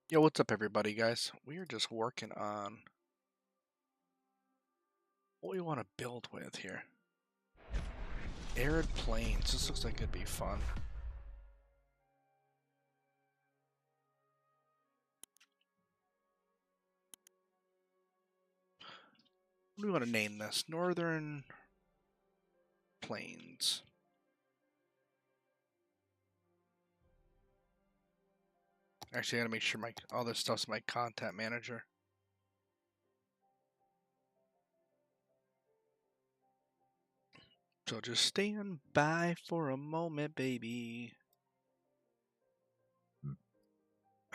Yo, what's up, everybody, guys? We are just working on what we want to build with here. Arid plains. This looks like it'd be fun. What do we want to name this? Northern Plains. Actually, I gotta make sure all this stuff's my content manager. So just stand by for a moment, baby.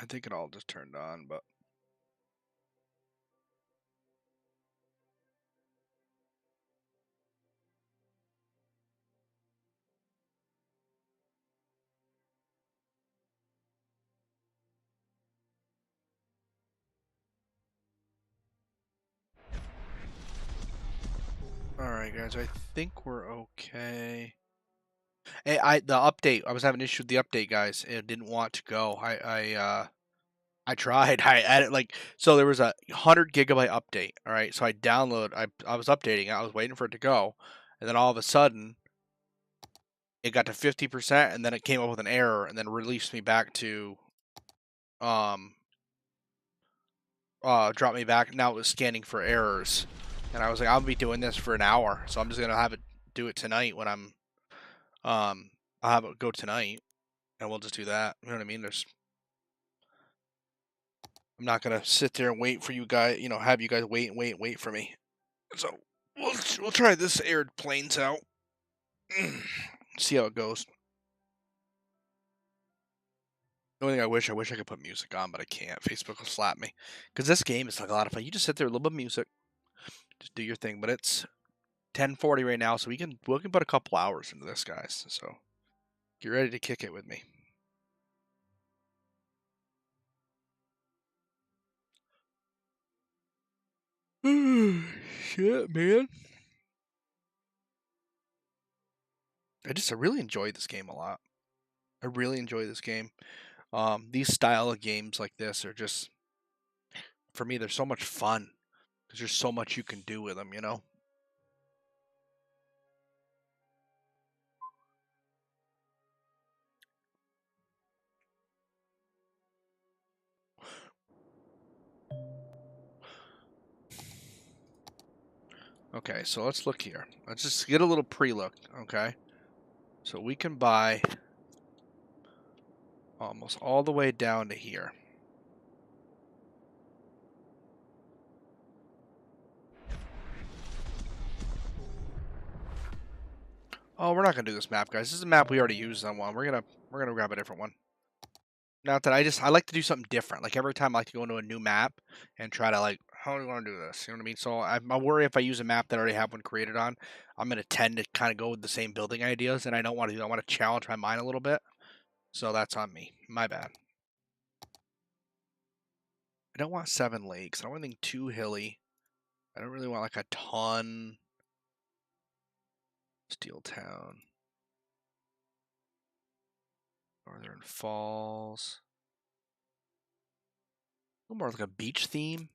I think it all just turned on, but alright, guys, I think we're okay. Hey, the update. I was having an issue with the update, guys. It didn't want to go. I tried. I added so there was a 100 GB update. All right, so I was updating. I was waiting for it to go, and then all of a sudden it got to 50%, and then it came up with an error, and then released me back to drop me back. Now it was scanning for errors, and I was like, I'll be doing this for an hour, so I'm just gonna have it do it tonight when I'll have it go tonight, and we'll just do that. You know what I mean? I'm not gonna sit there and wait for you guys. Have you guys wait for me. So we'll try this Arid plains out. See how it goes. The only thing I wish I could put music on, but I can't. Facebook will slap me. Because this game is like a lot of fun. You just sit there, a little bit of music, just do your thing. But it's 10:40 right now, so we can put a couple hours into this, guys. So get ready to kick it with me. Shit, man. I really enjoy this game a lot. I really enjoy this game. These style of games like this are just, for me, they're so much fun because there's so much you can do with them, Okay, so let's look here. Let's just get a little pre-look, okay? So we can buy almost all the way down to here. Oh, we're not gonna do this map, guys. This is a map we already used on one. We're gonna grab a different one. Not that I like to do something different. Like every time I like to go into a new map and try to how do we want to do this? You know what I mean? So I worry if I use a map that I already have one created on, I'm gonna tend to kind of go with the same building ideas, and I don't want to do that. I want to challenge my mind a little bit. So that's on me. My bad. I don't want 7 lakes. I don't want anything too hilly. I don't really want like a ton. Steel Town. Northern Falls. A little more like a beach theme.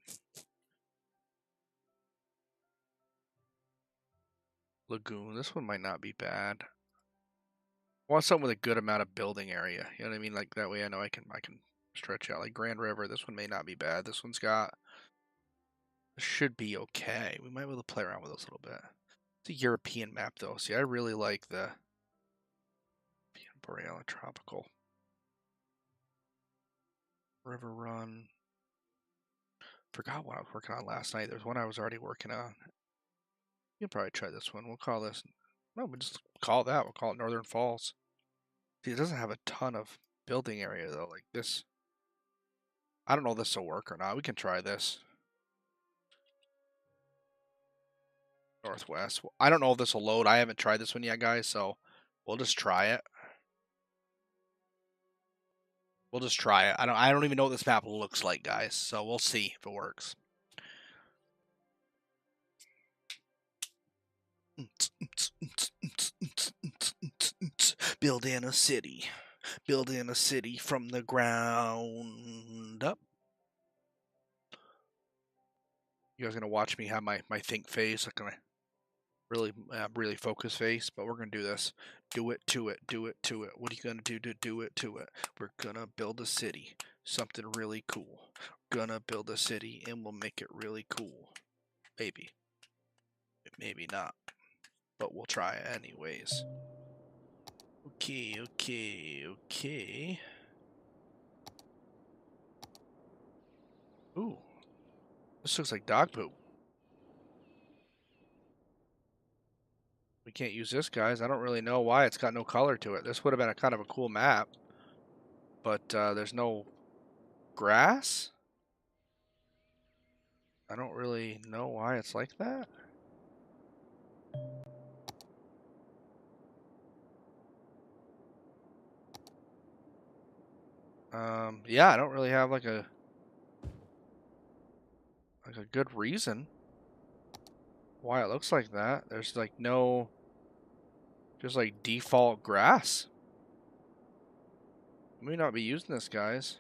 Lagoon. This one might not be bad. I want something with a good amount of building area. You know what I mean? Like that way I know I can stretch out. Like Grand River. This one may not be bad. This should be okay. We might be able to play around with this a little bit. It's a European map though. See, I really like the Boreal and Tropical. River Run. Forgot what I was working on last night. There's one I was already working on. You can probably try this one. We'll call this. No, we'll just call that. We'll call it Northern Falls. See, it doesn't have a ton of building area though. Like this. I don't know if this will work or not. We can try this. Northwest. I don't know if this will load. I haven't tried this one yet, guys. So we'll just try it. We'll just try it. I don't even know what this map looks like, guys. So we'll see if it works. Building a city. Building a city from the ground up. You guys gonna watch me have my think face, like my really focus face, but we're gonna do this. Do it to it, do it to it. What are you gonna do to do it to it? We're gonna build a city, something really cool. Gonna build a city and we'll make it really cool. Maybe. Maybe not. But we'll try it anyways. Okay. Ooh. This looks like dog poop. We can't use this, guys. I don't really know why it's got no color to it. This would have been a kind of a cool map. But there's no grass? I don't really know why it's like that. Yeah, I don't really have like a good reason why it looks like that. There's like no, just like default grass. We may not be using this, guys.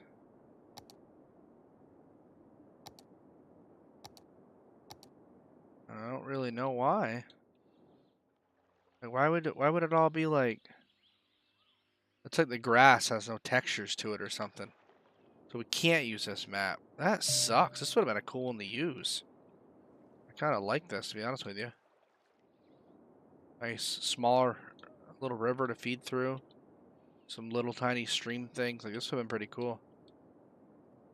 I don't really know why. Like, why would it all be like? It's like the grass has no textures to it or something. So we can't use this map. That sucks. This would have been a cool one to use. I kind of like this, to be honest with you. Nice, smaller little river to feed through. Some little tiny stream things. Like, this would have been pretty cool.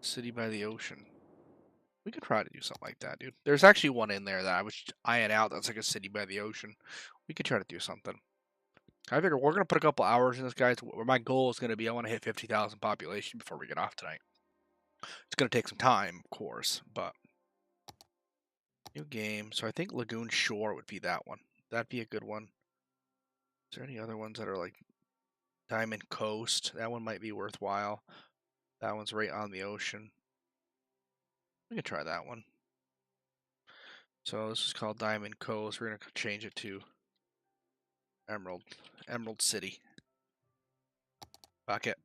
City by the ocean. We could try to do something like that, dude. There's actually one in there that I was eyeing out that's like a city by the ocean. We could try to do something. I figure we're going to put a couple hours in this, guys. Where my goal is going to be, I want to hit 50,000 population before we get off tonight. It's going to take some time, of course, but new game. So I think Lagoon Shore would be that one. That'd be a good one. Is there any other ones that are like Diamond Coast? That one might be worthwhile. That one's right on the ocean. We could try that one. So this is called Diamond Coast. We're going to change it to Emerald City. Fuck it.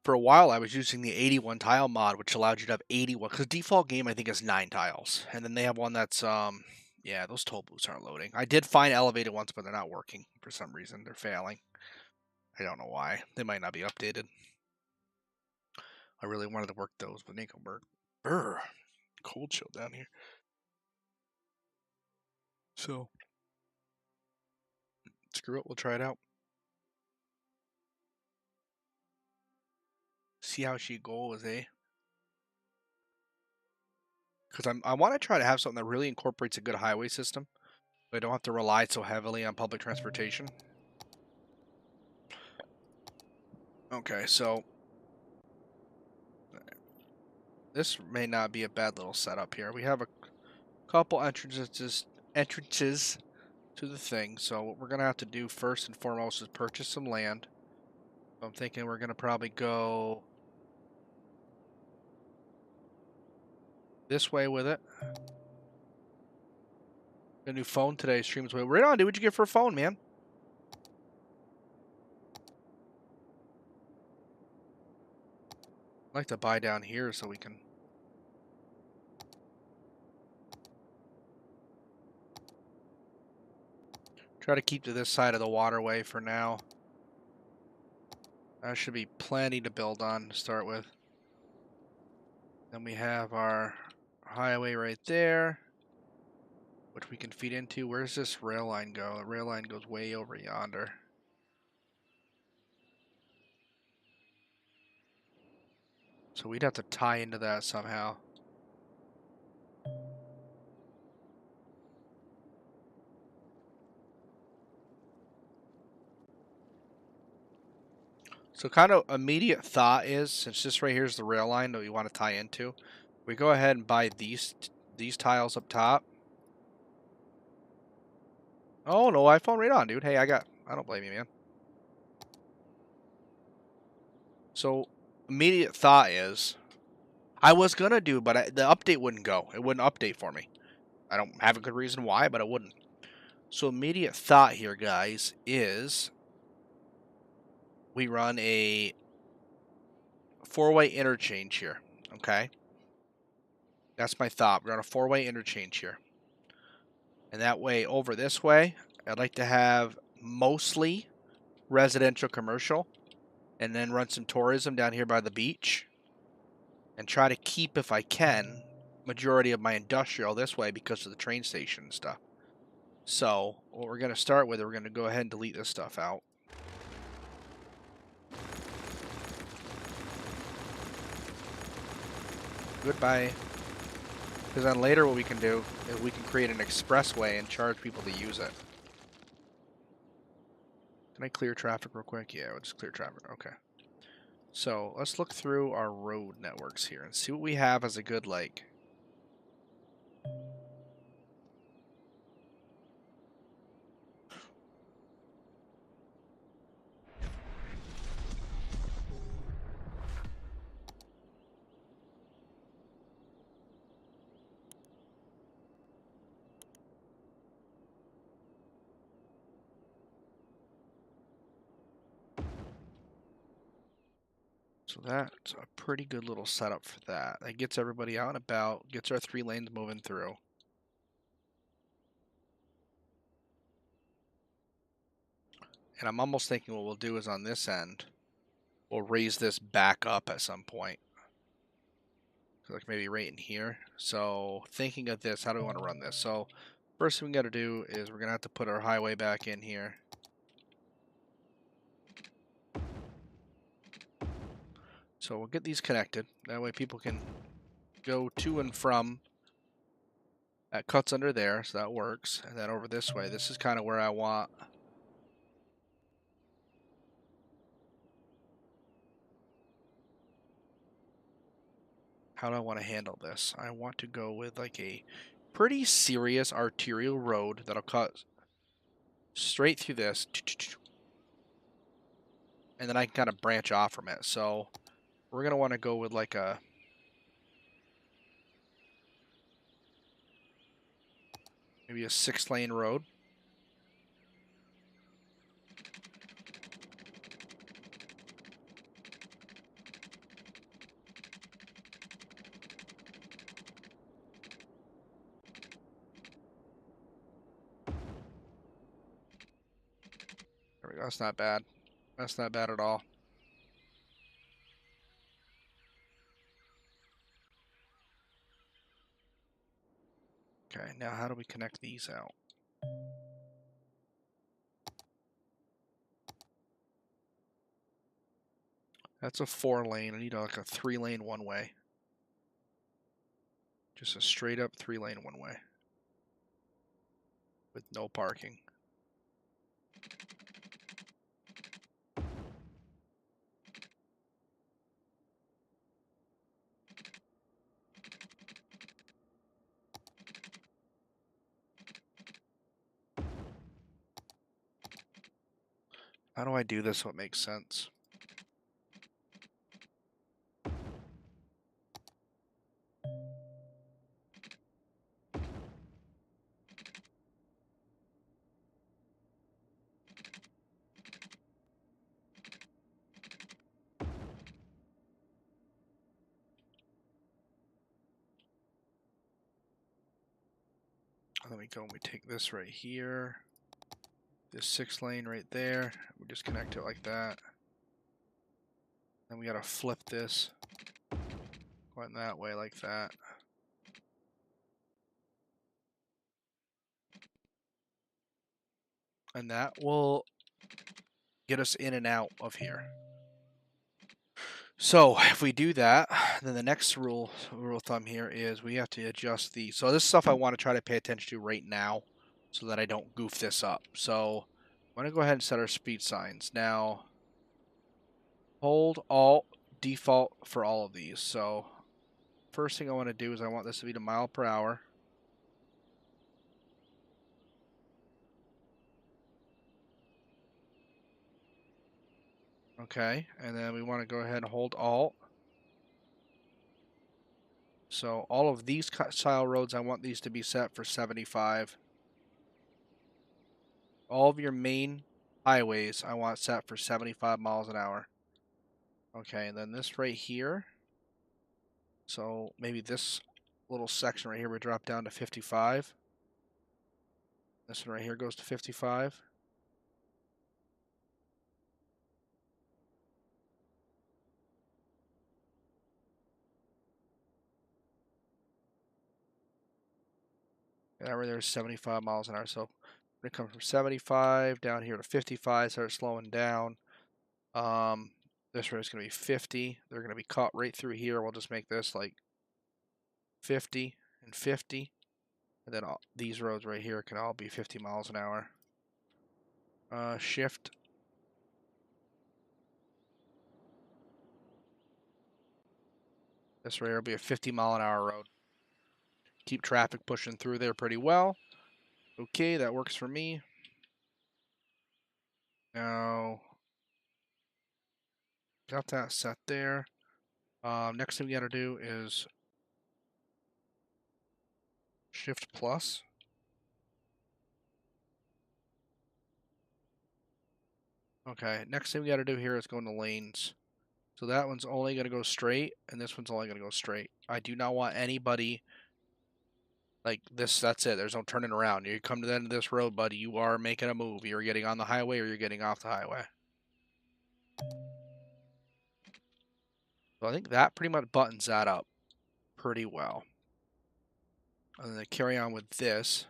For a while, I was using the 81 tile mod, which allowed you to have 81. Because default game, I think, is 9 tiles. And then they have one that's, yeah, those toll booths aren't loading. I did find elevated ones, but they're not working for some reason. They're failing. I don't know why. They might not be updated. I really wanted to work those, but they ain't gonna work. Brr. Cold chill down here. So, screw it. We'll try it out. See how she goes, eh? Because I want to try to have something that really incorporates a good highway system. So I don't have to rely so heavily on public transportation. Okay, so this may not be a bad little setup here. We have a couple entrances to the thing. So what we're gonna have to do first and foremost is purchase some land. So I'm thinking we're gonna probably go this way with it. A new phone today. Streams way. Right on, dude. What'd you get for a phone, man? I'd like to buy down here so we can. Try to keep to this side of the waterway for now. That should be plenty to build on to start with. Then we have our highway right there, which we can feed into. Where's this rail line go? The rail line goes way over yonder. So we'd have to tie into that somehow. So kind of immediate thought is, since this right here is the rail line that we want to tie into, we go ahead and buy these tiles up top. Oh no, iPhone right on, dude. Hey, I don't blame you, man. So immediate thought is, I was gonna do, but the update wouldn't go. It wouldn't update for me. I don't have a good reason why, but it wouldn't. So immediate thought here, guys, is we run a 4-way interchange here, okay? That's my thought. We're on a 4-way interchange here. And that way, over this way, I'd like to have mostly residential commercial, and then run some tourism down here by the beach, and try to keep, if I can, majority of my industrial this way because of the train station and stuff. So what we're going to start with, we're going to go ahead and delete this stuff out. Goodbye. Because then later what we can do is we can create an expressway and charge people to use it. Can I clear traffic real quick? Yeah, we'll just clear traffic. Okay. So let's look through our road networks here and see what we have as a good like. So that's a pretty good little setup for that. That gets everybody out and about, gets our 3 lanes moving through. And I'm almost thinking what we'll do is on this end, we'll raise this back up at some point. So like maybe right in here. So thinking of this, how do we want to run this? So first thing we got to do is we're going to have to put our highway back in here. So we'll get these connected. That way people can go to and from. That cuts under there, so that works. And then over this way, this is kind of where I want. How do I want to handle this? I want to go with like a pretty serious arterial road that'll cut straight through this. And then I can kind of branch off from it. So we're going to want to go with like a maybe a 6-lane road. There we go. That's not bad. That's not bad at all. Okay, now how do we connect these out? That's a 4-lane. I need like a 3-lane one-way. Just a straight up 3-lane one-way. With no parking. How do I do this so it makes sense? Let me go and we take this right here. This 6-lane right there. We just connect it like that. Then we gotta flip this. Going that way like that. And that will get us in and out of here. So if we do that, then the next rule of thumb here is we have to adjust the. So this stuff I want to try to pay attention to right now, so that I don't goof this up. So I'm gonna go ahead and set our speed signs now. Hold Alt default for all of these. So first thing I want to do is I want this to be to mile per hour. Okay, and then we want to go ahead and hold Alt. So all of these style roads, I want these to be set for 75. All of your main highways I want set for 75 miles an hour. Okay, and then this right here. So maybe this little section right here would drop down to 55. This one right here goes to 55. And that right there is 75 miles an hour. So we're going to come from 75 down here to 55, start slowing down. This road is going to be 50. They're going to be caught right through here. We'll just make this like 50 and 50. And then these roads right here can all be 50 miles an hour. Shift. This right here will be a 50-mile-an-hour road. Keep traffic pushing through there pretty well. Okay, that works for me. Now, got that set there. Next thing we got to do is Shift plus. Okay, next thing we got to do here is go into lanes. So that one's only going to go straight, and this one's only going to go straight. I do not want anybody like this. That's it. There's no turning around. You come to the end of this road, buddy. You are making a move. You're getting on the highway or you're getting off the highway. So I think that pretty much buttons that up pretty well. And then carry on with this.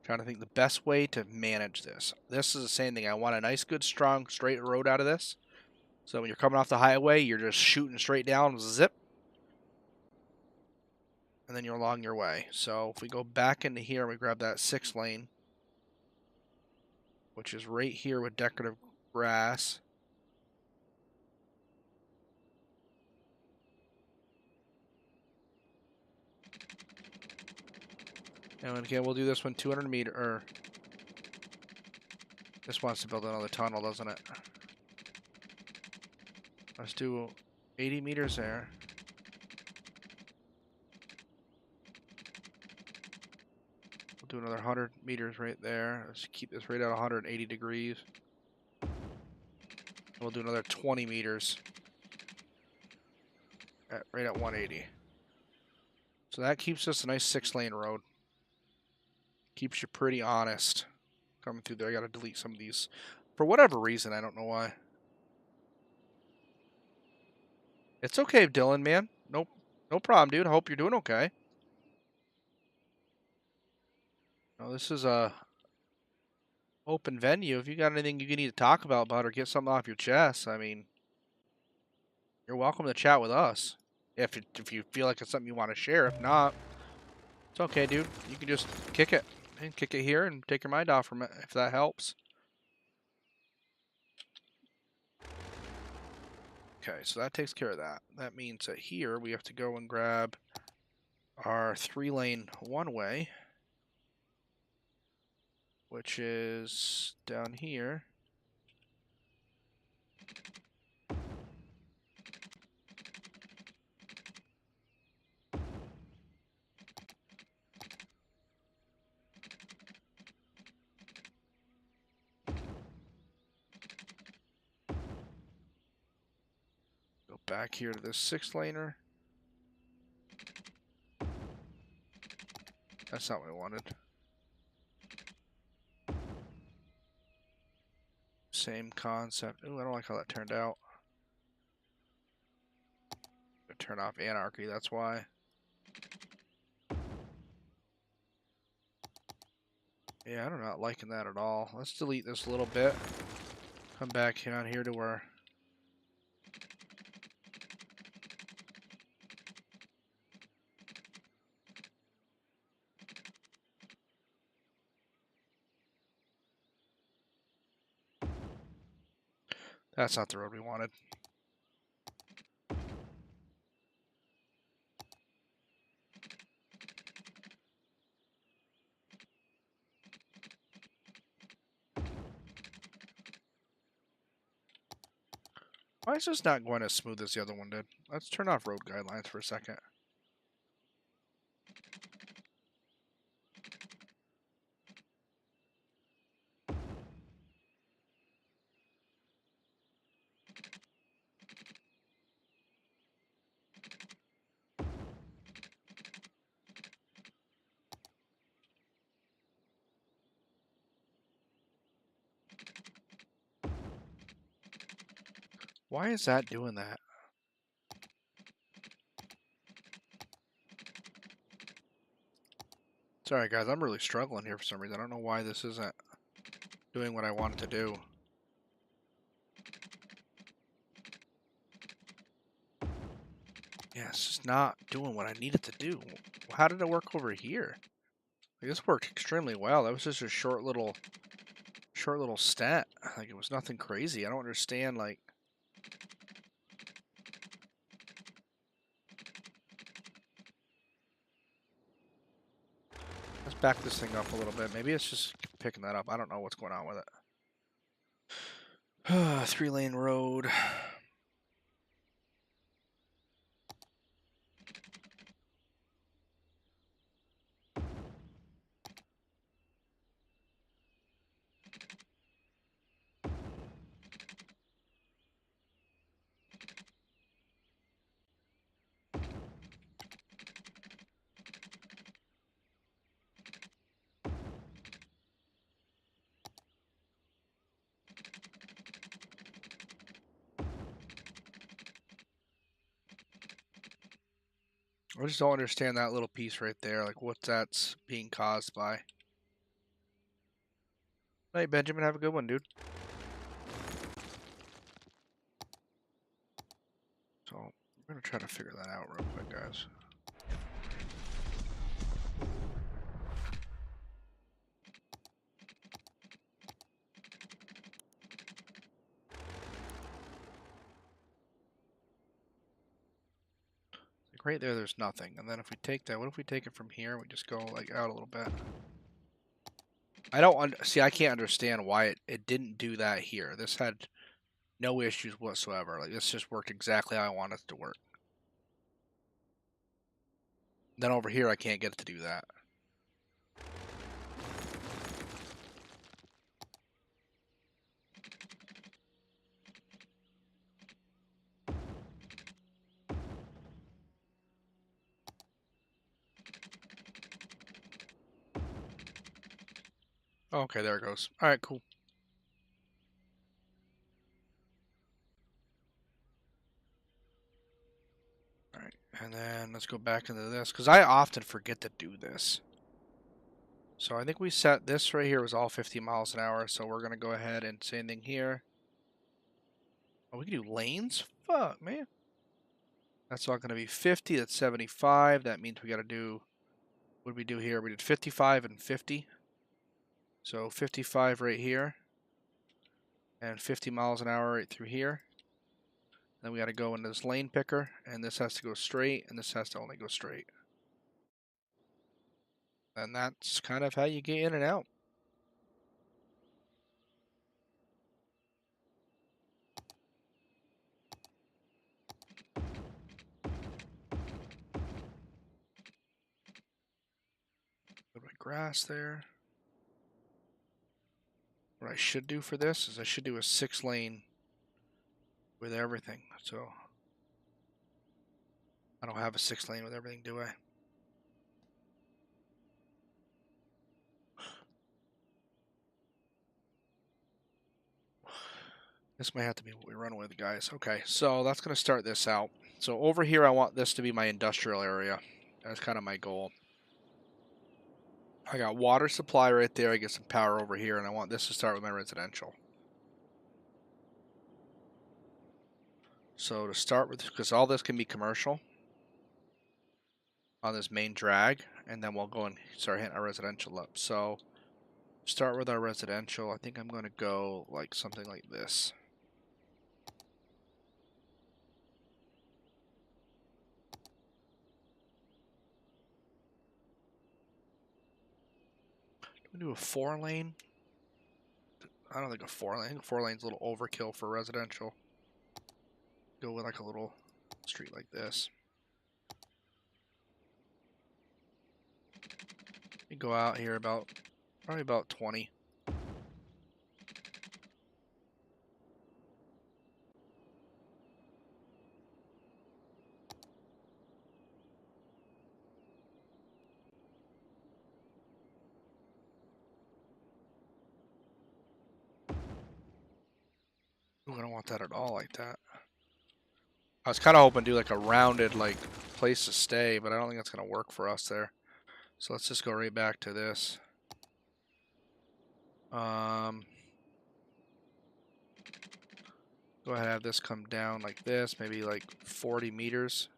Trying to think the best way to manage this. This is the same thing. I want a nice, good, strong, straight road out of this. So when you're coming off the highway, you're just shooting straight down, zip. And then you're along your way. So if we go back into here and we grab that 6 lane, which is right here with decorative grass. And again, we'll do this one 200 meter, or this wants to build another tunnel, doesn't it? Let's do 80 meters there. We'll do another 100 meters right there. Let's keep this right at 180 degrees. We'll do another 20 meters right at 180. So that keeps us a nice 6-lane road. Keeps you pretty honest coming through there. I got to delete some of these for whatever reason. I don't know why. It's okay, Dylan, man. Nope, no problem, dude. I hope you're doing okay. No, this is a open venue. If you got anything you need to talk about or get something off your chest, I mean, you're welcome to chat with us. If you feel like it's something you want to share. If not, it's okay, dude. You can just kick it and kick it here and take your mind off from it if that helps. Okay, so that takes care of that. That means that here we have to go and grab our 3-lane one-way, which is down here. Go back here to this 6-laner. That's not what I wanted. Same concept. Ooh, I don't like how that turned out. Turn off anarchy, that's why. Yeah, I'm not liking that at all. Let's delete this a little bit. Come back down here to where that's not the road we wanted. Why is this not going as smooth as the other one did? Let's turn off road guidelines for a second. Why is that doing that? Sorry guys, I'm really struggling here for some reason. I don't know why this isn't doing what I want it to do. Yeah, it's just not doing what I need it to do. How did it work over here? Like, this worked extremely well. That was just a short little stat. Like, it was nothing crazy. I don't understand, like... Let's back this thing up a little bit. Maybe it's just picking that up. I don't know what's going on with it. 3-lane road. I just don't understand that little piece right there. Like, what that's being caused by. Hey, Benjamin, have a good one, dude. So, we're going to try to figure that out real quick, guys. Like, right there, there's nothing. And then if we take that, what if we take it from here and we just go, like, out a little bit? I don't see. I can't understand why it didn't do that here. This had no issues whatsoever. Like, this just worked exactly how I wanted it to work. Then over here, I can't get it to do that. Okay, there it goes. All right, cool. All right, and then let's go back into this because I often forget to do this. So I think we set this right here was all 50 miles an hour. So we're gonna go ahead and same thing here. Oh, we can do lanes? Fuck, man. That's all gonna be 50. That's 75. That means we gotta do. What did we do here? We did 55 and 50. So 55 right here. And 50 miles an hour right through here. Then we got to go into this lane picker, and this has to go straight, and this has to only go straight. And that's kind of how you get in and out. Put my grass there. What I should do for this is I should do a 6-lane with everything. So I don't have a 6-lane with everything, do I? This might have to be what we run with, guys. Okay, so that's going to start this out. So over here, I want this to be my industrial area. That's kind of my goal. I got water supply right there. I get some power over here, and I want this to start with my residential. So to start with, because all this can be commercial on this main drag, and then we'll go and start hitting our residential up. So start with our residential. I think I'm going to go like something like this. We do a 4-lane. I don't think a 4-lane. I think 4-lane's a little overkill for residential. go with like a little street like this. You go out here probably about 20. Ooh, I don't want that at all like that. I was kind of hoping to do like a rounded like place to stay, but I don't think that's going to work for us there. So let's just go right back to this. Go ahead and have this come down like this, maybe like 40 meters.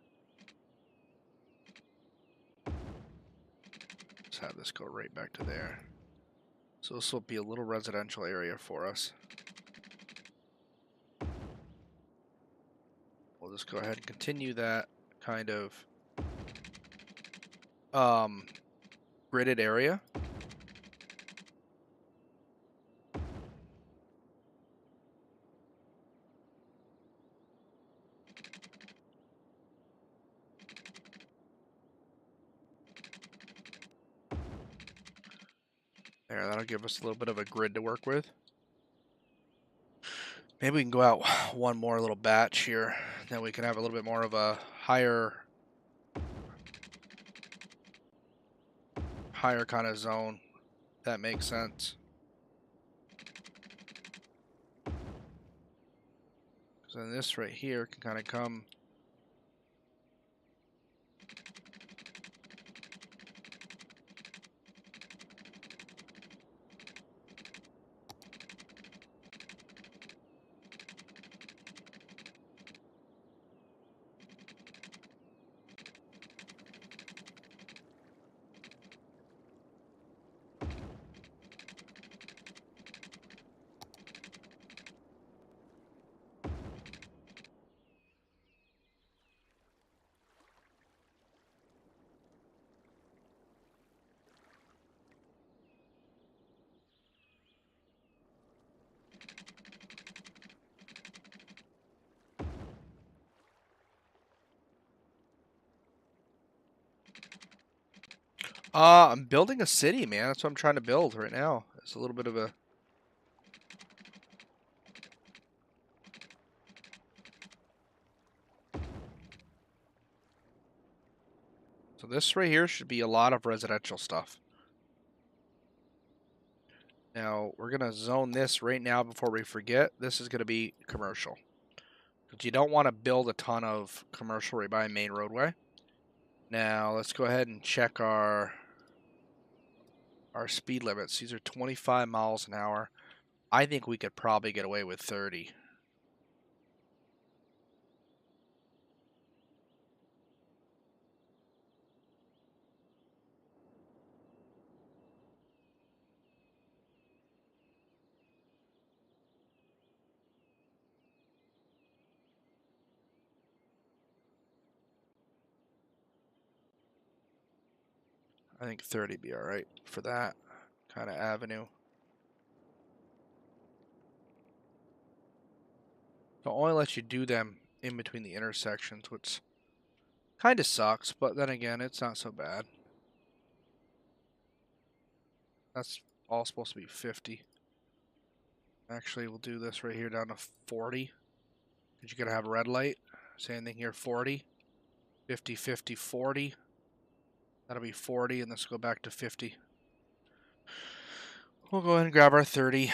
Let's have this go right back to there. So this will be a little residential area for us. We'll just go ahead and continue that kind of gridded area. There, that'll give us a little bit of a grid to work with. Maybe we can go out one more little batch here. Then we can have a little bit more of a higher kind of zone. That makes sense. So then this right here can kind of come. I'm building a city, man. That's what I'm trying to build right now. It's a little bit of a. So this right here should be a lot of residential stuff. Now, we're going to zone this right now before we forget. This is going to be commercial. But you don't want to build a ton of commercial right by a main roadway. Now, let's go ahead and check our speed limits. These are 25 miles an hour. I think we could probably get away with 30. I think 30 would be all right for that kind of avenue. They'll only let you do them in between the intersections, which kind of sucks, but then again, it's not so bad. That's all supposed to be 50. Actually, we'll do this right here down to 40. Because you're going to have a red light. Same thing here, 40. 50, 50, 40. That'll be 40, and let's go back to 50. We'll go ahead and grab our 30.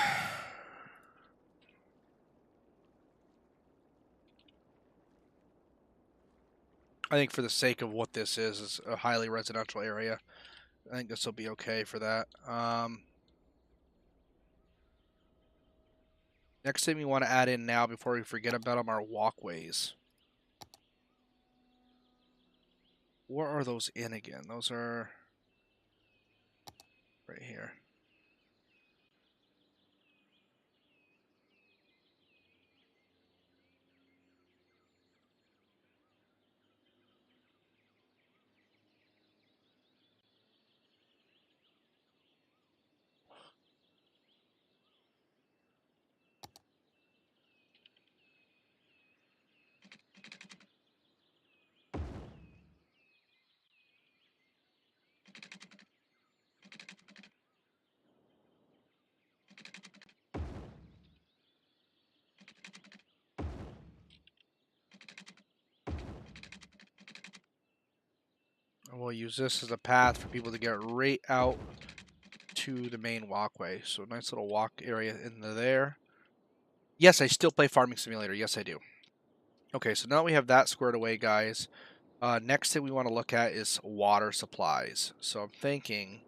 I think for the sake of what this is a highly residential area. I think this will be okay for that. Next thing we want to add in now before we forget about them are walkways. Where are those in again? Those are right here. And we'll use this as a path for people to get right out to the main walkway. So nice little walk area into there. Yes, I still play Farming Simulator. Yes, I do. Okay, so now we have that squared away, guys. Next thing we want to look at is water supplies. So I'm thinking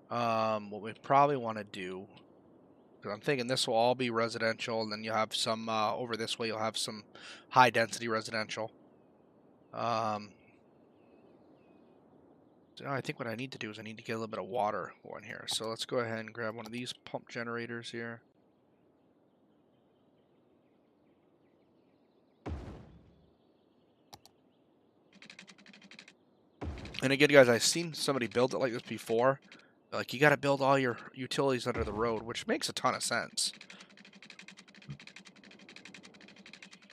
what we probably want to do, because I'm thinking this will all be residential, and then you'll have some over this way, you'll have some high density residential. So now I think what I need to do is I need to get a little bit of water going here. So let's go ahead and grab one of these pump generators here. And again, guys, I've seen somebody build it like this before. Like, you got to build all your utilities under the road, which makes a ton of sense.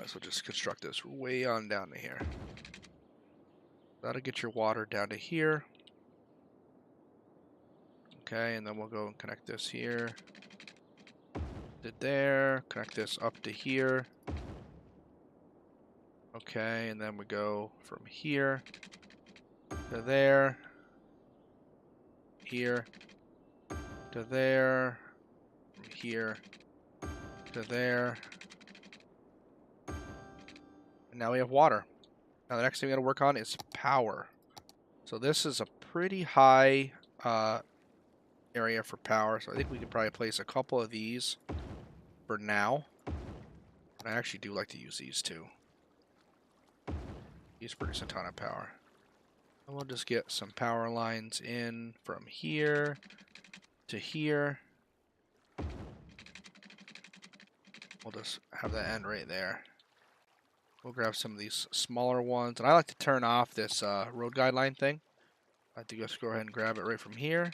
So we'll just construct this way on down to here. That'll get your water down to here. Okay, and then we'll go and connect this here. To there. Connect this up to here. Okay, and then we go from here to there. Here to there. From here to there. And now we have water. Now the next thing we gotta work on is power. So this is a pretty high area for power. So I think we could probably place a couple of these for now. I actually do like to use these too. These produce a ton of power. And we'll just get some power lines in from here to here. We'll just have that end right there. We'll grab some of these smaller ones. And I like to turn off this road guideline thing. I think let's go ahead and grab it right from here.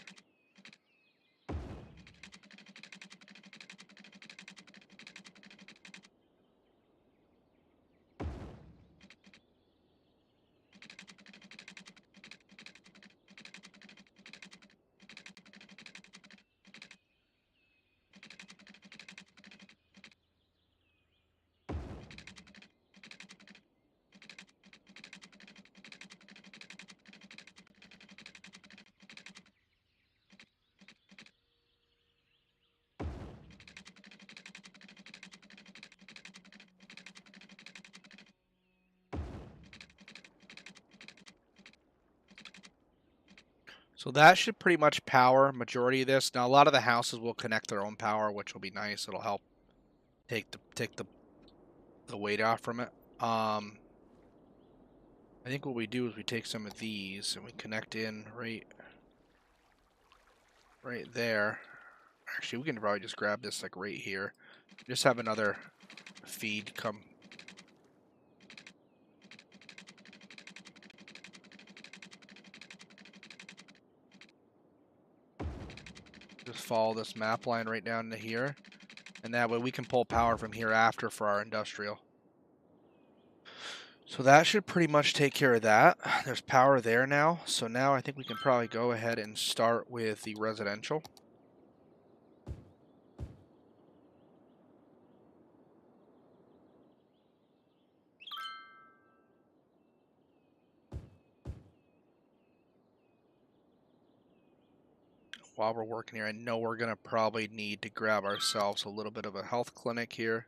So that should pretty much power majority of this. Now a lot of the houses will connect their own power, which will be nice. It'll help take the weight off from it. I think what we do is we take some of these and we connect in right there. Actually, we can probably just grab this like right here. Just have another feed come. Just follow this map line right down to here. And that way we can pull power from here after for our industrial. So that should pretty much take care of that. There's power there now. So now I think we can probably go ahead and start with the residential. While we're working here, I know we're going to probably need to grab ourselves a little bit of a health clinic here.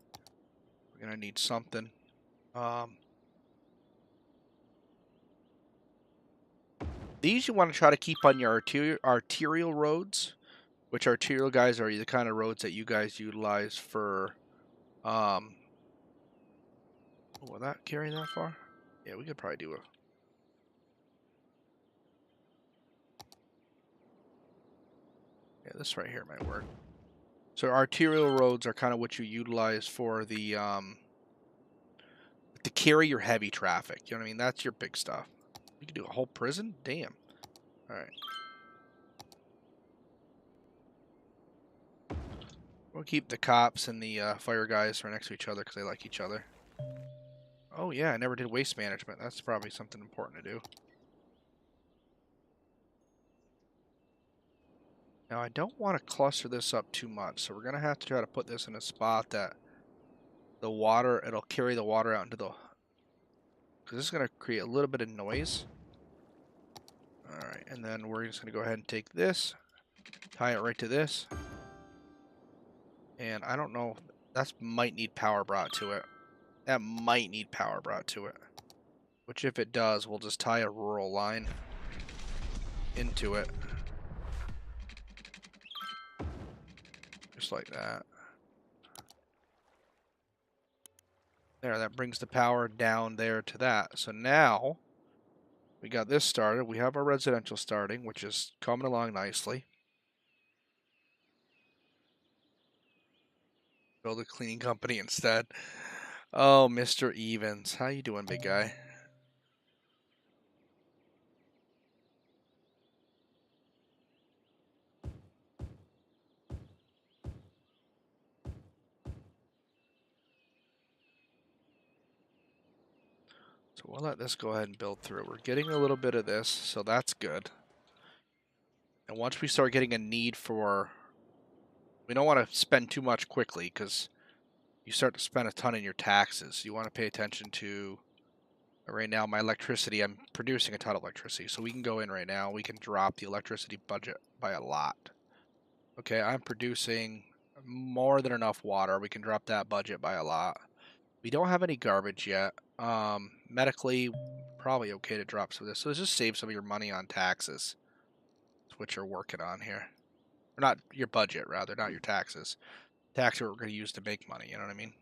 We're going to need something. These you want to try to keep on your arterial roads, which arterial, guys, are the kind of roads that you guys utilize for, will that carry that far? Yeah, we could probably do a... Yeah, this right here might work. So arterial roads are kind of what you utilize for the, to carry your heavy traffic. You know what I mean? That's your big stuff. You can do a whole prison? Damn. Alright. We'll keep the cops and the fire guys right next to each other because they like each other. Oh yeah, I never did waste management. That's probably something important to do. Now I don't want to cluster this up too much, so we're going to have to try to put this in a spot that the water, it'll carry the water out into the... Because this is going to create a little bit of noise. Alright, and then we're just going to go ahead and take this, tie it right to this. And I don't know, that might need power brought to it. That might need power brought to it. Which if it does, we'll just tie a rural line into it. Just like that. There, that brings the power down there to that. So now, we got this started. We have our residential starting, which is coming along nicely. Build a cleaning company instead. Oh, Mr. Evans. How you doing, big guy? So we'll let this go ahead and build through. We're getting a little bit of this, so that's good. And once we start getting a need for... We don't want to spend too much quickly, because you start to spend a ton in your taxes. You want to pay attention to... Right now, my electricity, I'm producing a ton of electricity, so we can go in right now. We can drop the electricity budget by a lot. Okay, I'm producing more than enough water. We can drop that budget by a lot. We don't have any garbage yet. Medically, probably okay to drop some of this. So just save some of your money on taxes. That's what you're working on here. Or not your budget, rather, not your taxes. Tax what we're going to use to make money, you know what I mean?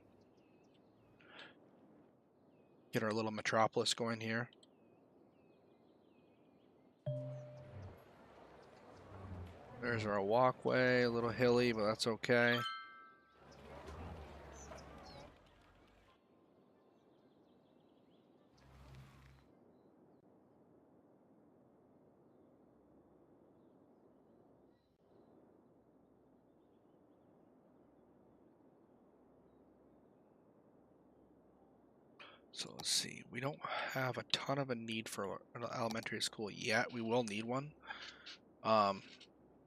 Get our little metropolis going here. There's our walkway, a little hilly, but that's okay. So let's see, we don't have a ton of a need for an elementary school yet. We will need one,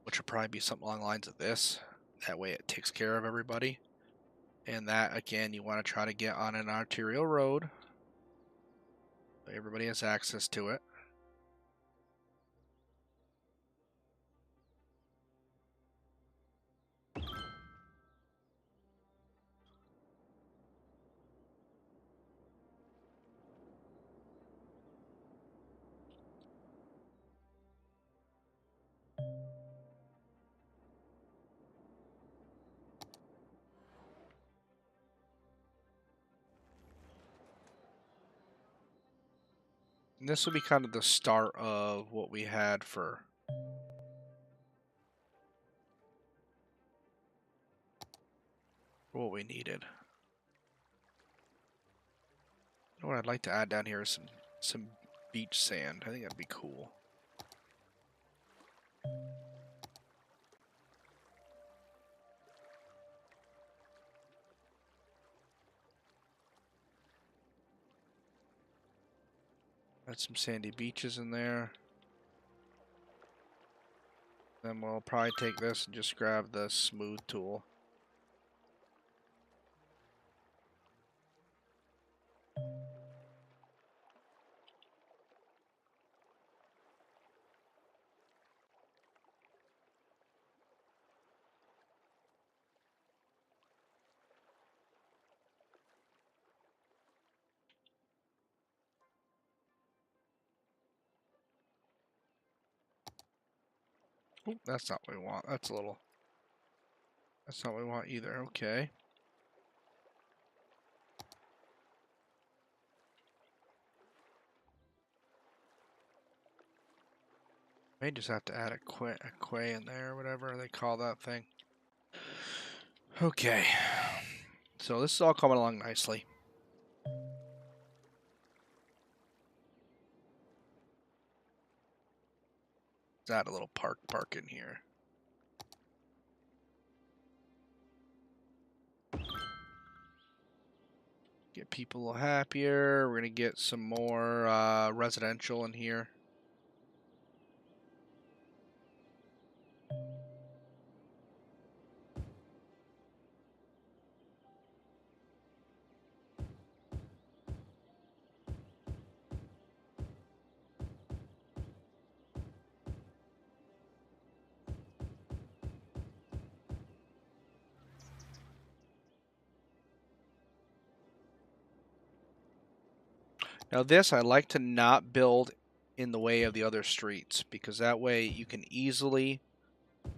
which will probably be something along the lines of this. That way it takes care of everybody. And that, again, you want to try to get on an arterial road, so everybody has access to it. And this will be kind of the start of what we had for what we needed. You know what I'd like to add down here is some beach sand. I think that'd be cool. Add some sandy beaches in there. Then we'll probably take this and just grab the smooth tool. Oop, that's not what we want. That's not what we want either. Okay. May just have to add a quay in there, whatever they call that thing. Okay. So this is all coming along nicely. Let's add a little park in here. Get people a little happier. We're gonna get some more residential in here. Now this, I like to not build in the way of the other streets, because that way you can easily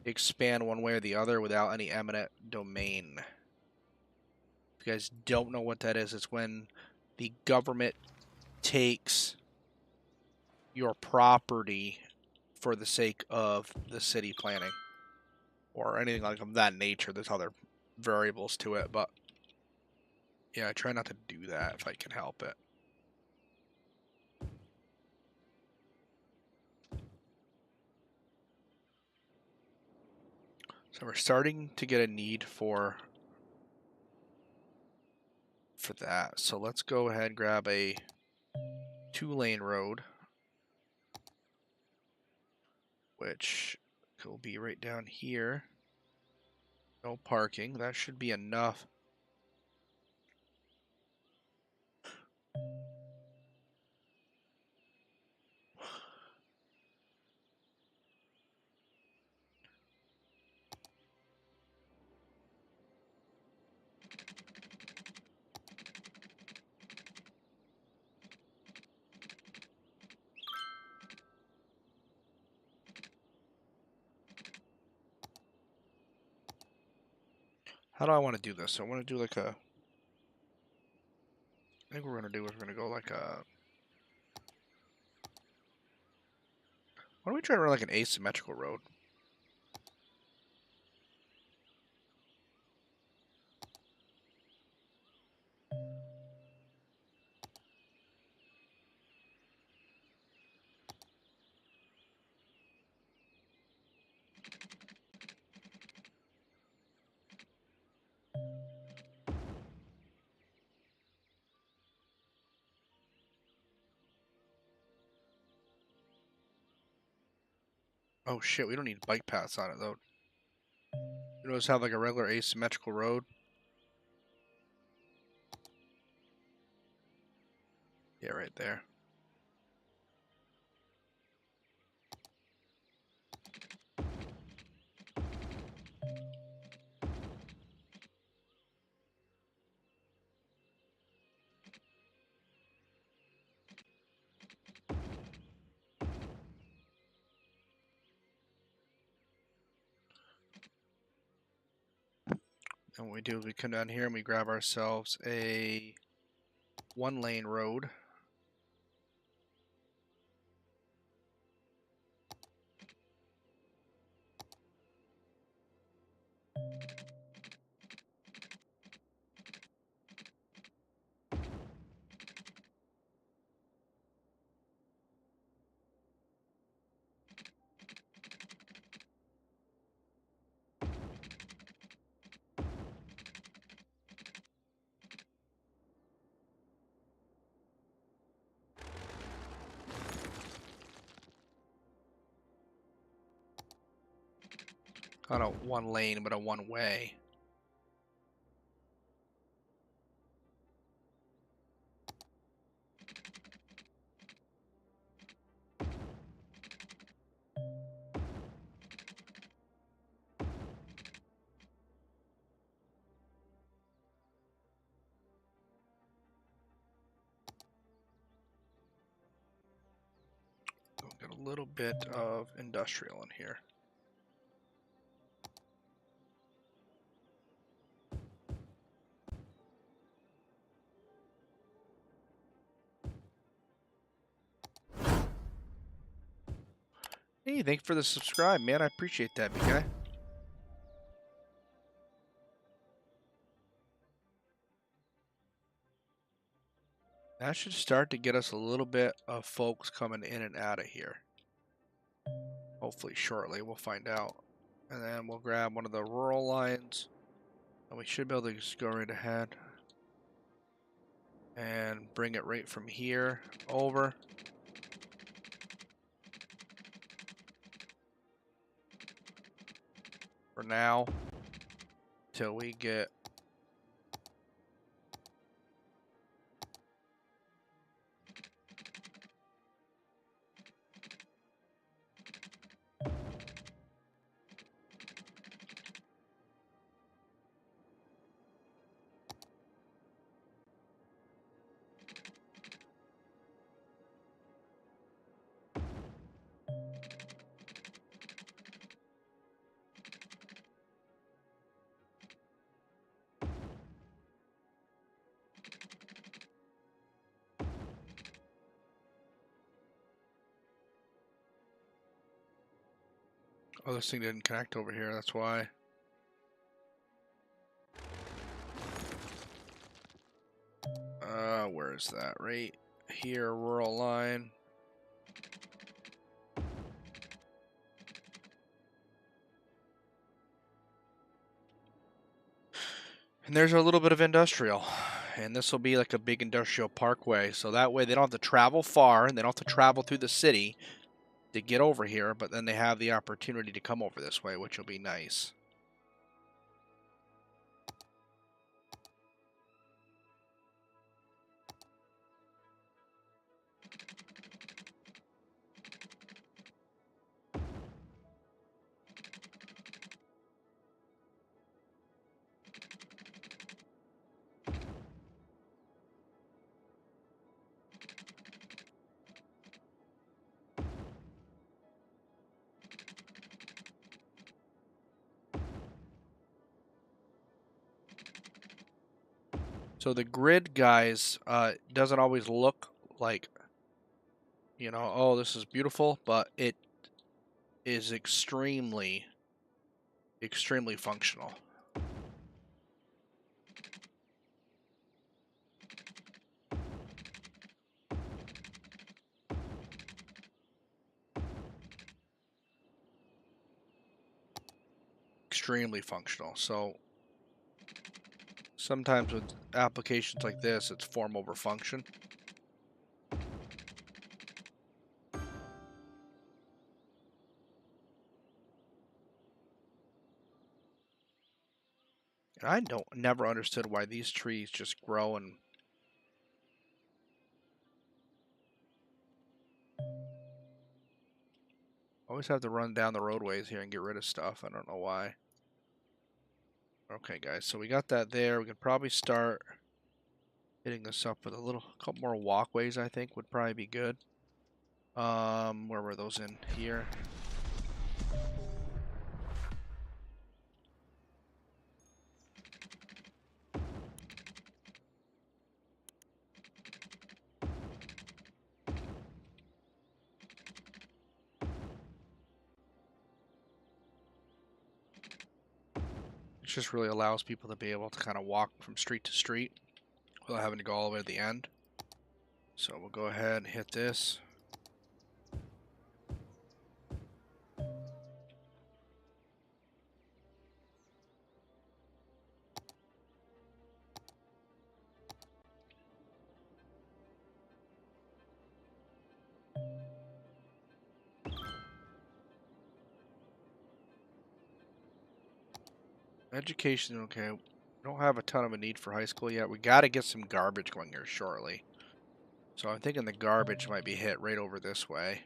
expand one way or the other without any eminent domain. If you guys don't know what that is, it's when the government takes your property for the sake of the city planning or anything like of that nature. There's other variables to it, but yeah, I try not to do that if I can help it. So we're starting to get a need for that. So let's go ahead and grab a 2-lane road, which will be right down here. No parking. That should be enough. How do I want to do this? I want to do like a... I think what we're going to do is we're going to go like a... Why don't we try to run like an asymmetrical road? Oh shit, we don't need bike paths on it though. You notice how like a regular asymmetrical road? Yeah, right there. And what we do is we come down here and we grab ourselves a 1-lane road. Not a 1-lane, but a 1-way. We'll get a little bit of industrial in here. Hey, thanks for the subscribe, man. I appreciate that, big guy. That should start to get us a little bit of folks coming in and out of here. Hopefully shortly, we'll find out. And then we'll grab one of the rural lines. And we should be able to just go right ahead and bring it right from here over. For now, till we get Oh, this thing didn't connect over here, that's why. Where is that? Right here, rural line. And there's a little bit of industrial. And this will be like a big industrial parkway. So that way they don't have to travel far and they don't have to travel through the city to get over here. But then they have the opportunity to come over this way, which will be nice. So the grid, guys, doesn't always look like, you know, oh, this is beautiful, but it is extremely, extremely functional. Extremely functional. So sometimes with applications like this, it's form over function. And I never understood why these trees just grow and always have to run down the roadways here and get rid of stuff. I don't know why. Okay, guys, so we got that there. We could probably start hitting this up with a couple more walkways, I think would probably be good. Where were those in here? It just really allows people to be able to kind of walk from street to street without having to go all the way to the end. So we'll go ahead and hit this. Education, okay. We don't have a ton of a need for high school yet. We got to get some garbage going here shortly. So I'm thinking the garbage might be hit right over this way.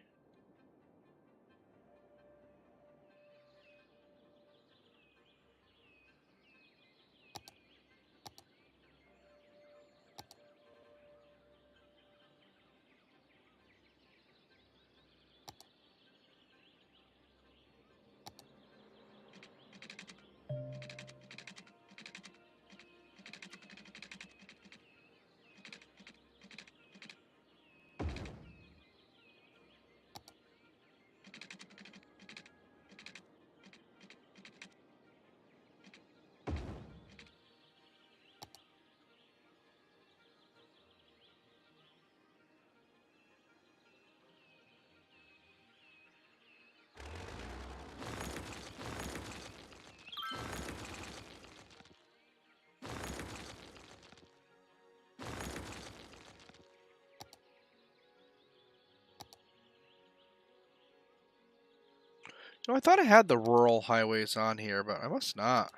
No, I thought I had the rural highways on here, but I must not.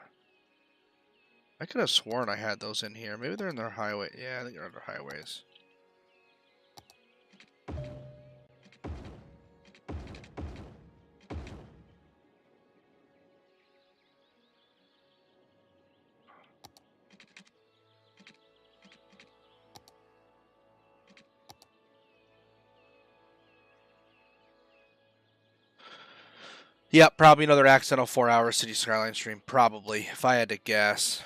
I could have sworn I had those in here. Maybe they're in their highway. Yeah, I think they're under highways. Yep, probably another accidental 4-hour City Skyline stream. Probably, if I had to guess.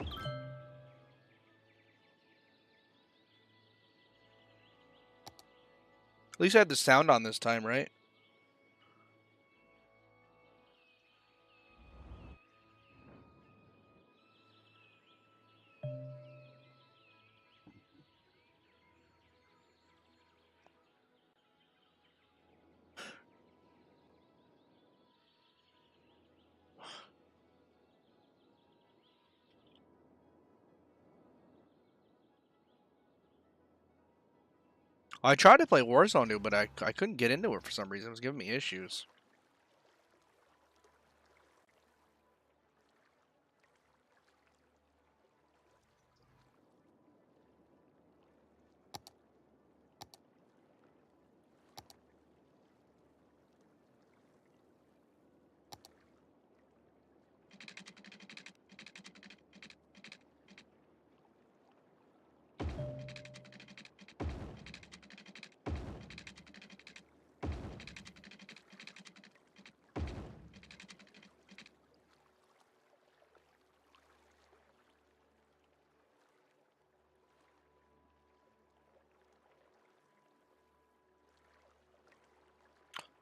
At least I had the sound on this time, right? I tried to play Warzone, dude, but I couldn't get into it for some reason. It was giving me issues.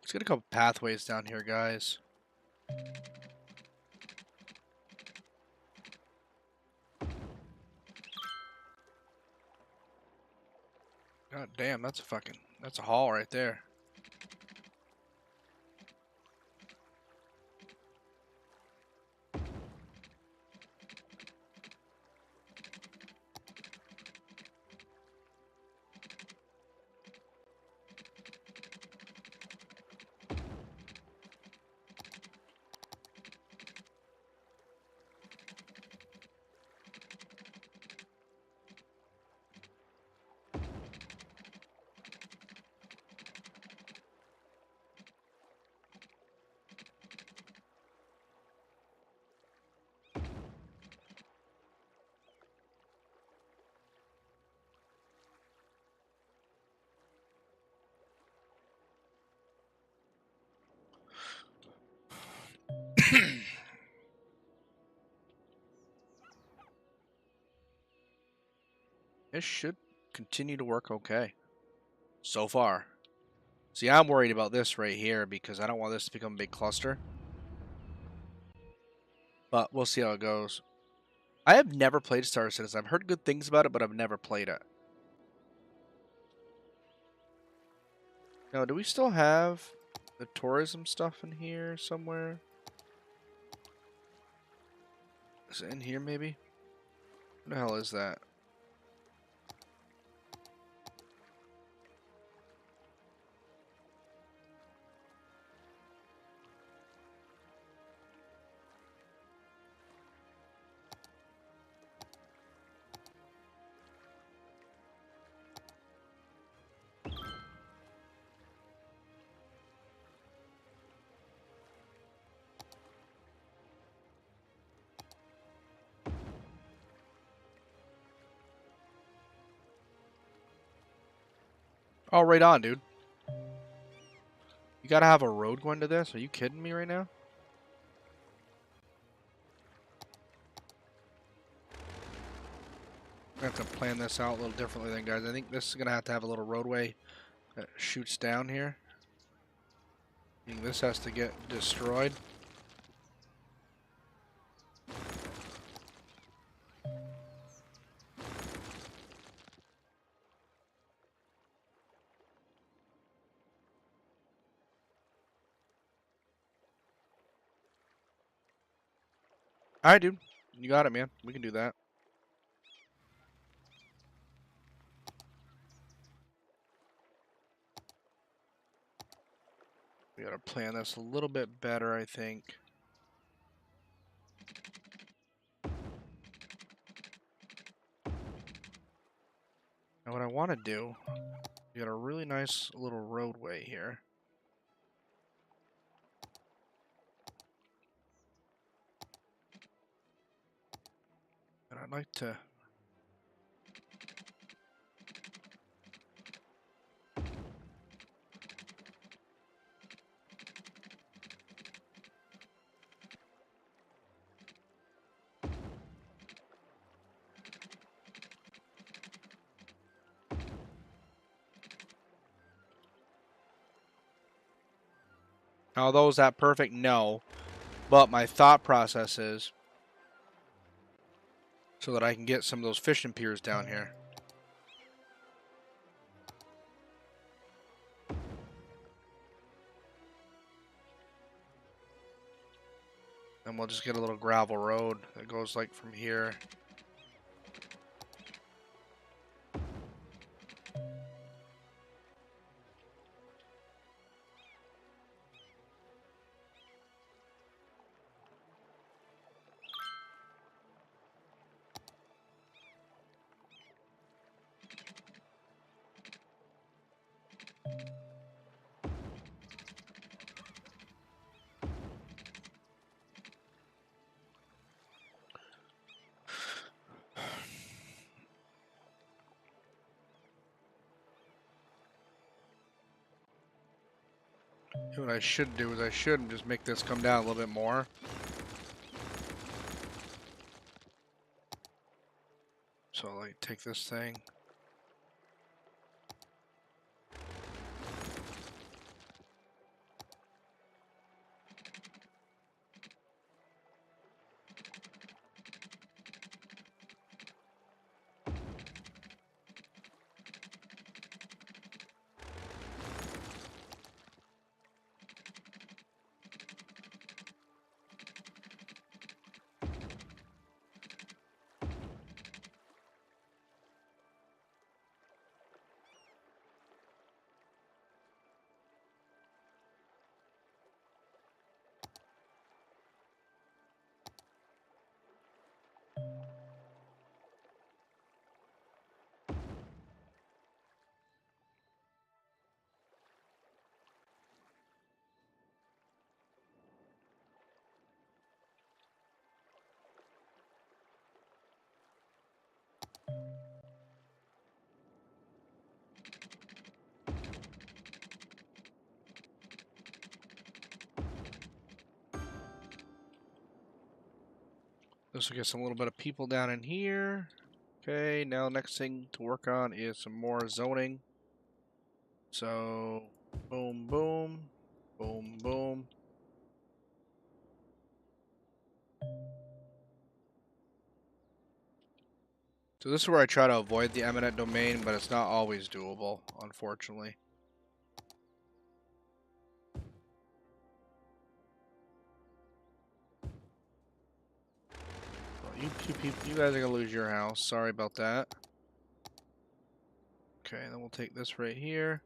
Let's get a couple pathways down here, guys. God damn, that's a haul right there. This should continue to work okay. So far. See, I'm worried about this right here because I don't want this to become a big cluster. But we'll see how it goes. I have never played Star Citizen. I've heard good things about it, but I've never played it. Now, do we still have the tourism stuff in here somewhere? Is it in here, maybe? What the hell is that? Oh, right on, dude. You gotta have a road going to this? Are you kidding me right now? I have to plan this out a little differently then, guys. I think this is gonna have to have a little roadway that shoots down here. I think this has to get destroyed. Alright, dude. You got it, man. We can do that. We gotta plan this a little bit better, I think. Now what I want to do, we got a really nice little roadway here. And I'd like to... Although, is that perfect? No. But my thought process is so that I can get some of those fishing piers down here. And we'll just get a little gravel road that goes like from here. What I should do is I should just make this come down a little bit more. So like take this thing. This will get some little bit of people down in here. Okay, now next thing to work on is some more zoning. So, boom, boom, boom, boom. So this is where I try to avoid the eminent domain, but it's not always doable, unfortunately. Well, you guys are gonna lose your house. Sorry about that. Okay, then we'll take this right here.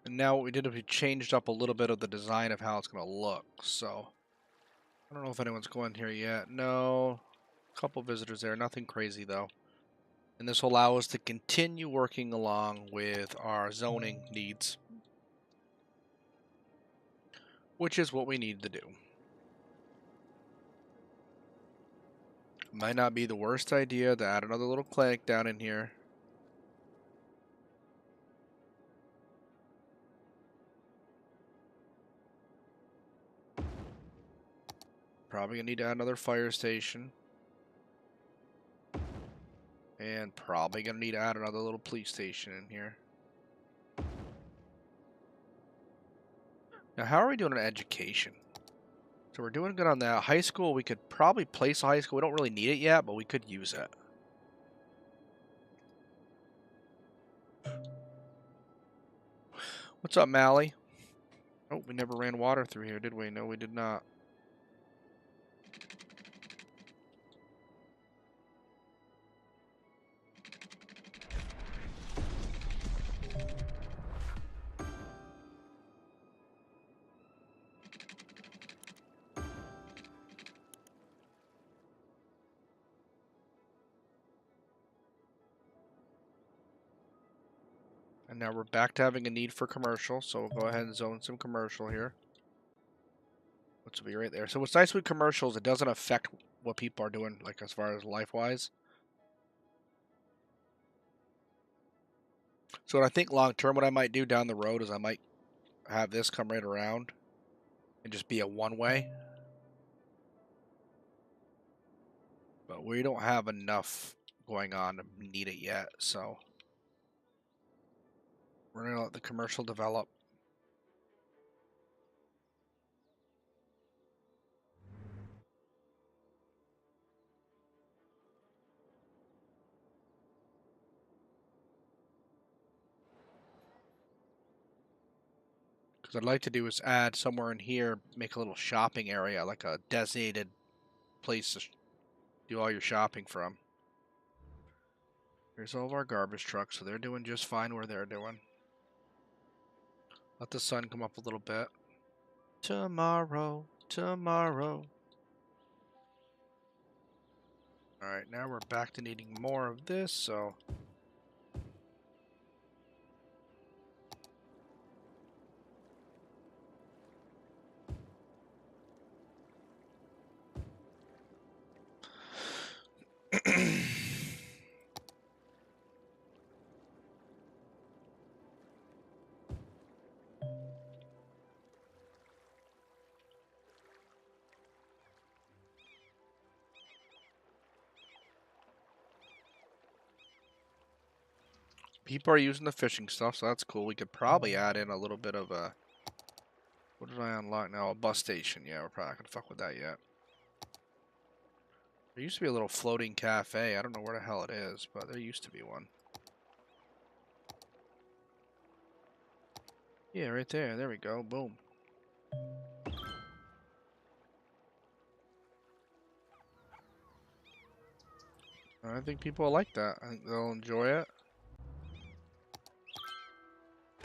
And now what we did is we changed up a little bit of the design of how it's gonna look. So I don't know if anyone's going here yet. No, a couple visitors there. Nothing crazy though. And this will allow us to continue working along with our zoning needs, which is what we need to do. Might not be the worst idea to add another little clinic down in here. Probably gonna need to add another fire station. And probably gonna need to add another little police station in here. Now, how are we doing on education? So we're doing good on that. High school, we could probably place a high school. We don't really need it yet, but we could use it. What's up, Mally? Oh, we never ran water through here, did we? No, we did not. And now we're back to having a need for commercial, so we'll go ahead and zone some commercial here. Which will be right there. So what's nice with commercials, it doesn't affect what people are doing, like as far as life-wise. So what I think long-term, what I might do down the road is I might have this come right around and just be a one-way. But we don't have enough going on to need it yet, so We're gonna let the commercial develop. Because I'd like to do is add somewhere in here, make a little shopping area, like a designated place to do all your shopping from. Here's all of our garbage trucks, so they're doing just fine where they're doing. Let the sun come up a little bit. Tomorrow, tomorrow. Alright, now we're back to needing more of this, so... People are using the fishing stuff, so that's cool. We could probably add in a little bit of a... What did I unlock now? A bus station. Yeah, we're probably not gonna fuck with that yet. There used to be a little floating cafe. I don't know where the hell it is, but there used to be one. Yeah, right there. There we go. Boom. I think people will like that. I think they'll enjoy it.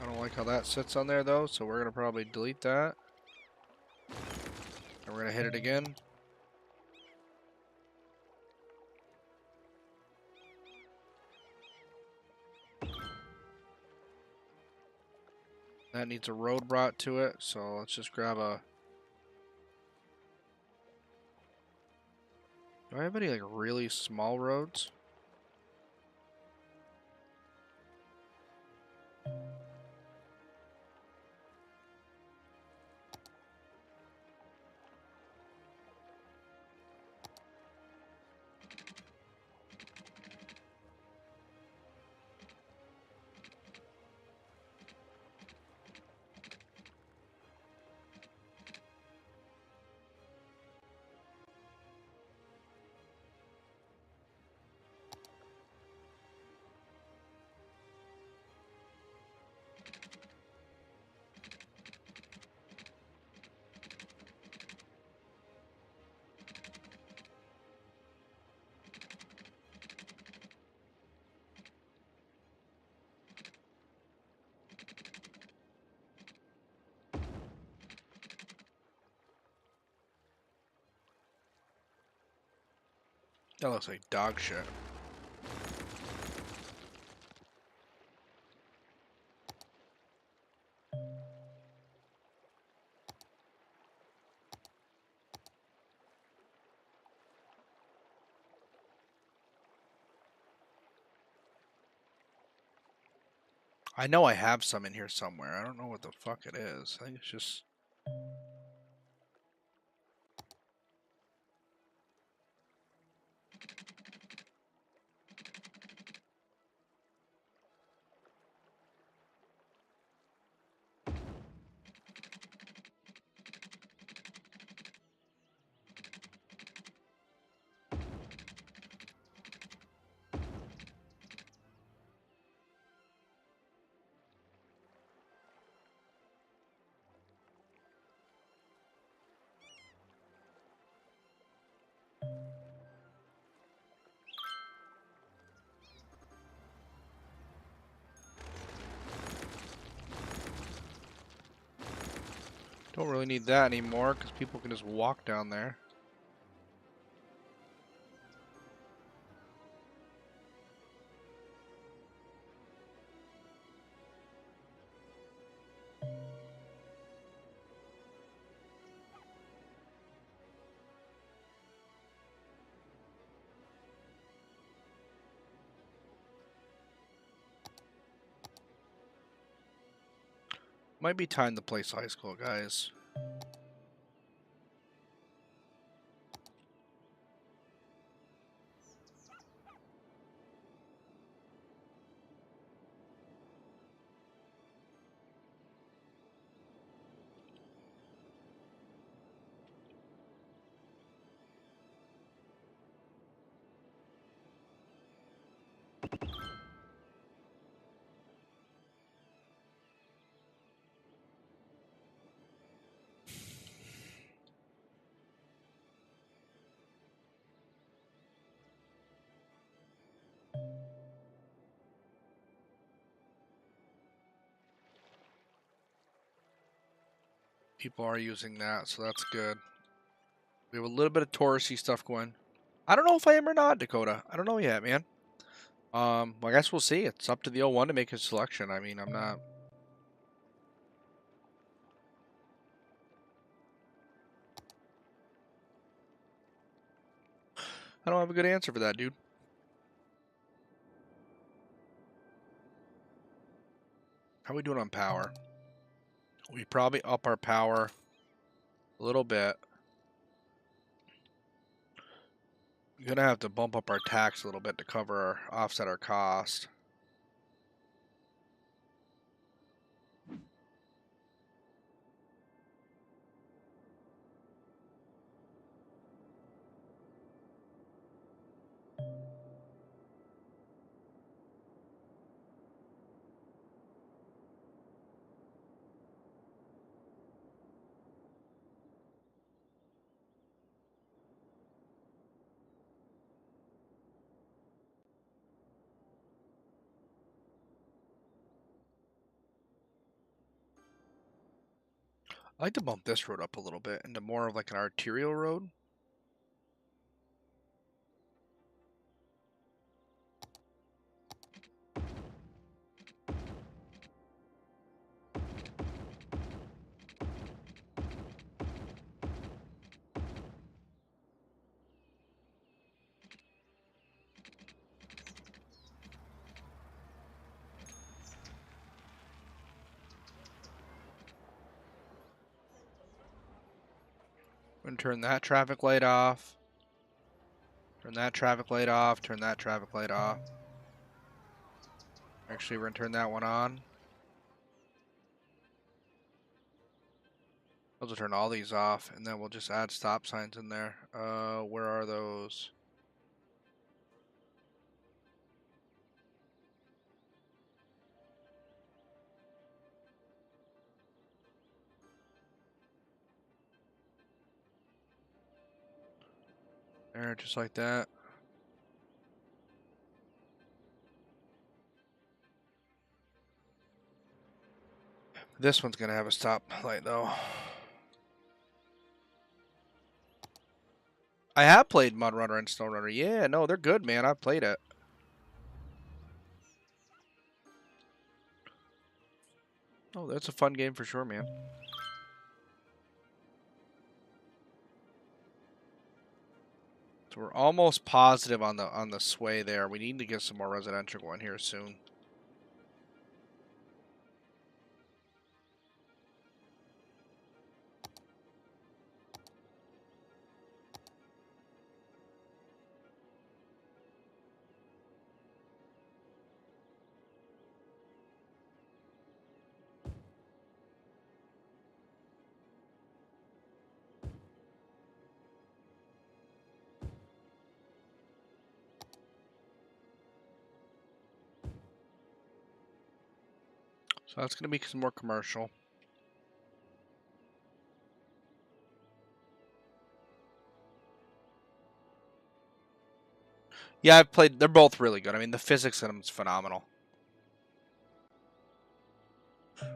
I don't like how that sits on there, though, so we're going to probably delete that. And we're going to hit it again. That needs a road brought to it, so let's just grab a... Do I have any, like, really small roads? That looks like dog shit. I know I have some in here somewhere. I don't know what the fuck it is. I think it's just... Don't really need that anymore, because people can just walk down there. Might be time to play high school, guys. People are using that, so that's good. We have a little bit of touristy stuff going. I don't know if I am or not, Dakota. I don't know yet, man. Well, I guess we'll see. It's up to the O1 to make his selection. I mean, I'm not... I don't have a good answer for that, dude. How are we doing on power? We probably up our power a little bit. We're gonna have to bump up our tax a little bit to cover offset our cost. I like to bump this road up a little bit into more of like an arterial road. And turn that traffic light off. Turn that traffic light off. Turn that traffic light off. Actually, we're gonna turn that one on. I'll just turn all these off, and then we'll just add stop signs in there. Where are those? There, just like that. This one's gonna have a stop light though. I have played Mud Runner and Snow Runner. Yeah, no, they're good, man. I've played it. Oh, that's a fun game for sure, man. So we're almost positive on the sway there. We need to get some more residential going here soon. So that's going to be some more commercial. Yeah, I've played. They're both really good. I mean, the physics in them is phenomenal. I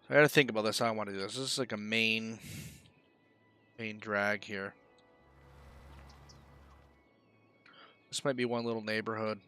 got to think about this. How I want to do this. This is like a main drag here. This might be one little neighborhood.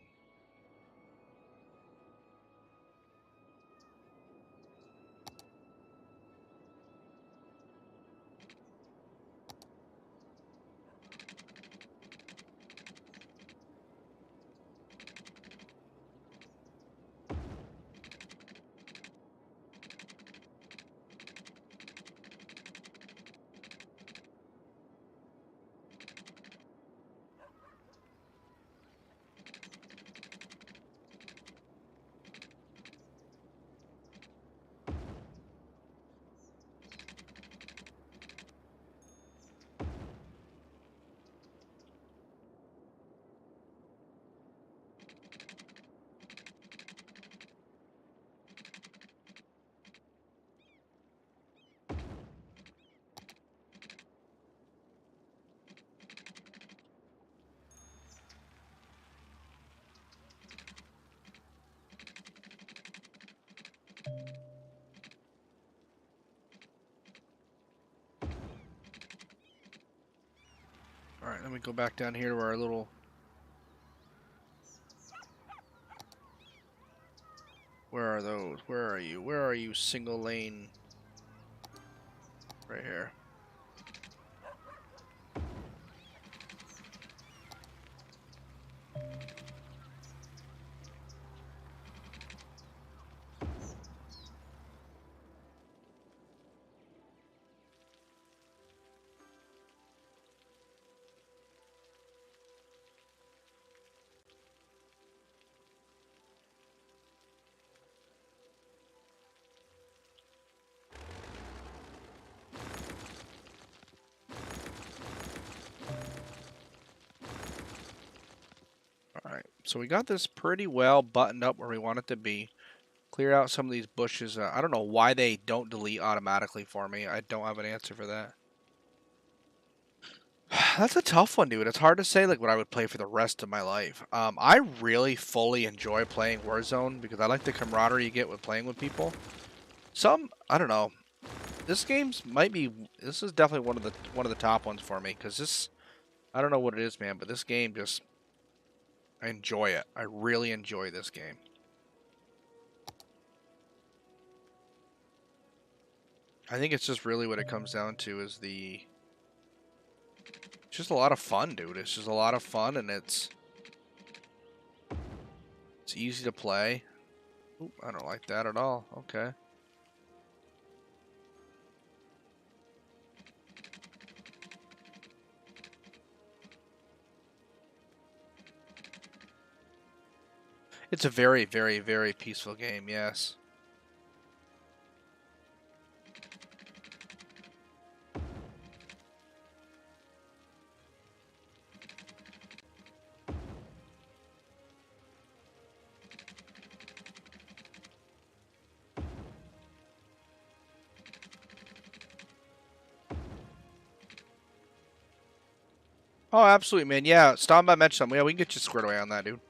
Alright, let me go back down here to our little... Where are those? Where are you? Where are you, single lane? Right here. Alright, so we got this pretty well buttoned up where we want it to be. Clear out some of these bushes. I don't know why they don't delete automatically for me. I don't have an answer for that. That's a tough one, dude. It's hard to say like what I would play for the rest of my life. I really fully enjoy playing Warzone because I like the camaraderie you get with playing with people. I don't know. This is definitely one of the top ones for me because this, I don't know what it is, man, but this game just, I enjoy it. I really enjoy this game. I think it's just really what it comes down to is it's just a lot of fun, dude. It's just a lot of fun, and it's easy to play. Oop, I don't like that at all. Okay. It's a very, very, very peaceful game, yes. Oh, absolutely, man. Yeah, stop by, mention something. Yeah, we can get you squared away on that, dude.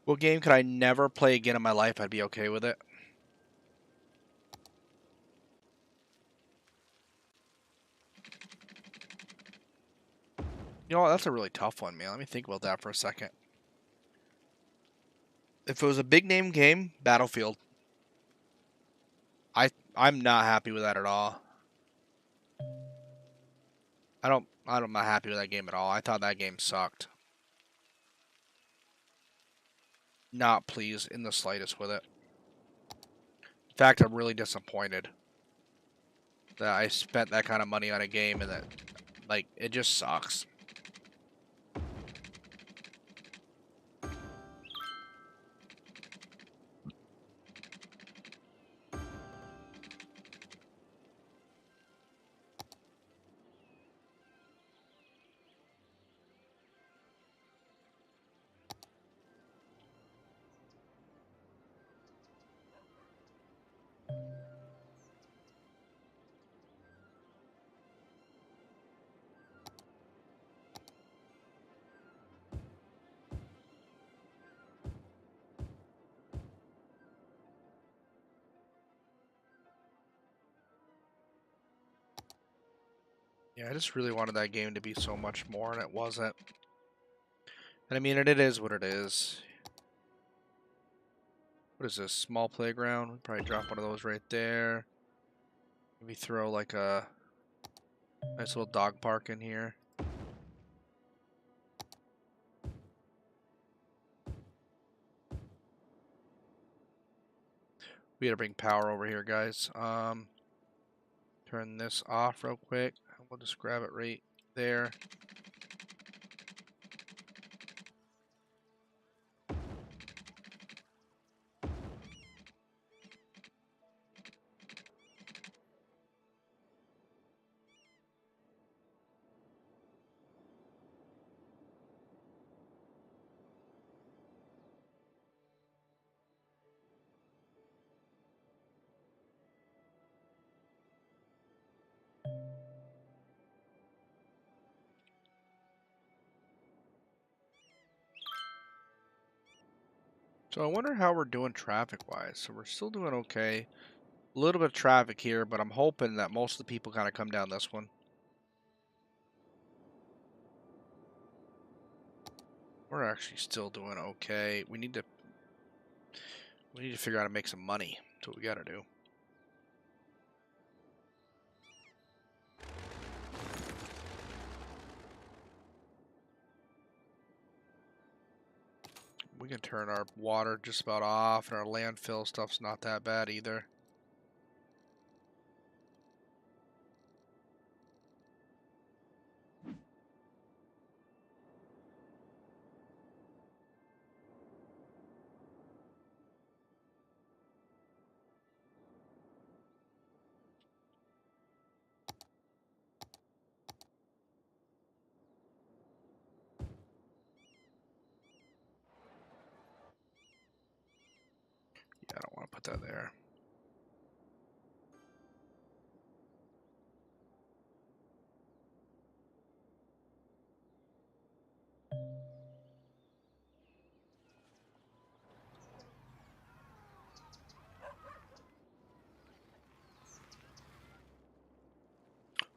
What game could I never play again in my life? I'd be okay with it. You know what? That's a really tough one, man. Let me think about that for a second. If it was a big name game, Battlefield. I'm not happy with that at all. I'm not happy with that game at all. I thought that game sucked. Not pleased in the slightest with it. In fact, I'm really disappointed that I spent that kind of money on a game and that, like, it just sucks. Yeah, I just really wanted that game to be so much more, and it wasn't. And I mean, it is what it is. What is this? Small playground? We'd probably drop one of those right there. Maybe throw like a nice little dog park in here. We gotta bring power over here, guys. Turn this off real quick. We'll just grab it right there. So I wonder how we're doing traffic-wise. So we're still doing okay. A little bit of traffic here, but I'm hoping that most of the people kind of come down this one. We're actually still doing okay. We need to figure out how to make some money. That's what we got to do. We can turn our water just about off, and our landfill stuff's not that bad either. Yeah, I don't want to put that there.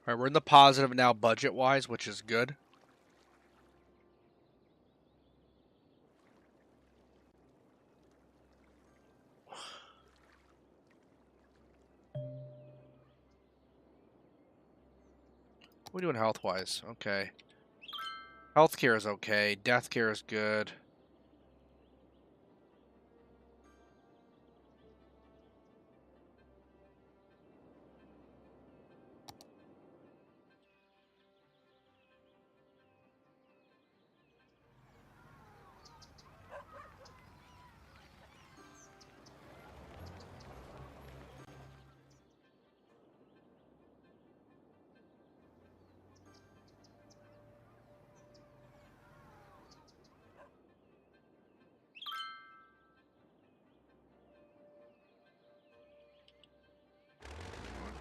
All right, we're in the positive now budget-wise, which is good. What are we doing health-wise? Okay. Healthcare is okay. Deathcare is good.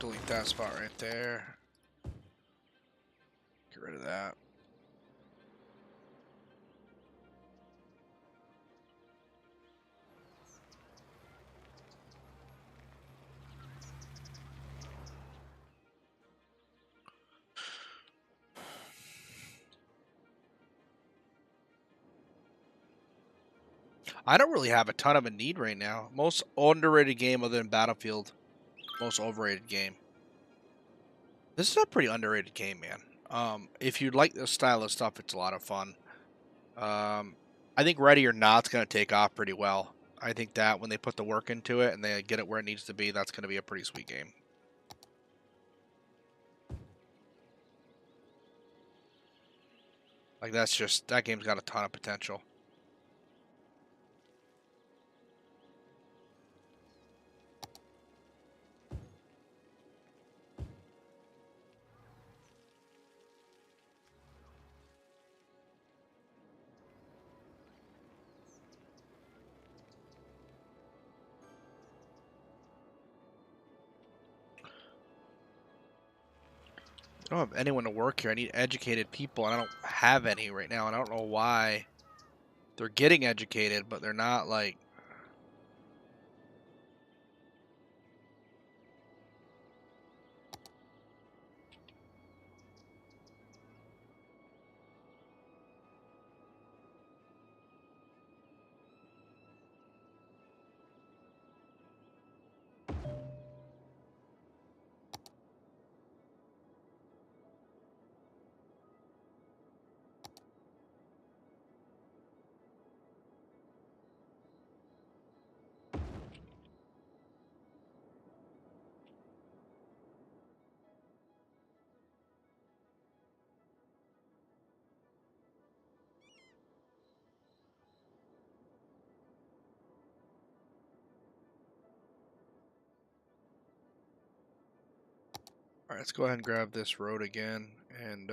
Delete that spot right there. Get rid of that. I don't really have a ton of a need right now. Most underrated game other than Battlefield. Most overrated game. This is a pretty underrated game, man. If you like this style of stuff, it's a lot of fun. I think Ready or Not's going to take off pretty well. I think that when they put the work into it and they get it where it needs to be, that's going to be a pretty sweet game. Like, that game's got a ton of potential. I don't have anyone to work here. I need educated people, and I don't have any right now, and I don't know why. They're getting educated, but they're not, like... Alright, let's go ahead and grab this road again, and,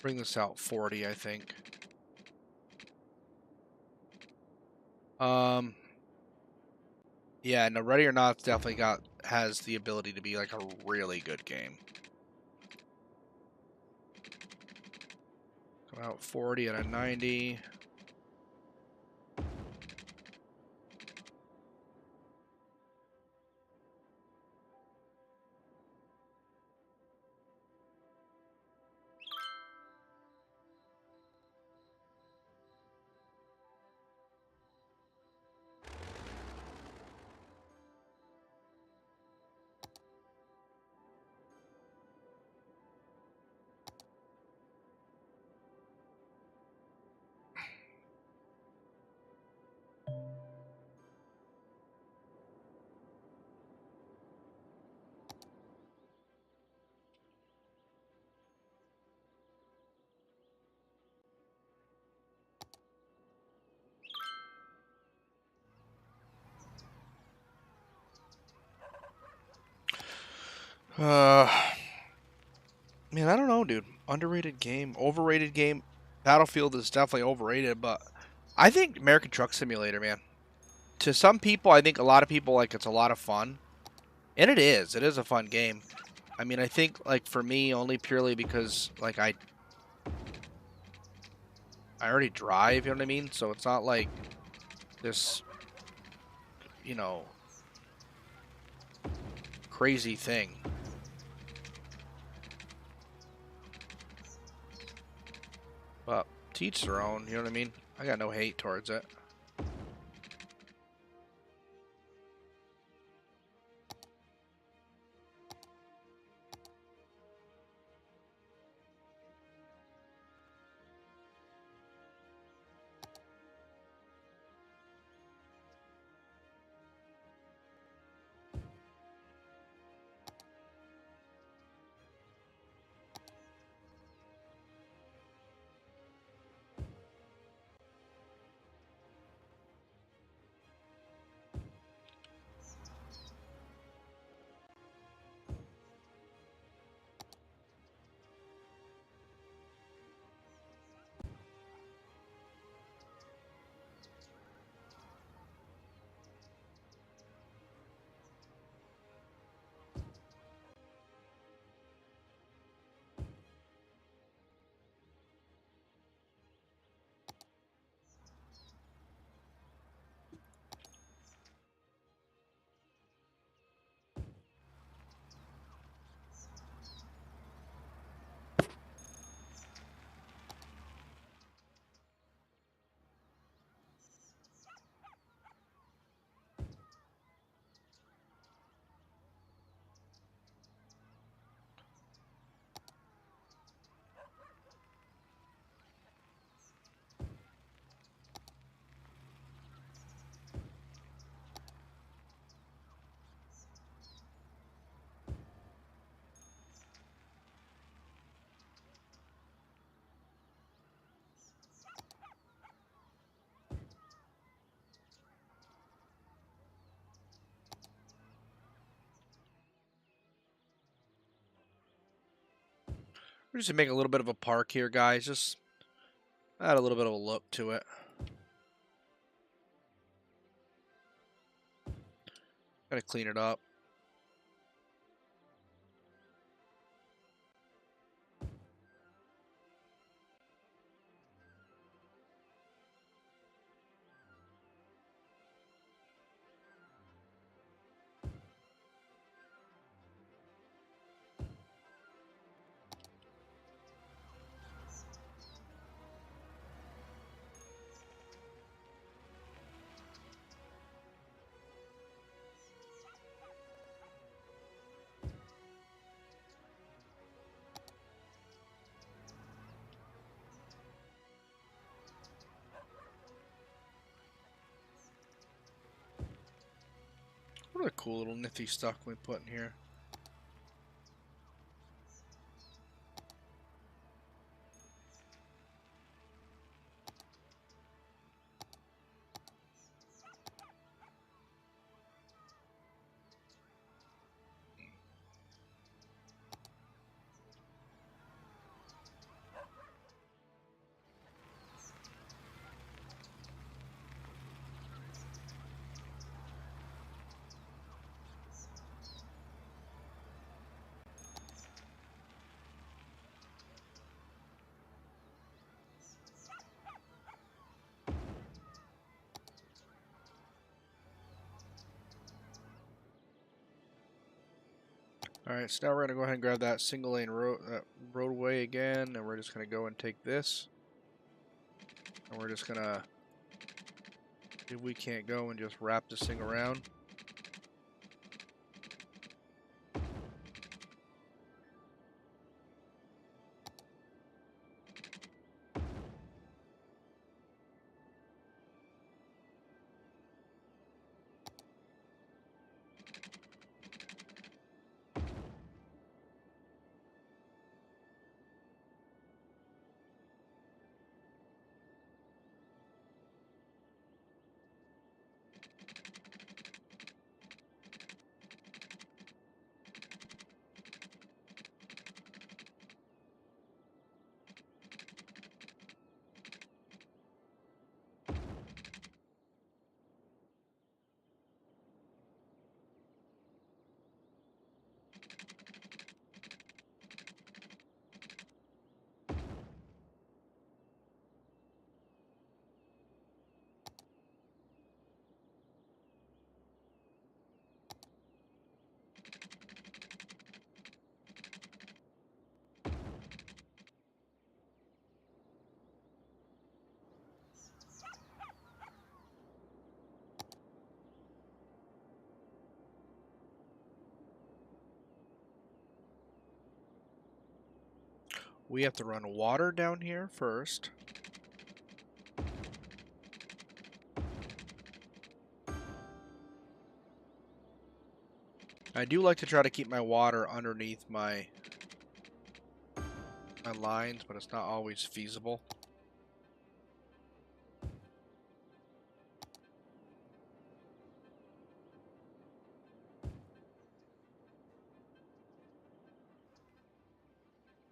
bring this out 40, I think. Yeah, no, Ready or Not definitely has the ability to be like a really good game. Come out 40 out of 90. Man, I don't know, dude. Underrated game, overrated game. Battlefield is definitely overrated, but I think American Truck Simulator, man. To some people, I think a lot of people like it's a lot of fun, and it is. It is a fun game. I mean, I think like for me, only purely because like I already drive. You know what I mean? So it's not like this, you know, crazy thing. But teach their own. You know what I mean? I got no hate towards it. We're just gonna make a little bit of a park here, guys. Just add a little bit of a look to it. Gotta clean it up. What a cool little nifty stuff we put in here. Alright, so now we're going to go ahead and grab that single lane roadway again, and we're just going to go and take this. And we're just going to, if we can't go, and just wrap this thing around. We have to run water down here first. I do like to try to keep my water underneath my lines, but it's not always feasible.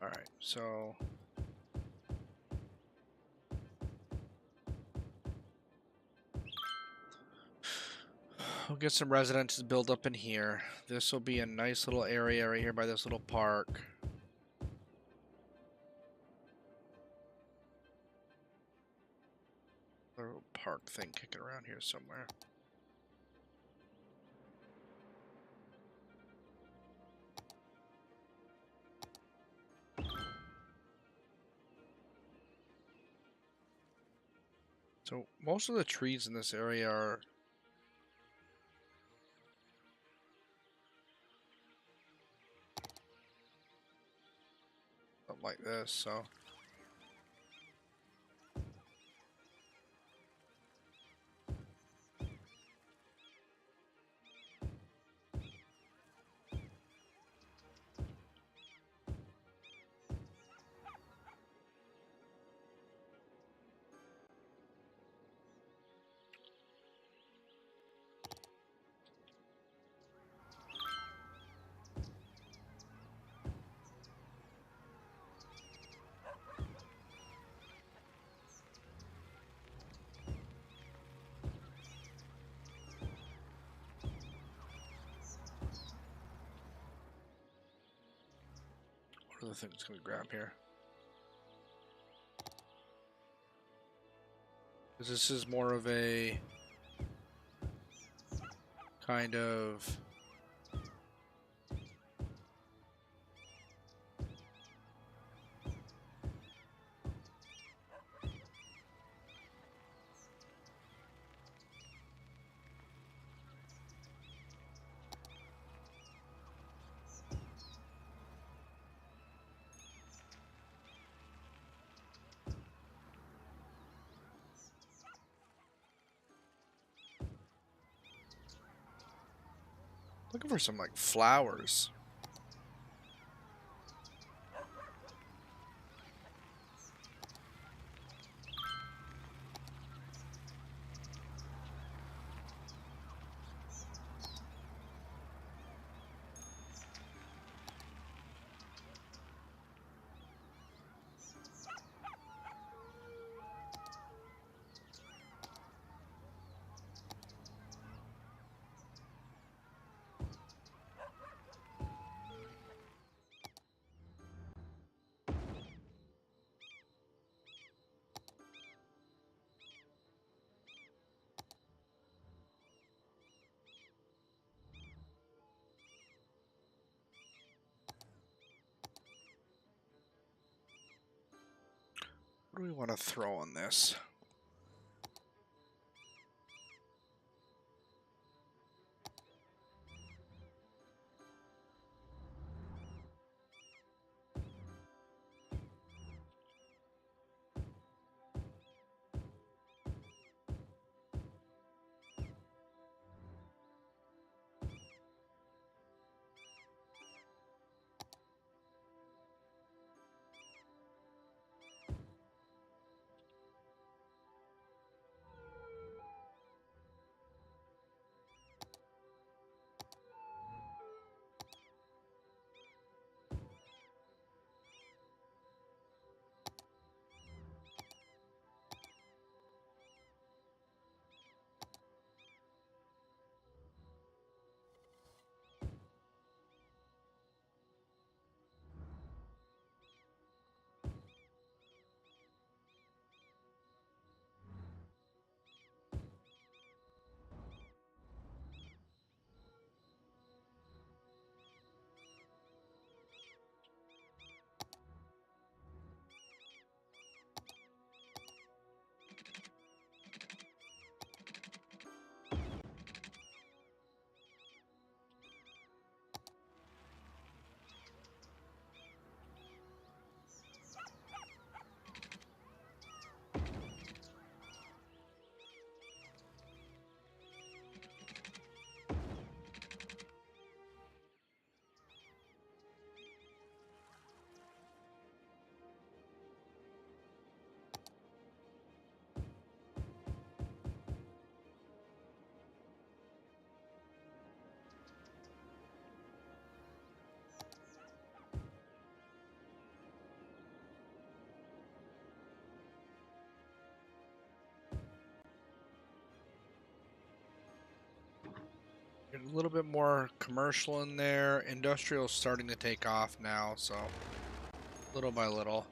Alright, so we'll get some residences built up in here. This will be a nice little area right here by this little park. A little park thing kicking around here somewhere. So most of the trees in this area are something like this, so what are the things going to grab here? Because this is more of a kind of looking for some like flowers. What do we want to throw on this? Get a little bit more commercial in there. Industrial is starting to take off now, so little by little.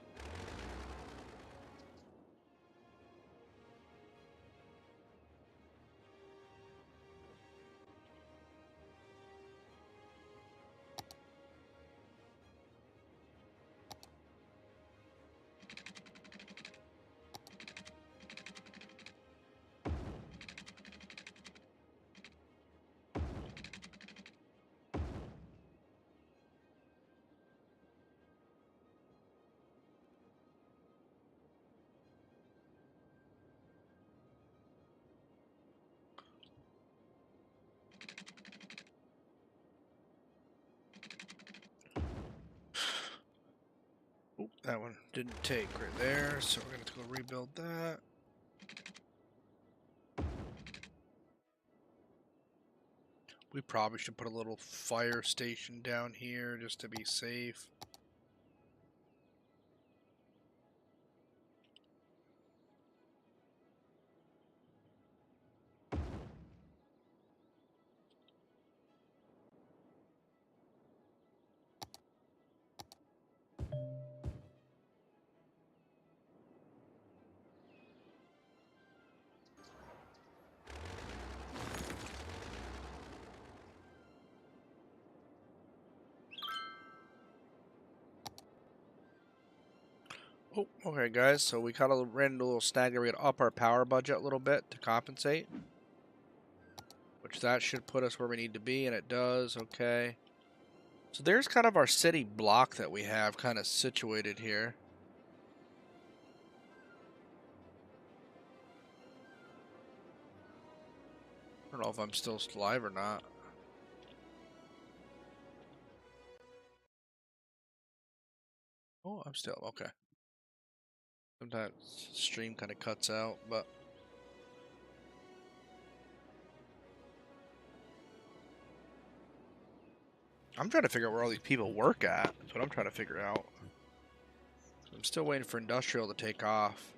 Oop, that one didn't take right there, so we're going to go rebuild that. We probably should put a little fire station down here just to be safe. Oh, okay, guys. So we kind of ran into a little snag there. We got to up our power budget a little bit to compensate, which that should put us where we need to be, and it does. Okay. So there's kind of our city block that we have kind of situated here. I don't know if I'm still live or not. Oh, I'm still okay. Sometimes stream kind of cuts out, but I'm trying to figure out where all these people work at. That's what I'm trying to figure out. I'm still waiting for industrial to take off.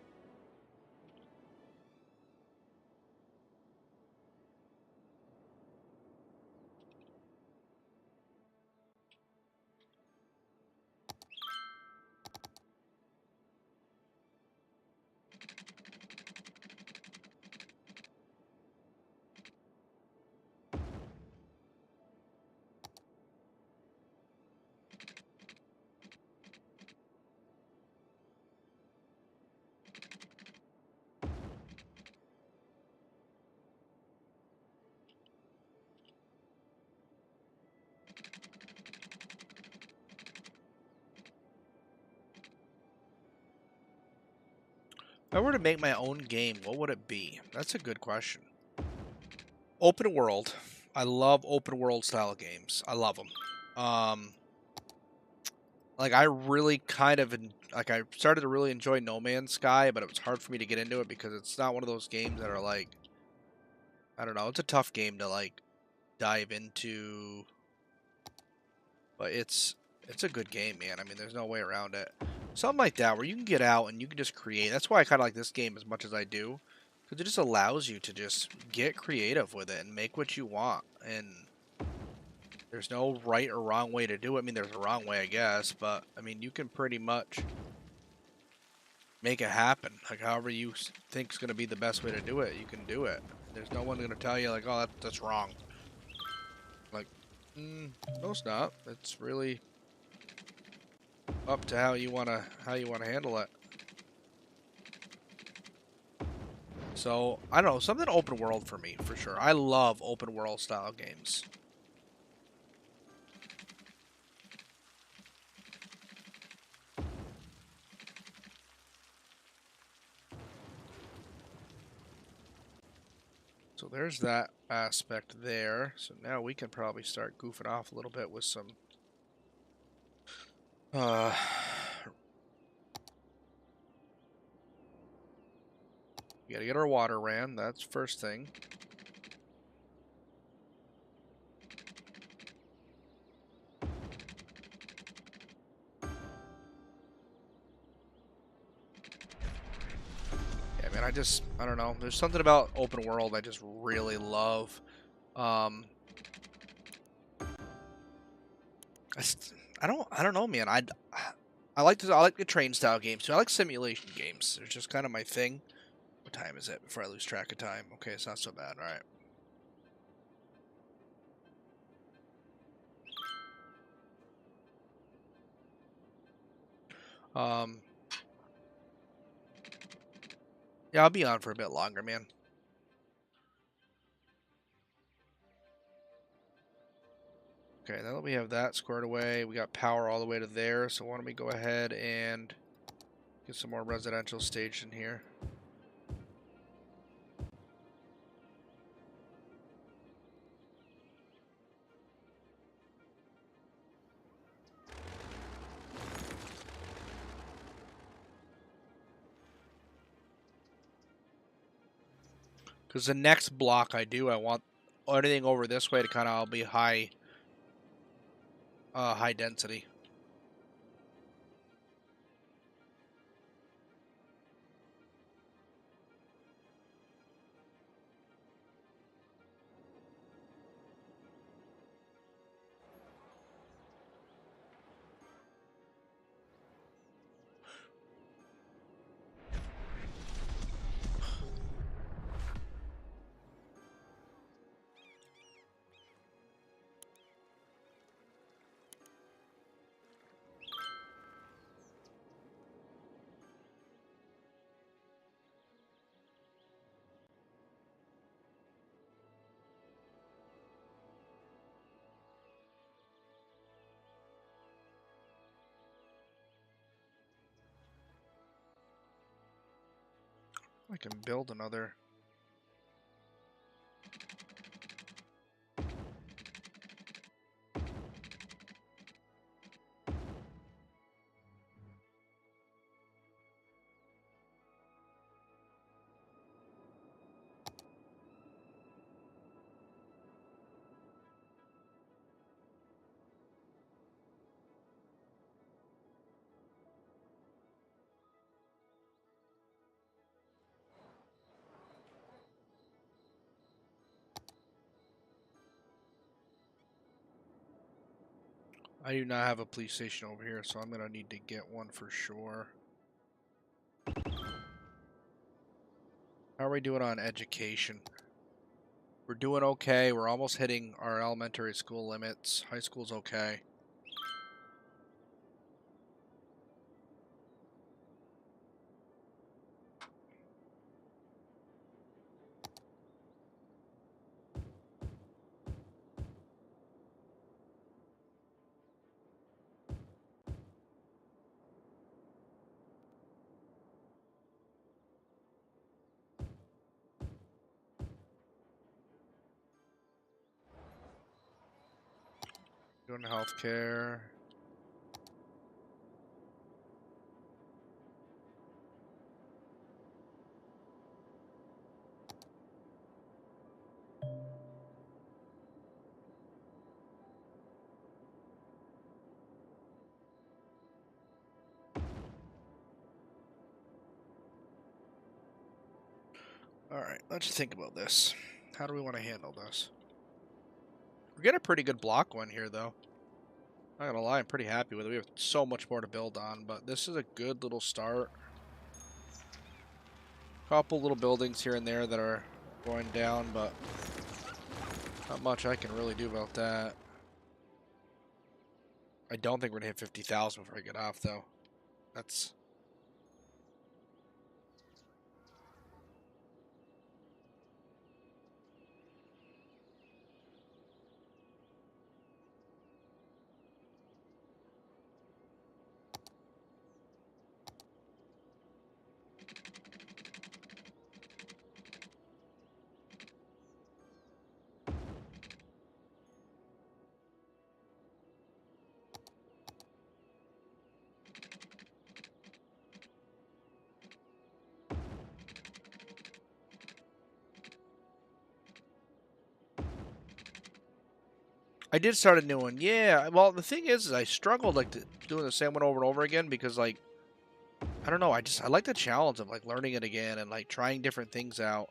If I were to make my own game, what would it be? That's a good question. Open world. I love open world style games. I love them. Like I really kind of like I started to really enjoy No Man's Sky, but it was hard for me to get into it because it's not one of those games that are like, I don't know, it's a tough game to like dive into, but it's a good game, man. I mean, there's no way around it. Something like that where you can get out and you can just create. That's why I kind of like this game as much as I do, because it just allows you to just get creative with it and make what you want. And there's no right or wrong way to do it. I mean, there's a wrong way, I guess, but I mean, you can pretty much make it happen. Like however you think is going to be the best way to do it, you can do it. There's no one going to tell you like, oh, that's wrong. Like, no, it's not. It's really up to how you wanna handle it. So I don't know, something open world for me for sure. I love open world style games. So there's that aspect there. So now we can probably start goofing off a little bit with some we gotta get our water ran, that's first thing. Yeah, man, I don't know. There's something about open world I just really love. I don't know, man. I like the train style games too. I like simulation games. They're just kind of my thing. What time is it before I lose track of time? Okay, it's not so bad. All right. Um, yeah, I'll be on for a bit longer, man. Okay, now that we have that squared away, we got power all the way to there. So why don't we go ahead and get some more residential staged in here? Because the next block I want anything over this way to kind of all be high density. I can build another. I do not have a police station over here, so I'm going to need to get one for sure. How are we doing on education? We're doing okay. We're almost hitting our elementary school limits. High school's okay. Doing healthcare. Alright, let's think about this. How do we want to handle this? We're getting a pretty good block one here, though. Not gonna lie, I'm pretty happy with it. We have so much more to build on, but this is a good little start. Couple little buildings here and there that are going down, but not much I can really do about that. I don't think we're gonna hit 50,000 before I get off, though. That's... I did start a new one. Yeah, well, the thing is I struggled, like, doing the same one over and over again because, like, I don't know, I like the challenge of, like, learning it again and, like, trying different things out.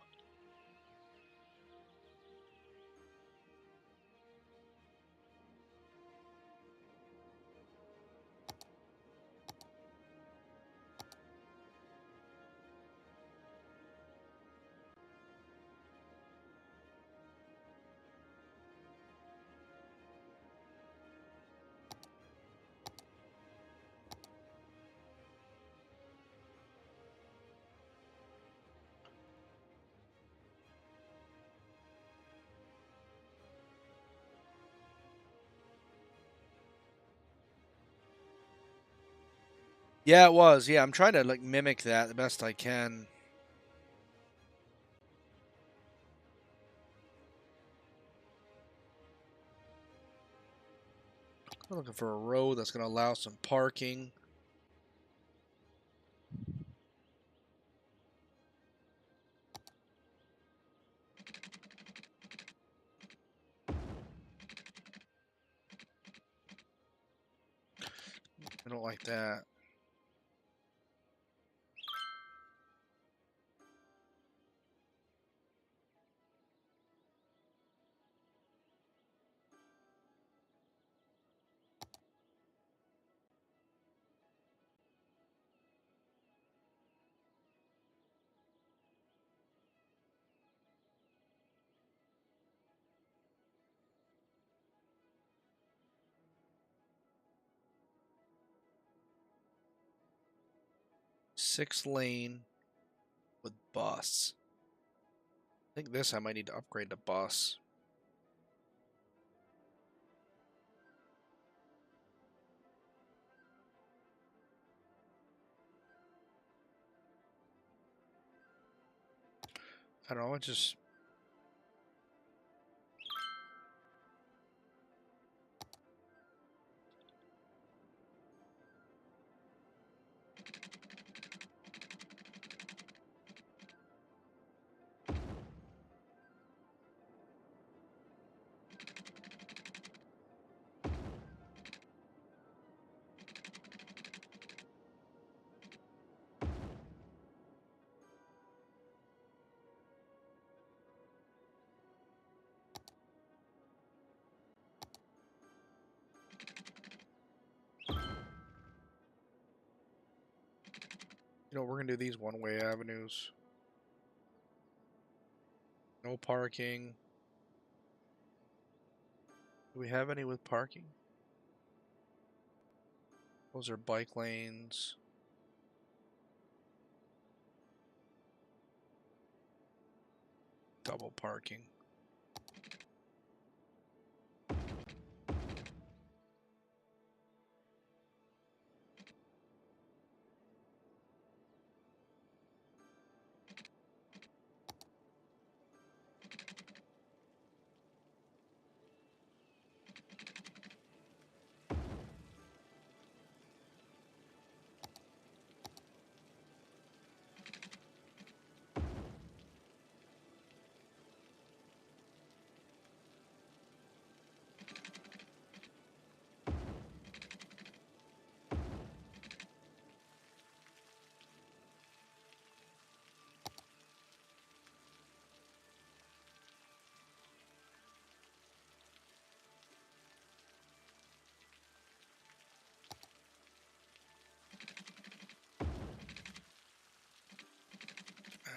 Yeah, it was. Yeah, I'm trying to, like, mimic that the best I can. I'm looking for a road that's going to allow some parking. I don't like that. Six lane with bus. I think this I might need to upgrade to bus. I don't know, it just... You know, we're going to do these one-way avenues. No parking. Do we have any with parking? Those are bike lanes. Double parking.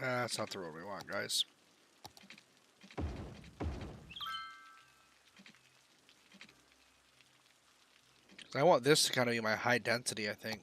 That's not the road we want, guys. I want this to kind of be my high density, I think.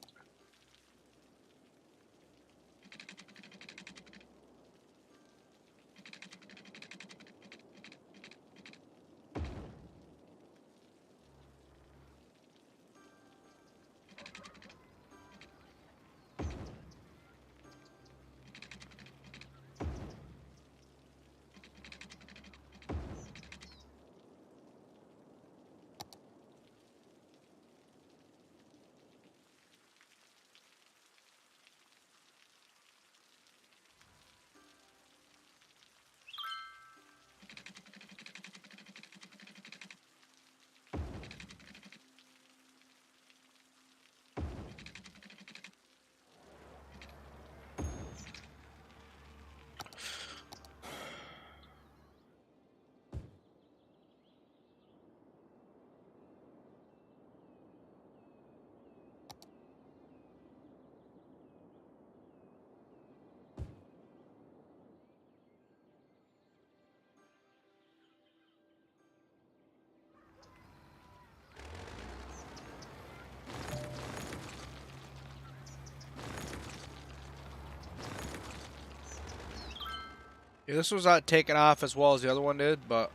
Yeah, this was not taken off as well as the other one did, but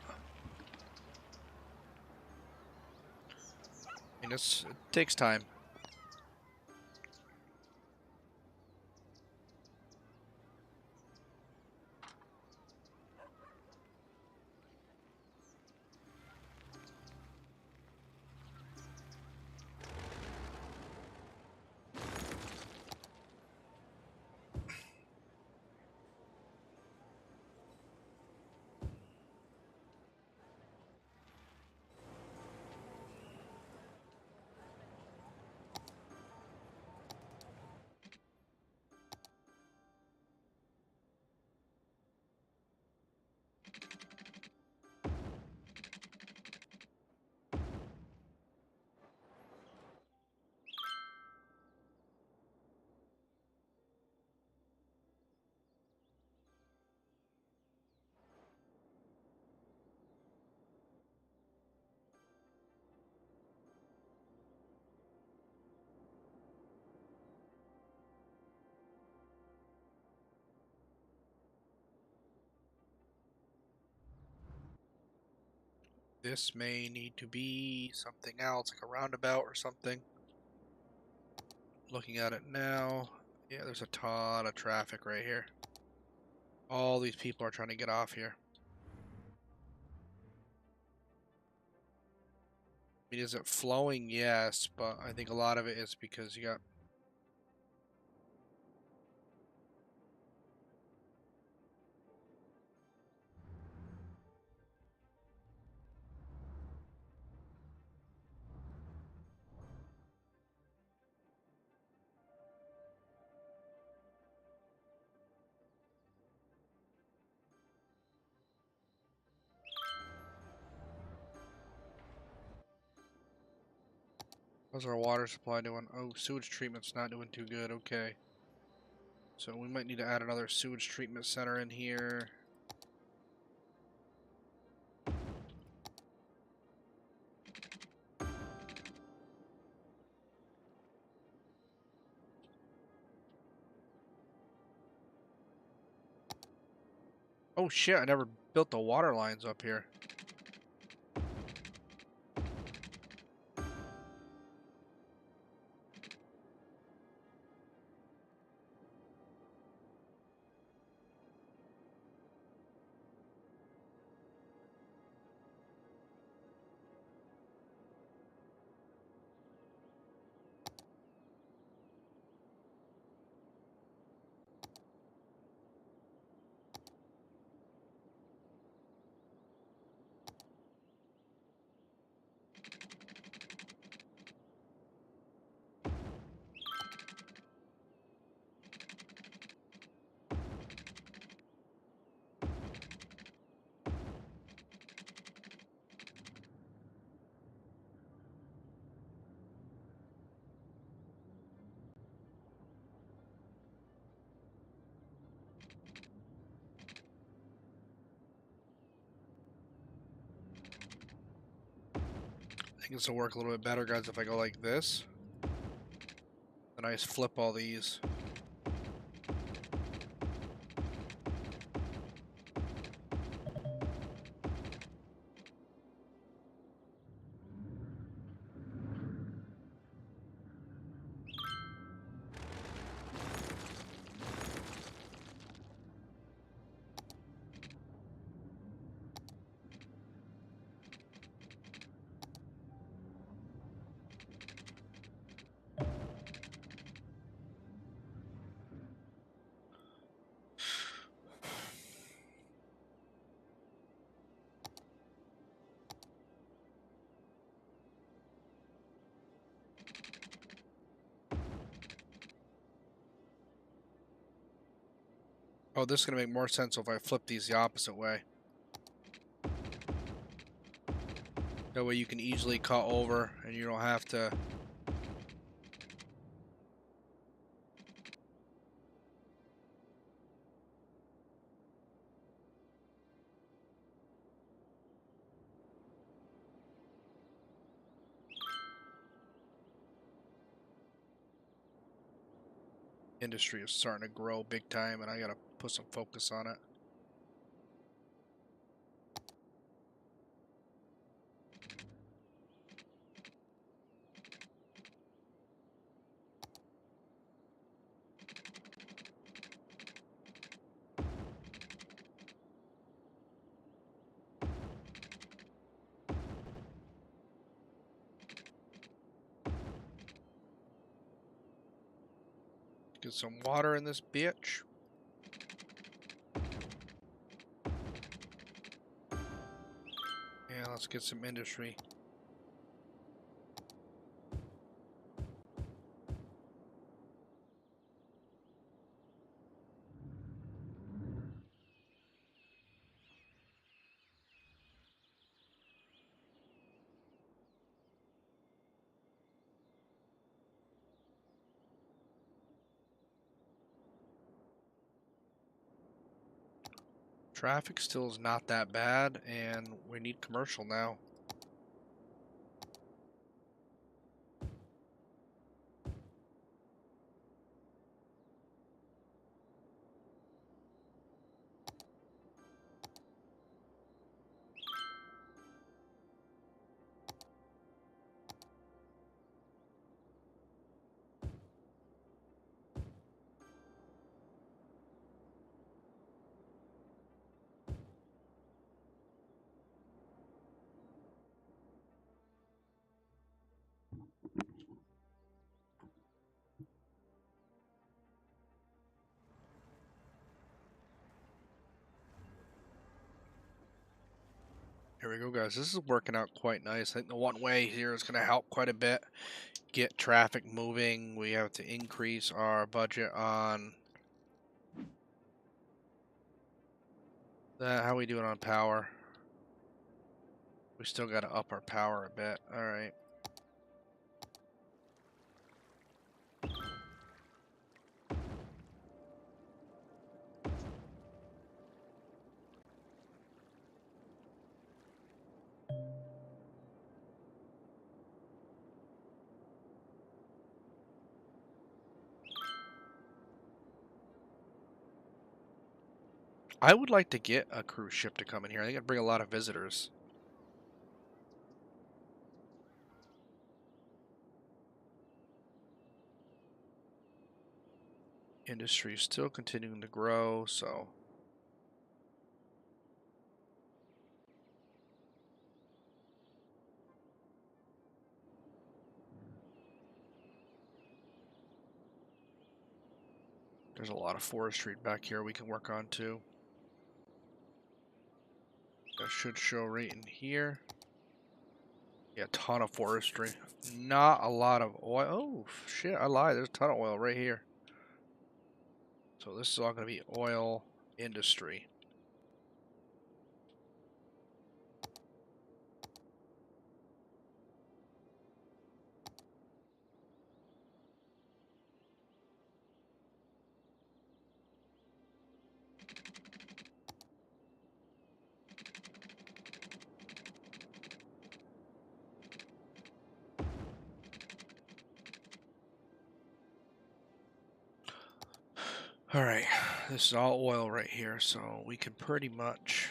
I mean, it takes time. This may need to be something else, like a roundabout or something. Looking at it now, yeah, there's a ton of traffic right here. All these people are trying to get off here. I mean, is it flowing? Yes, but I think a lot of it is because you got... How's our water supply doing? Oh, sewage treatment's not doing too good. Okay. So we might need to add another sewage treatment center in here. Oh shit, I never built the water lines up here. think this will work a little bit better, guys, if I go like this. Then I just flip all these. Oh, this is going to make more sense if I flip these the opposite way. That way you can easily cut over and you don't have to... Industry is starting to grow big time and I got to put some focus on it. Get some water in this bitch. Yeah, let's get some industry. Traffic still is not that bad, and we need commercial now. Here we go, guys. This is working out quite nice. I think the one way here is going to help quite a bit. Get traffic moving. We have to increase our budget on that. How are we doing on power? We still got to up our power a bit. All right. I would like to get a cruise ship to come in here. I think it'd bring a lot of visitors. Industry is still continuing to grow, so... There's a lot of forestry back here we can work on too. That should show right in here. Yeah, a ton of forestry. Not a lot of oil. Oh, shit, I lied. There's a ton of oil right here. So this is all going to be oil industry. Alright, this is all oil right here, so we can pretty much...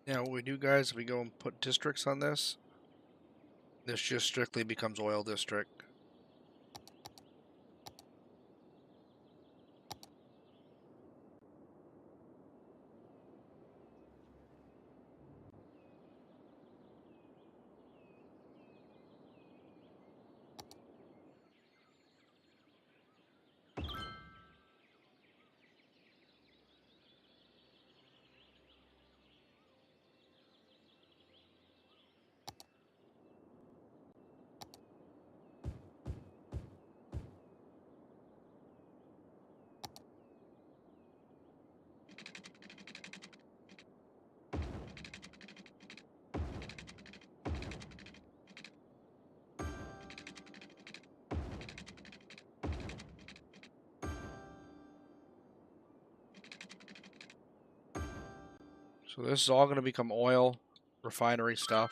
Now, what we do, guys, we go and put districts on this. This just strictly becomes oil district. So this is all going to become oil refinery stuff.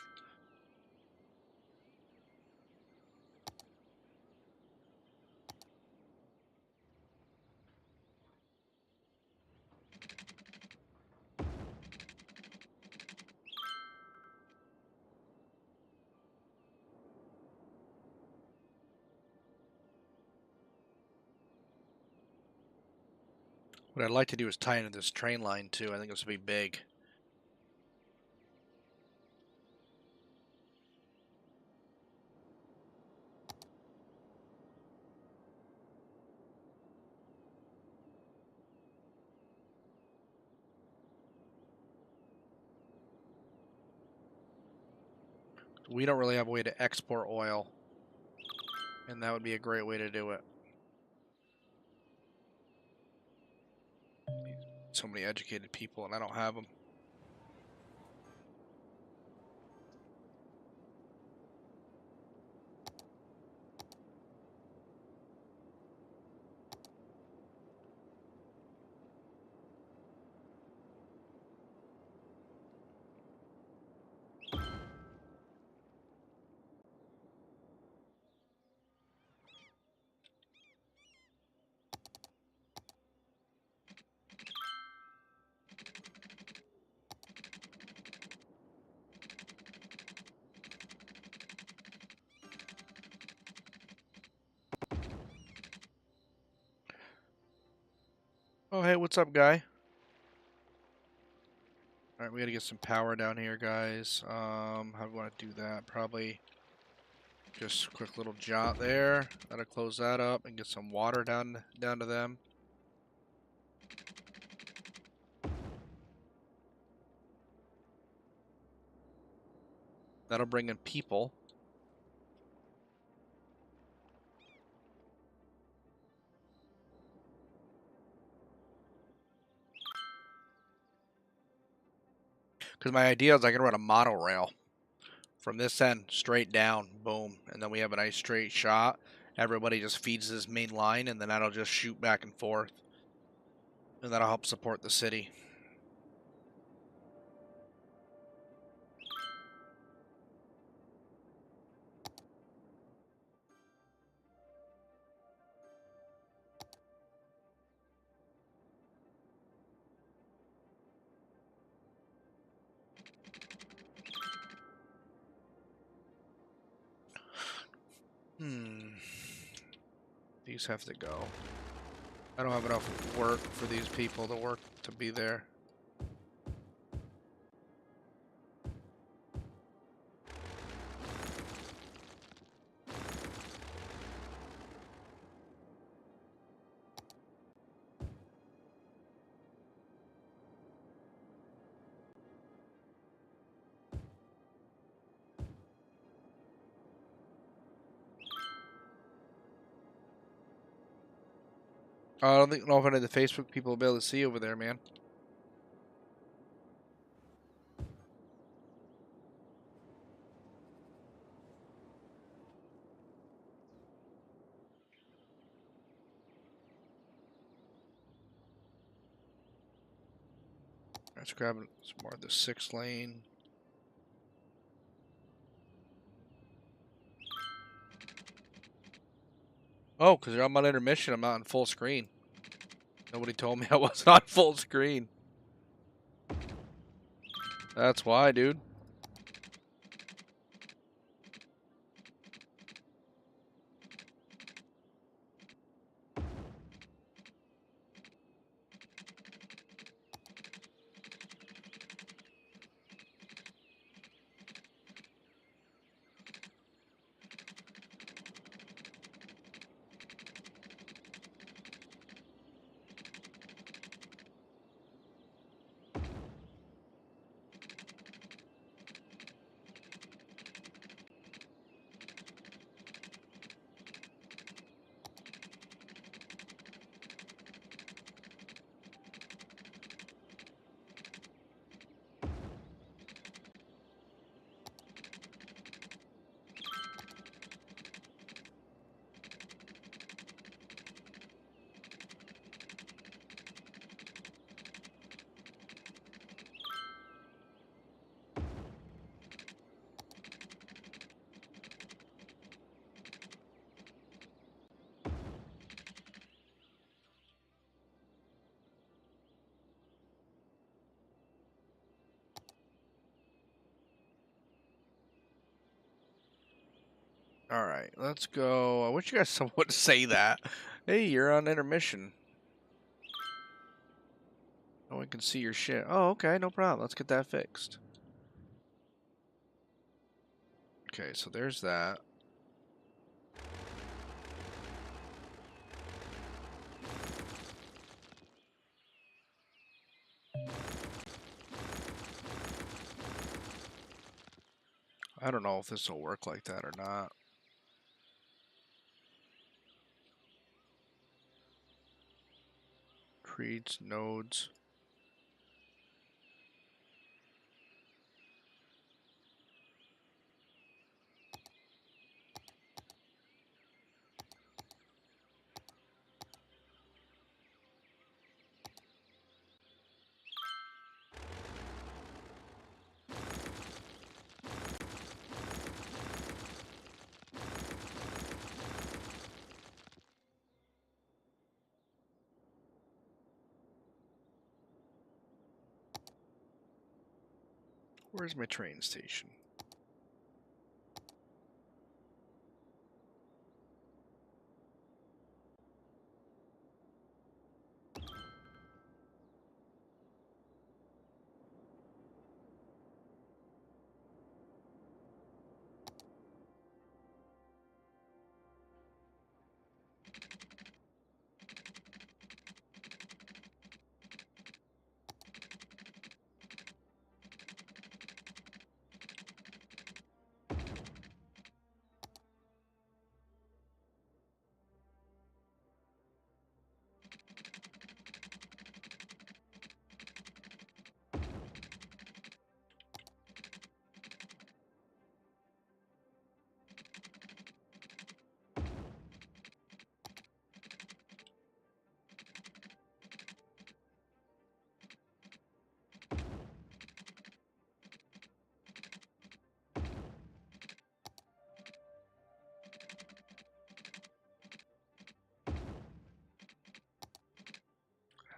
What I'd like to do is tie into this train line too. I think this would be big. We don't really have a way to export oil, and that would be a great way to do it. So many educated people, and I don't have them. Oh, hey, what's up, guy? Alright, we gotta get some power down here, guys. How do we want to do that? Probably just a quick little jot there. That'll close that up and get some water down to them. That'll bring in people. Because my idea is I can run a monorail from this end straight down, boom, and then we have a nice straight shot. Everybody just feeds this main line, and then that'll just shoot back and forth. And that'll help support the city. These have to go. I don't have enough work for these people to work to be there. I don't know if any of the Facebook people will be able to see over there, man. Let's grab some more of the 6-lane. Oh, because I'm on intermission, I'm not in full screen. Nobody told me I wasn't on full screen. That's why, dude. All right, let's go. I wish you guys someone would say that. Hey, you're on intermission. No one can see your shit. Oh, okay, no problem. Let's get that fixed. Okay, so there's that. I don't know if this will work like that or not. Creeds, nodes. Where's my train station?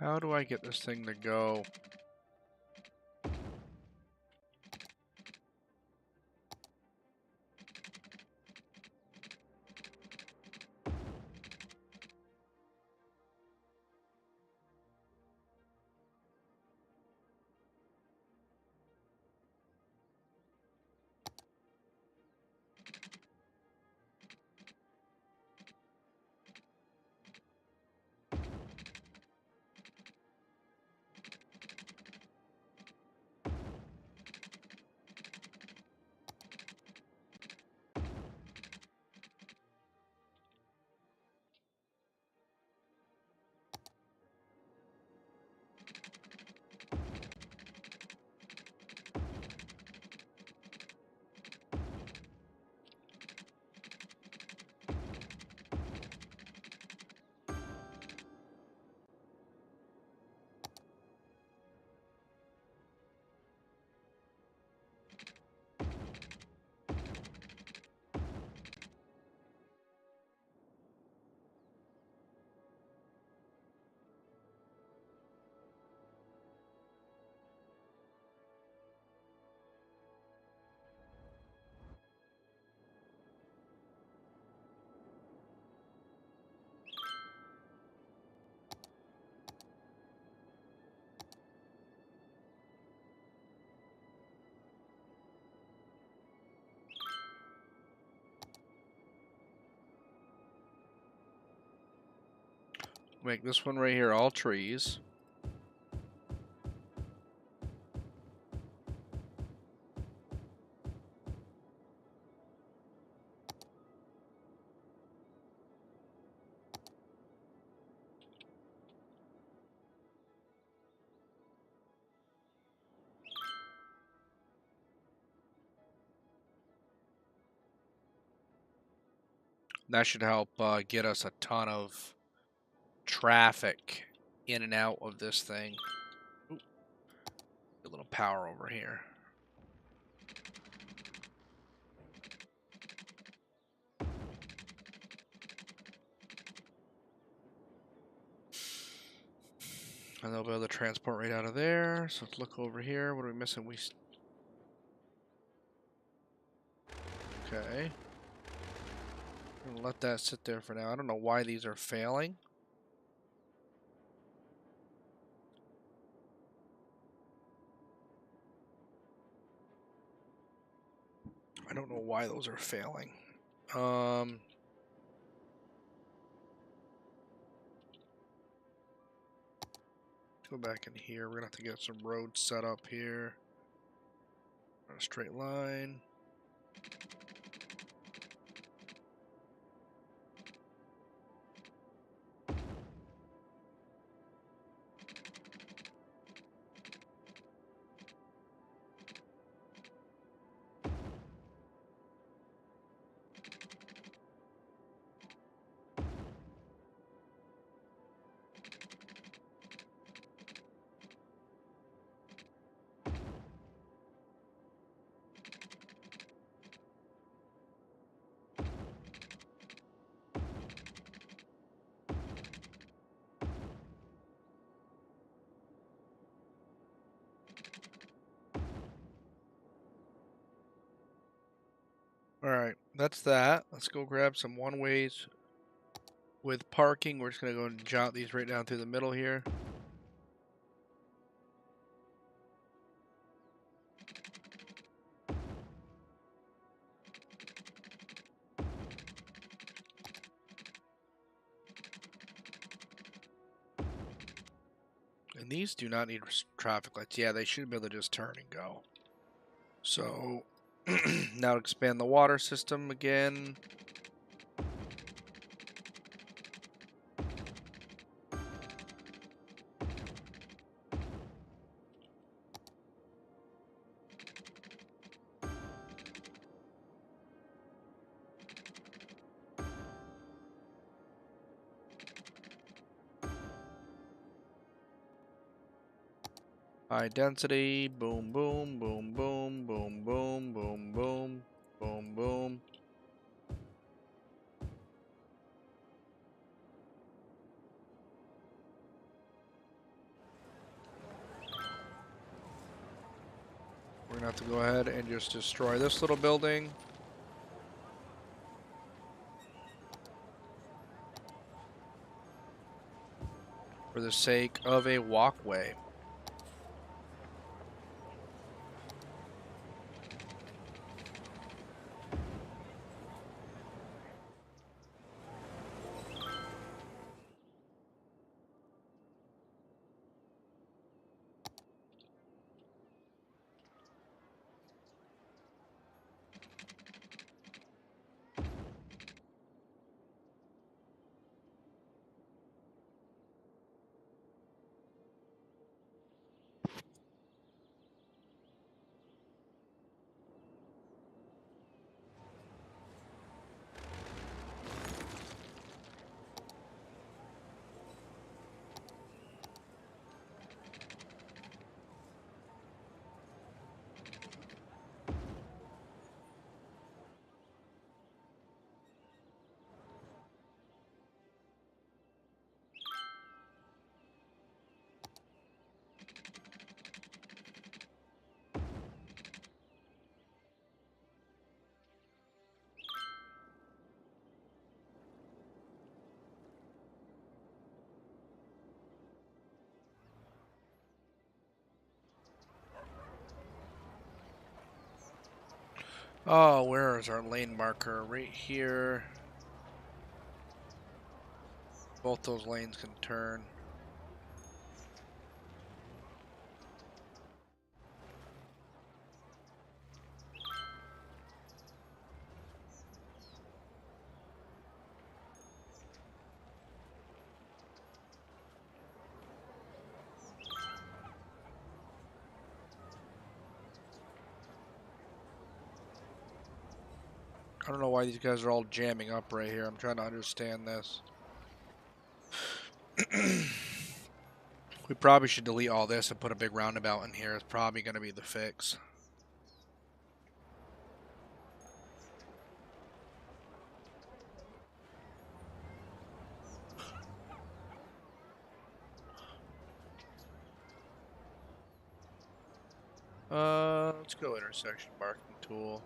How do I get this thing to go? Make this one right here all trees. That should help get us a ton of traffic in and out of this thing. Ooh, a little power over here. And they'll be able to transport right out of there. So let's look over here. What are we missing? Okay. I'm gonna let that sit there for now. I don't know why these are failing. I don't know why those are failing. Go back in here. We're gonna have to get some roads set up here. On a straight line. Alright, that's that. Let's go grab some one-ways with parking. We're just going to go and jot these right down through the middle here. And these do not need traffic lights. Yeah, they should be able to just turn and go. So, now expand the water system again. High density, boom, boom, boom, boom, boom, boom, boom, boom, boom, boom. We're gonna have to go ahead and just destroy this little building. For the sake of a walkway. Oh, where is our lane marker? Right here. Both those lanes can turn. I don't know why these guys are all jamming up right here. I'm trying to understand this. We probably should delete all this and put a big roundabout in here. It's probably going to be the fix. Let's go intersection marking tool.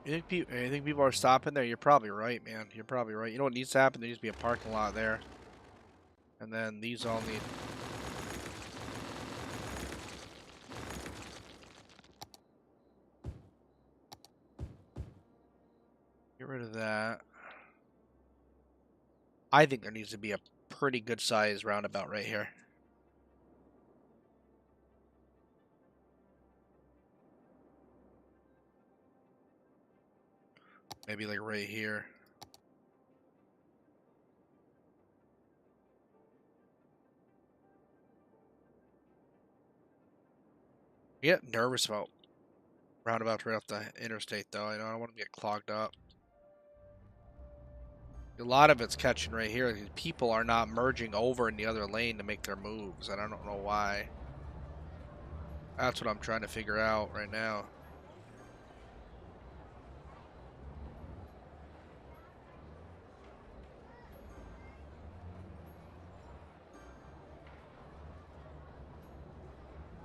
You think people are stopping there? You're probably right, man. You're probably right. You know what needs to happen? There needs to be a parking lot there. And then these all need... Get rid of that. I think there needs to be a pretty good size roundabout right here. Maybe like right here. I get nervous about roundabouts right off the interstate, though. I don't want to get clogged up. A lot of it's catching right here. These people are not merging over in the other lane to make their moves, and I don't know why. That's what I'm trying to figure out right now.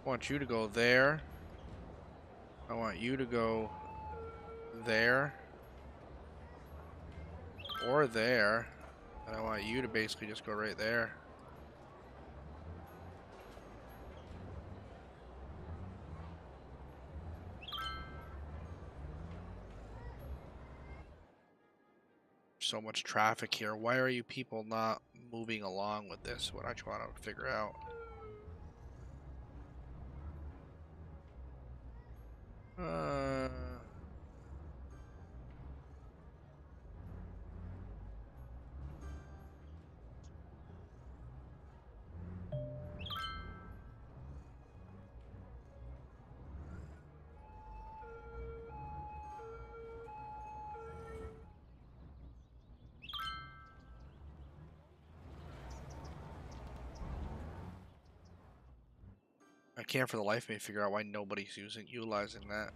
I want you to go there. I want you to go there. Or there. And I want you to basically just go right there. So much traffic here. Why are you people not moving along with this? What I try to figure out. I can't for the life of me figure out why nobody's utilizing that.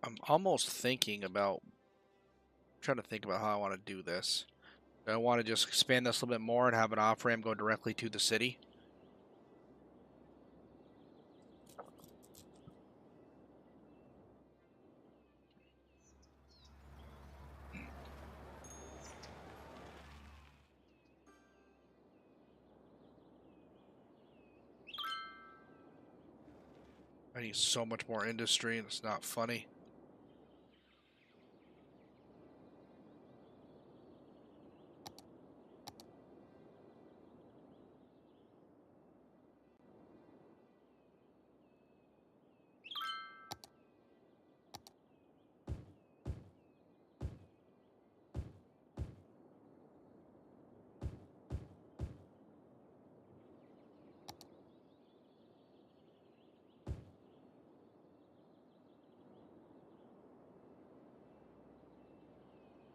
I'm almost thinking about trying to think about how I want to do this. Do I want to just expand this a little bit more and have an off ramp go directly to the city? I need so much more industry, and it's not funny.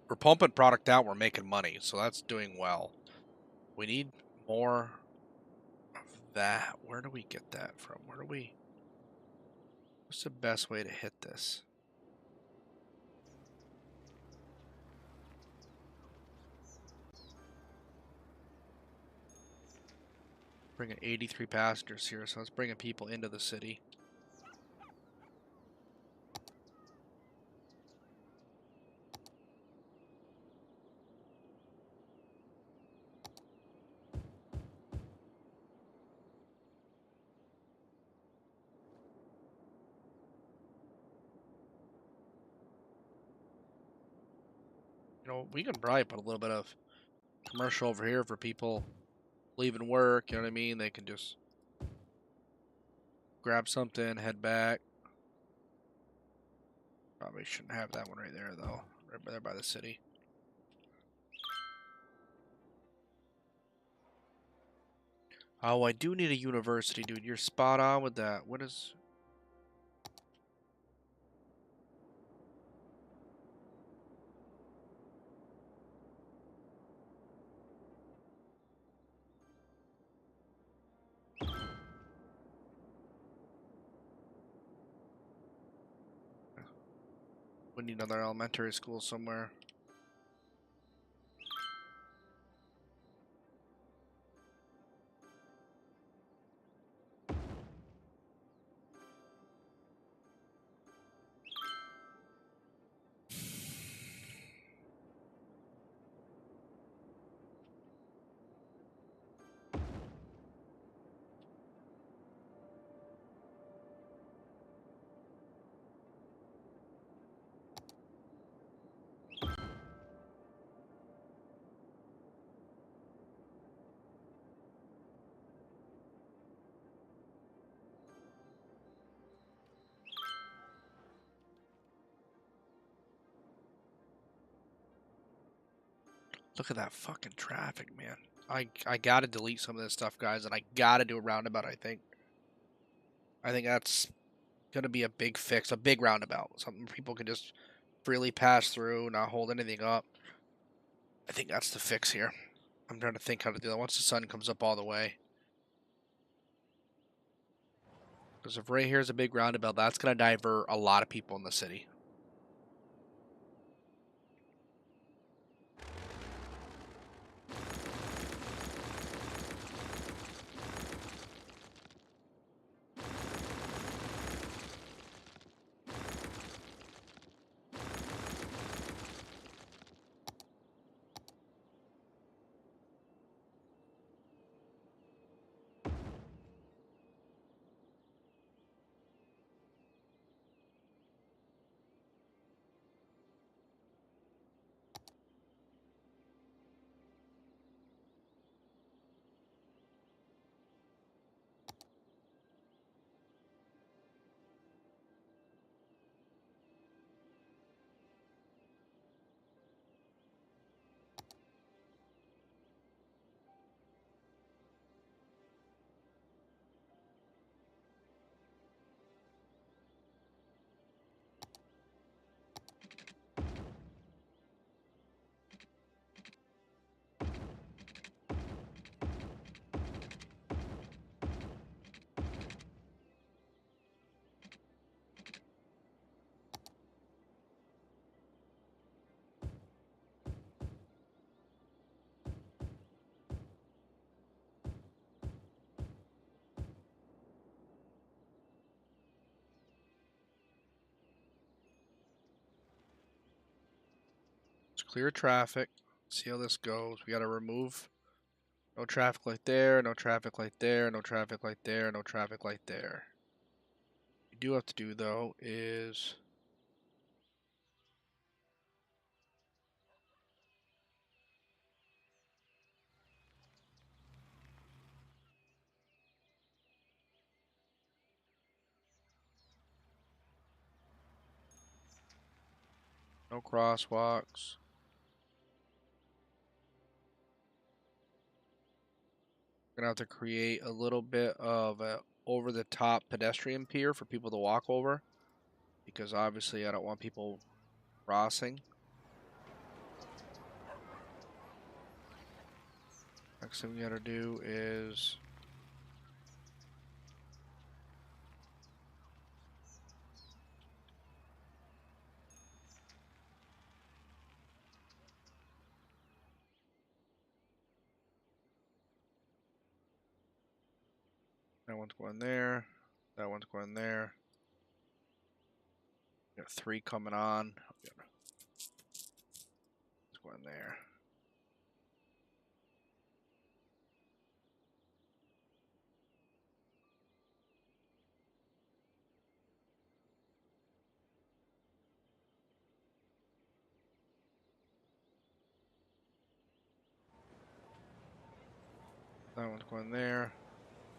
We're pumping product out, we're making money, so that's doing well. We need more of that. Where do we get that from? What's the best way to hit this? Bringing 83 passengers here, so it's bringing people into the city. You know, we can probably put a little bit of commercial over here for people leaving work, you know what I mean? They can just grab something, head back. Probably shouldn't have that one right there, though. Right there by the city. Oh, I do need a university, dude. You're spot on with that. What is... We need another elementary school somewhere. Look at that fucking traffic, man. I gotta delete some of this stuff, guys, and I gotta do a roundabout, I think. I think that's gonna be a big fix, a big roundabout. Something people can just freely pass through, not hold anything up. I think that's the fix here. I'm trying to think how to do that once the sun comes up all the way. Because if right here is a big roundabout, that's gonna divert a lot of people in the city. clear traffic. See how this goes. We gotta remove no traffic light there, no traffic light there, no traffic light there, no traffic light there. What we do have to do though is no crosswalks. We're gonna have to create a little bit of a over-the-top pedestrian pier for people to walk over, because obviously I don't want people crossing. Next thing we gotta do is that one's going there, that one's going there. Got 3 coming on. It's going there. That one's going there.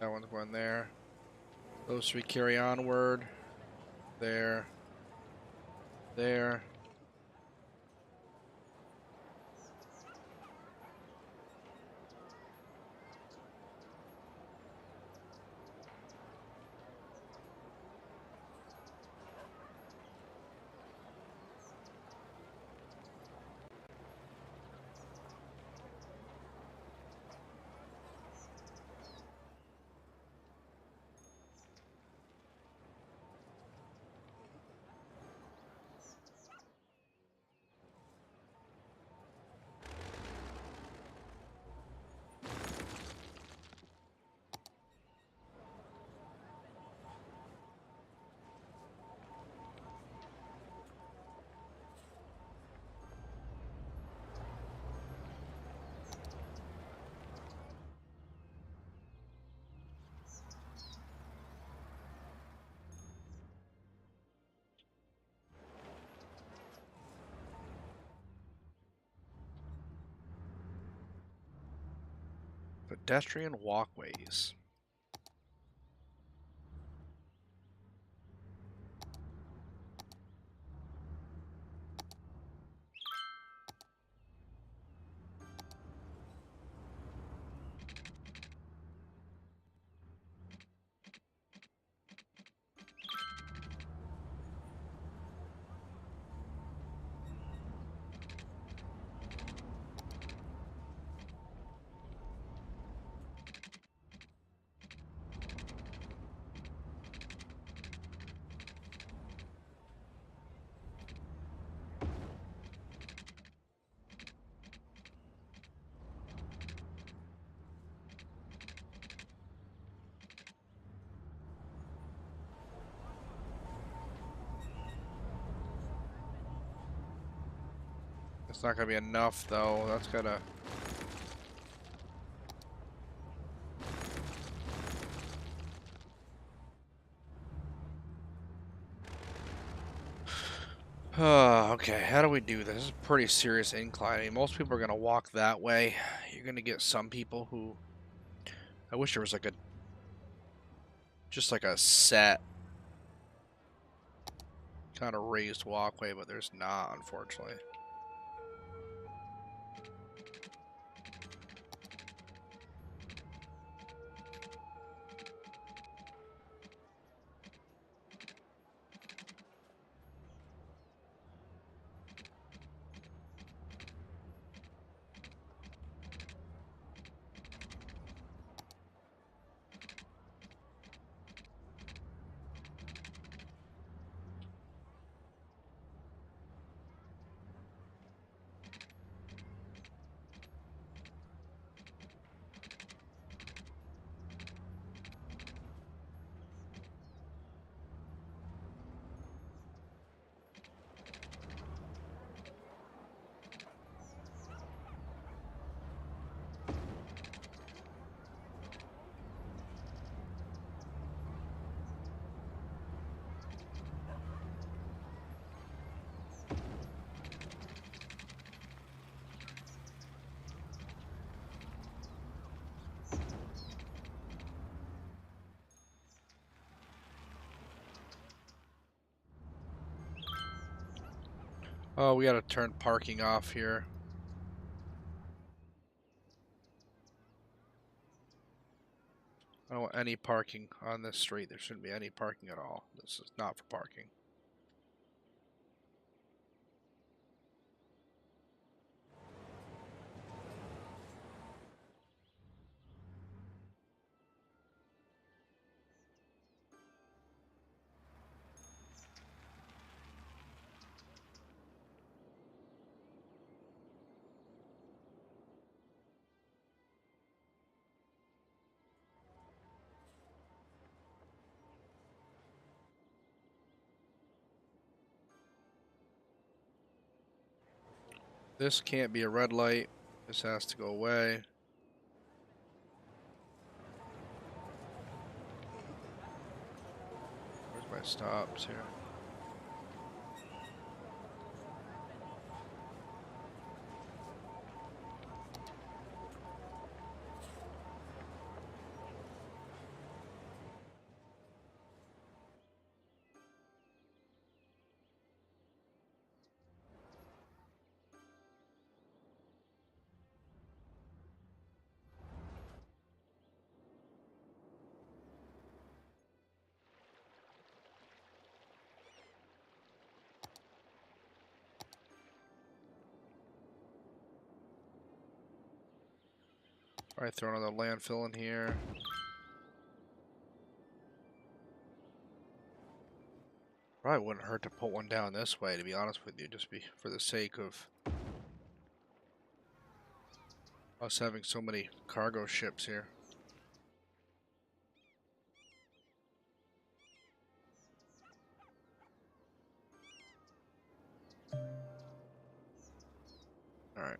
That one's going there. Those 3 carry onward. There. There. Pedestrian walkways. It's not gonna be enough though. That's gotta. Okay, how do we do this? This is a pretty serious incline. I mean, most people are gonna walk that way. You're gonna get some people who. I wish there was like a. Just like a set. Kind of raised walkway, but there's not, unfortunately. Oh, we gotta turn parking off here. I don't want any parking on this street. There shouldn't be any parking at all. This is not for parking. This can't be a red light. This has to go away. Where's my stops here? Alright, throw another landfill in here. Probably wouldn't hurt to put one down this way, to be honest with you, just be for the sake of us having so many cargo ships here. Alright.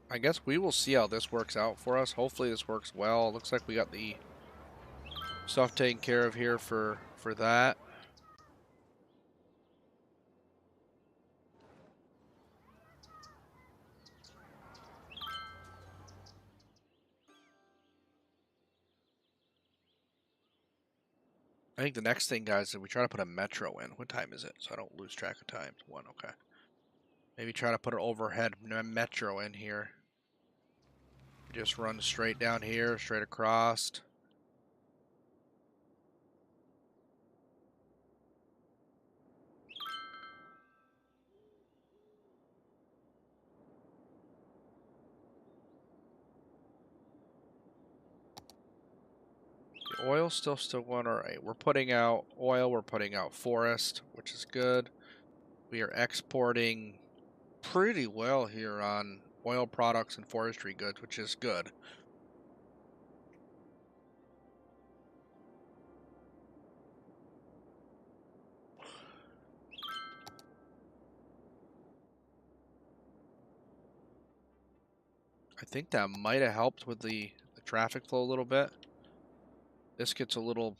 I guess we will see how this works out for us. Hopefully this works well. Looks like we got the stuff taken care of here for that. I think the next thing, guys, is we try to put a metro in. What time is it? So I don't lose track of time. 1, okay. Maybe try to put an overhead metro in here. Just run straight down here, straight across. The oil's still going alright. We're putting out oil, we're putting out forest, which is good. We are exporting pretty well here on oil products and forestry goods, which is good. I think that might have helped with the traffic flow a little bit. This gets a little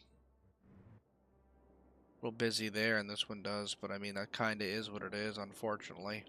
busy there, and this one does, but I mean, that kind of is what it is, unfortunately.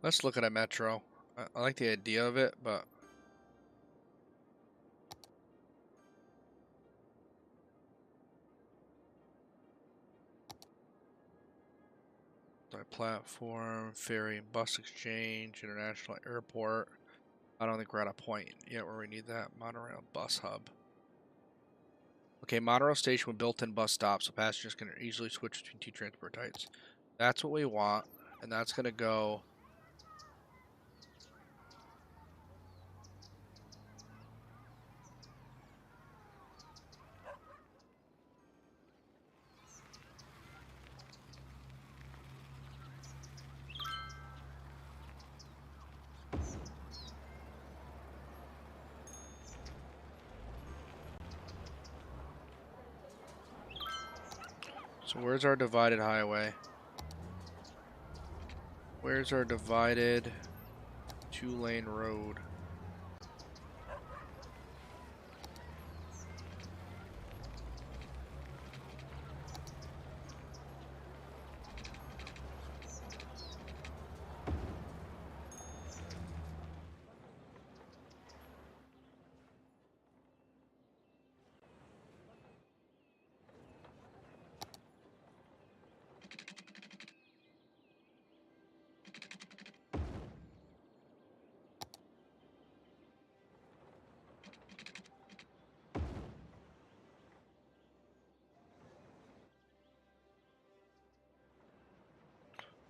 Let's look at a metro. I like the idea of it, but platform, ferry, bus exchange, international airport. I don't think we're at a point yet where we need that. Monorail bus hub. Okay, monorail station with built-in bus stops, so passengers can easily switch between two transport types. That's what we want, and that's gonna go. So where's our divided highway? Where's our divided 2-lane road?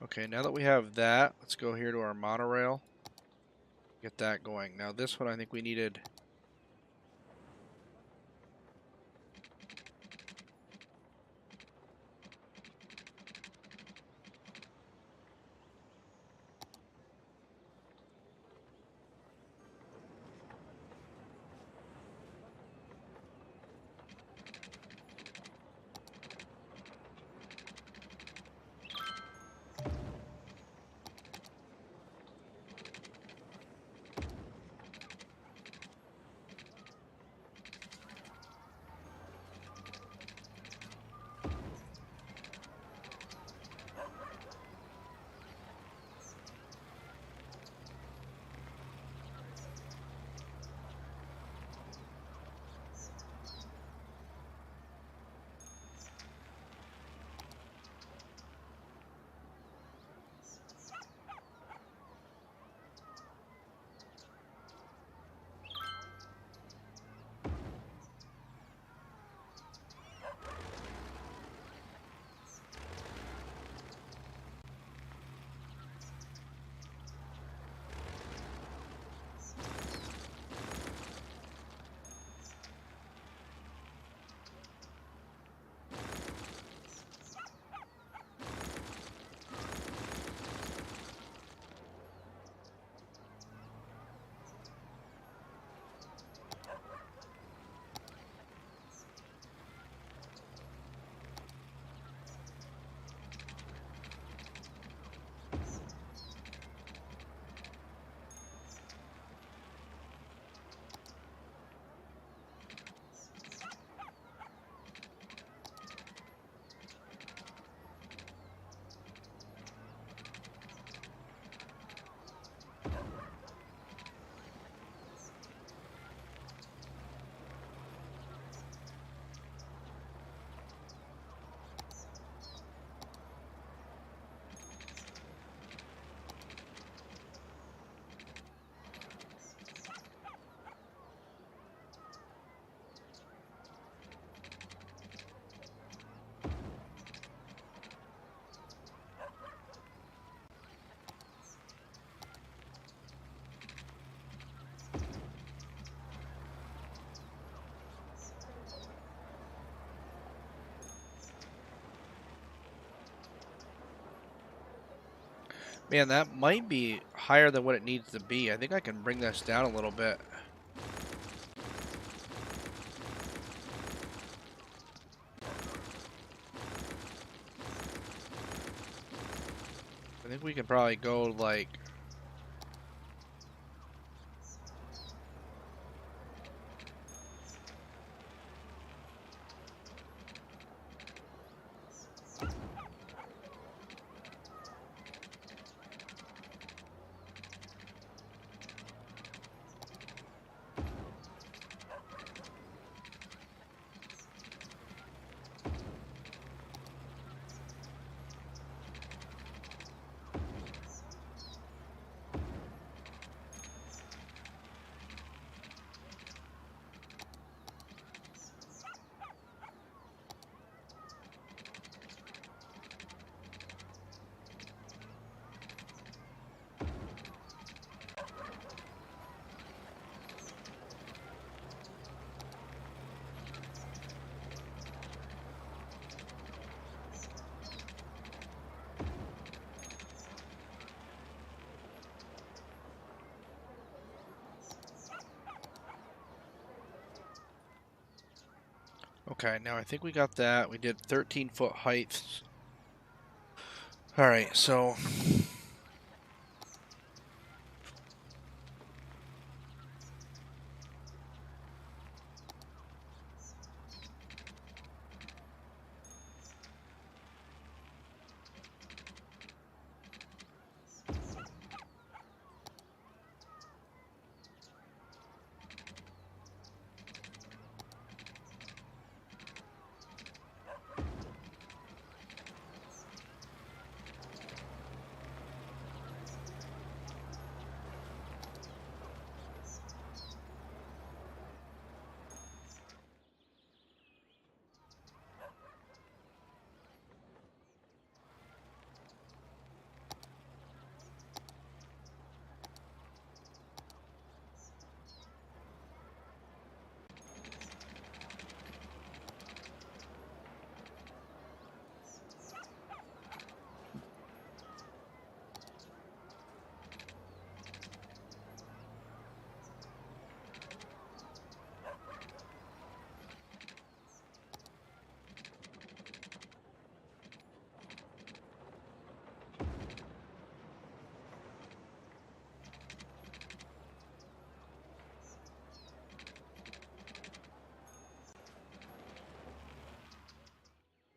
Okay, now that we have that, let's go here to our monorail. Get that going. Now this one I think we needed... Man, that might be higher than what it needs to be. I think I can bring this down a little bit. I think we can probably go like... Okay, now I think we got that. We did 13-foot heights. All right, so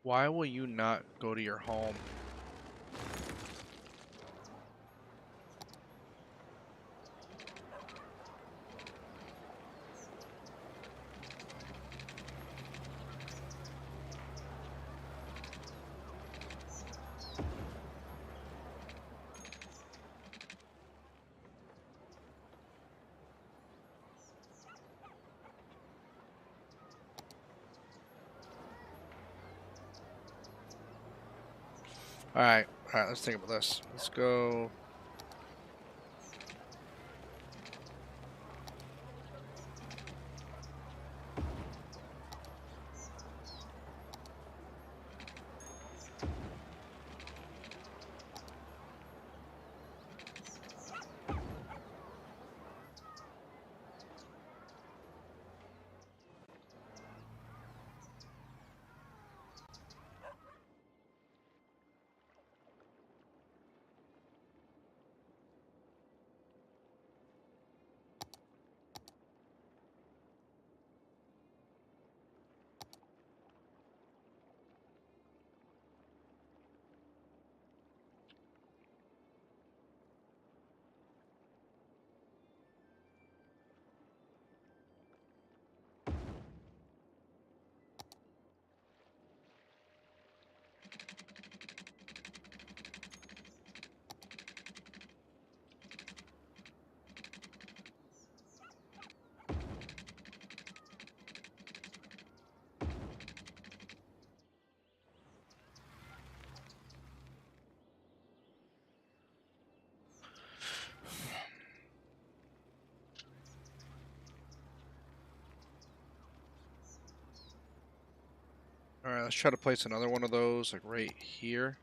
why will you not go to your home? All right, let's think about this. Let's go. All right, let's try to place another one of those, like right here.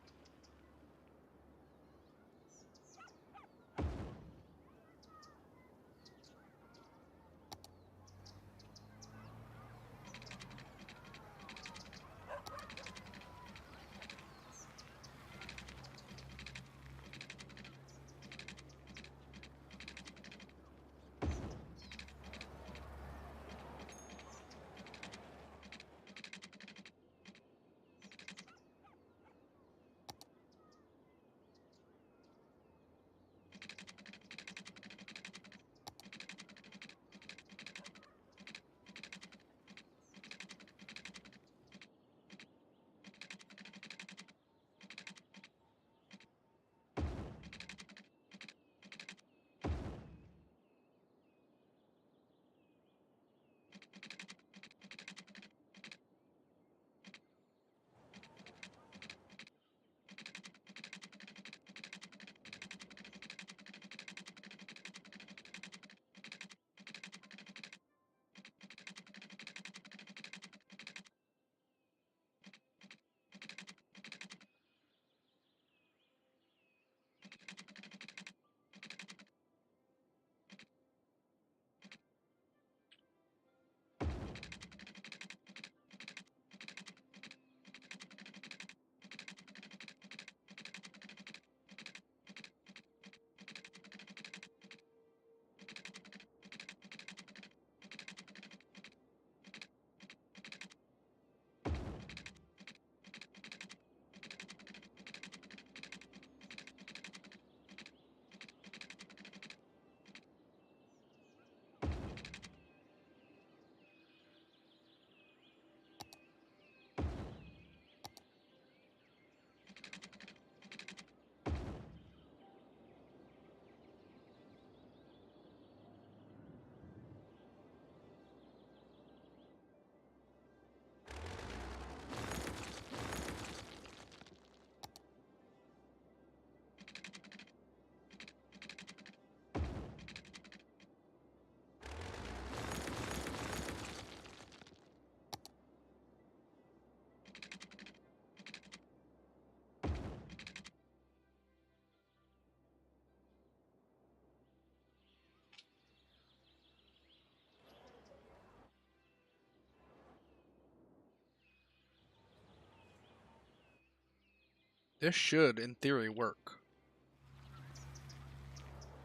This should, in theory, work.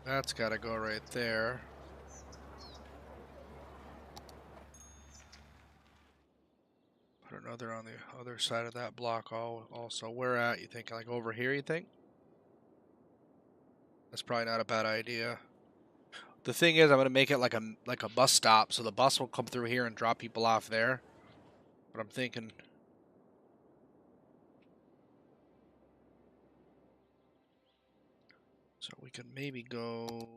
That's gotta go right there. Put another on the other side of that block also. Where at, you think? Like over here, you think? That's probably not a bad idea. The thing is, I'm gonna make it like a bus stop, so the bus will come through here and drop people off there. But I'm thinking, so we could maybe go.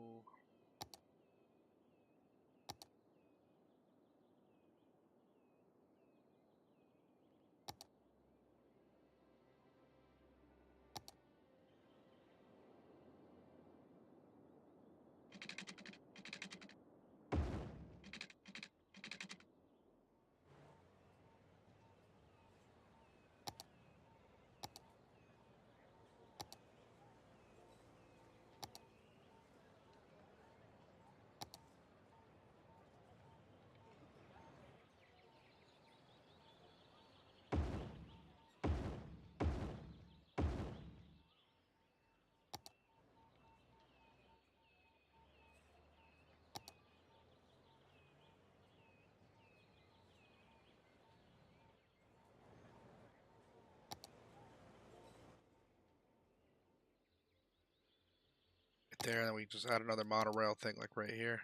There, and then we just add another monorail thing like right here.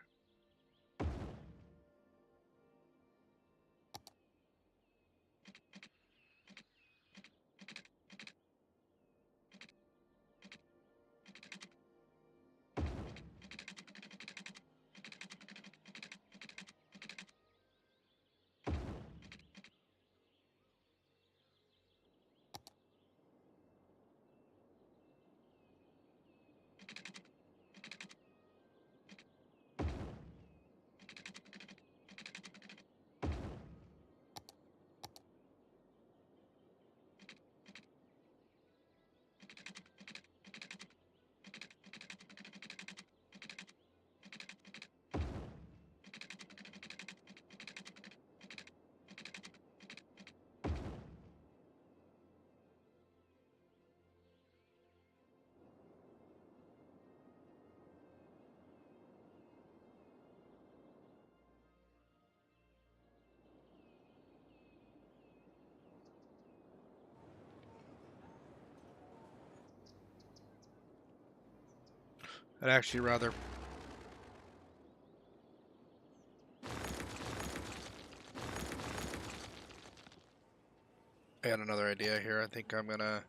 I'd actually rather. I got another idea here. I think I'm gonna.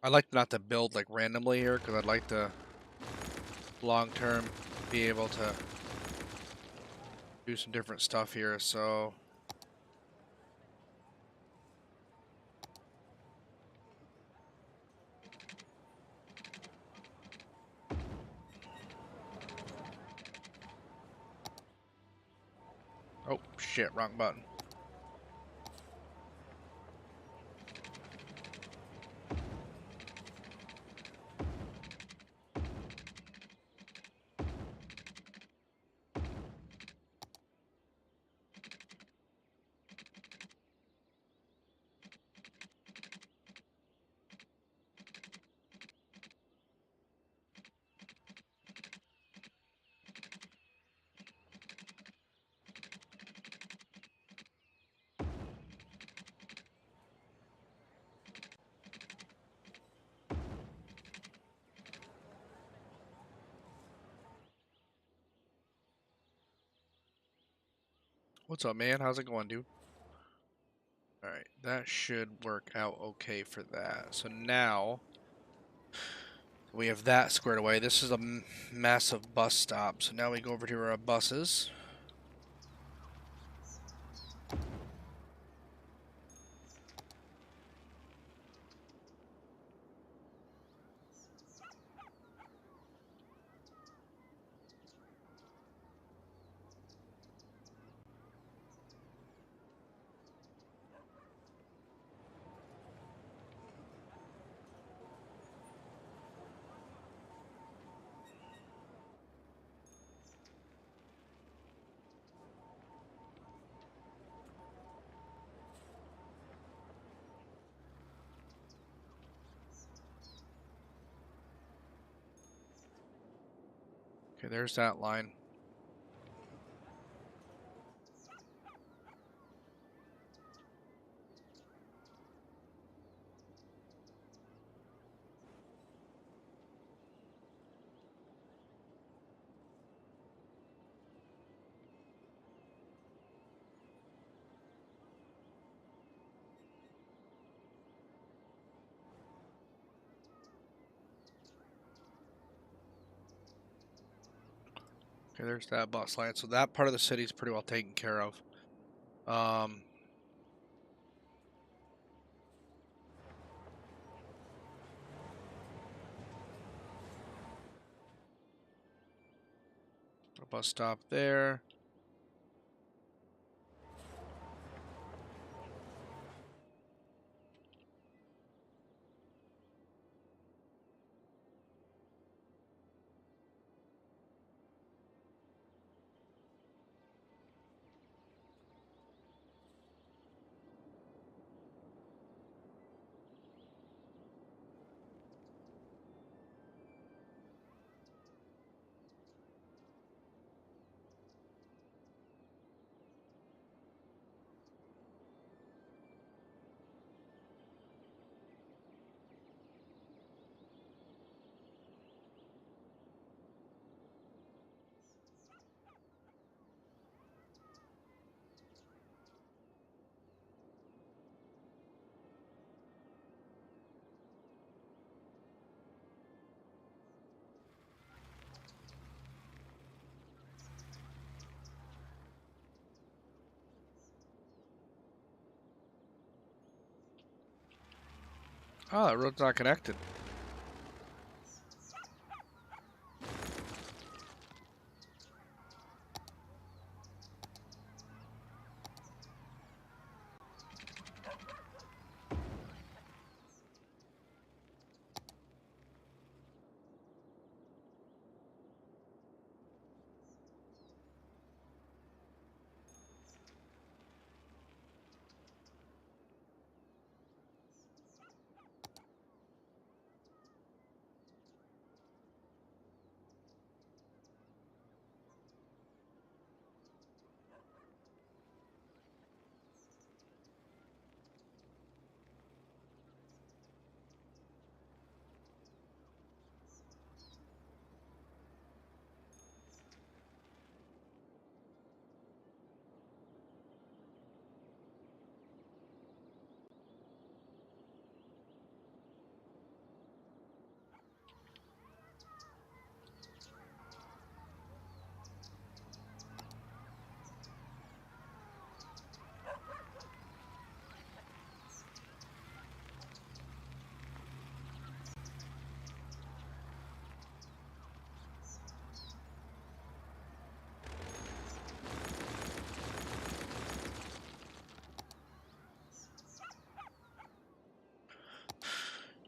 I like not to build like randomly here because I'd like to long term be able to do some different stuff here. So oh shit, wrong button. What's up, man? How's it going, dude? Alright, that should work out okay for that. So now, We have that squared away. This is a massive bus stop. So now we go over to our buses. Okay, there's that line. Okay, there's that bus line. So that part of the city is pretty well taken care of. A bus stop there. Oh, that road's not connected.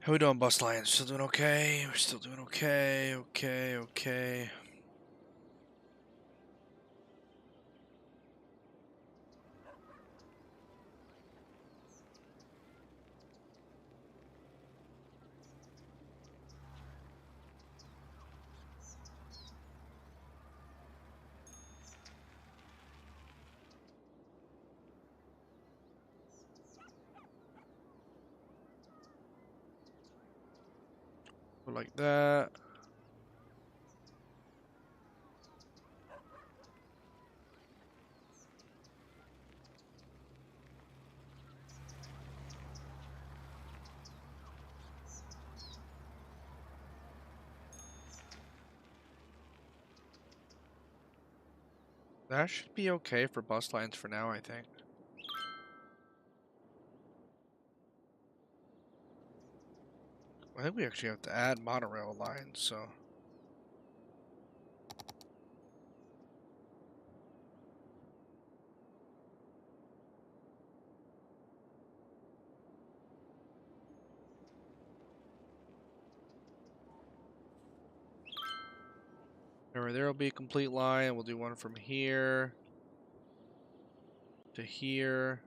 How we doing, bus lines? Still doing okay? We're still doing okay. Okay. Like that. That should be okay for bus lines for now, I think. I think we actually have to add monorail lines, so. Remember, there will be a complete line. We'll do one from here to here.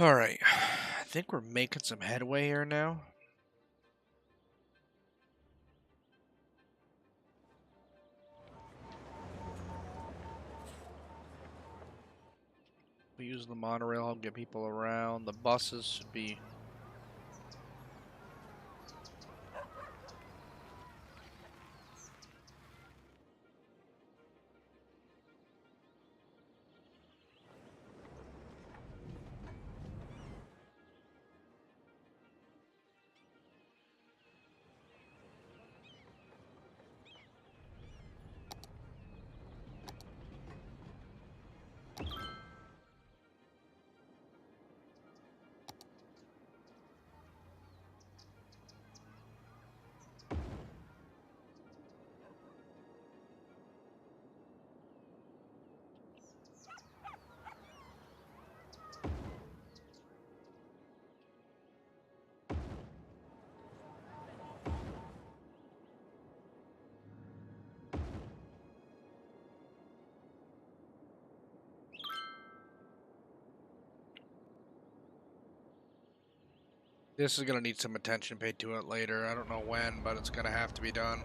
All right. I think we're making some headway here now. We use the monorail, get people around. The buses should be. This is gonna need some attention paid to it later. I don't know when, but it's gonna have to be done.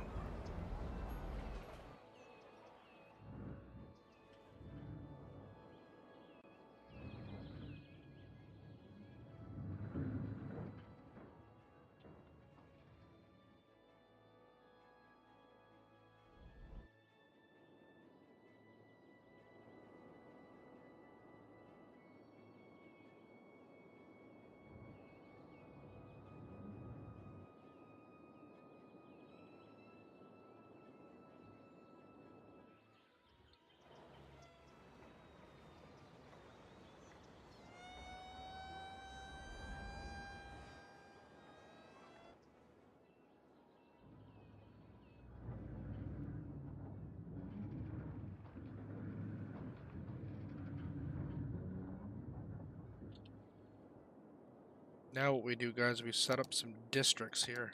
Now what we do, guys, we set up some districts here.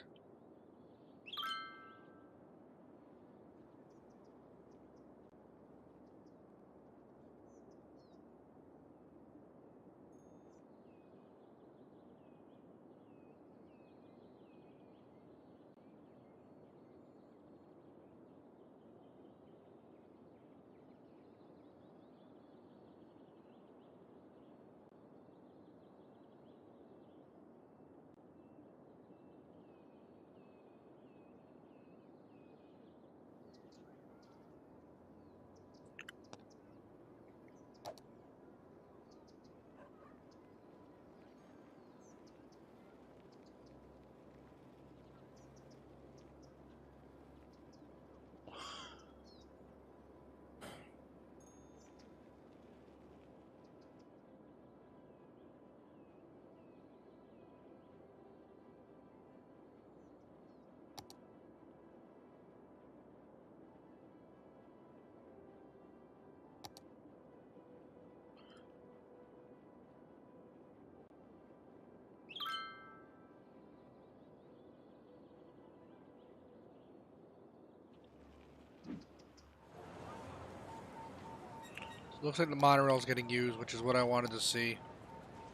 Looks like the monorail's getting used, which is what I wanted to see.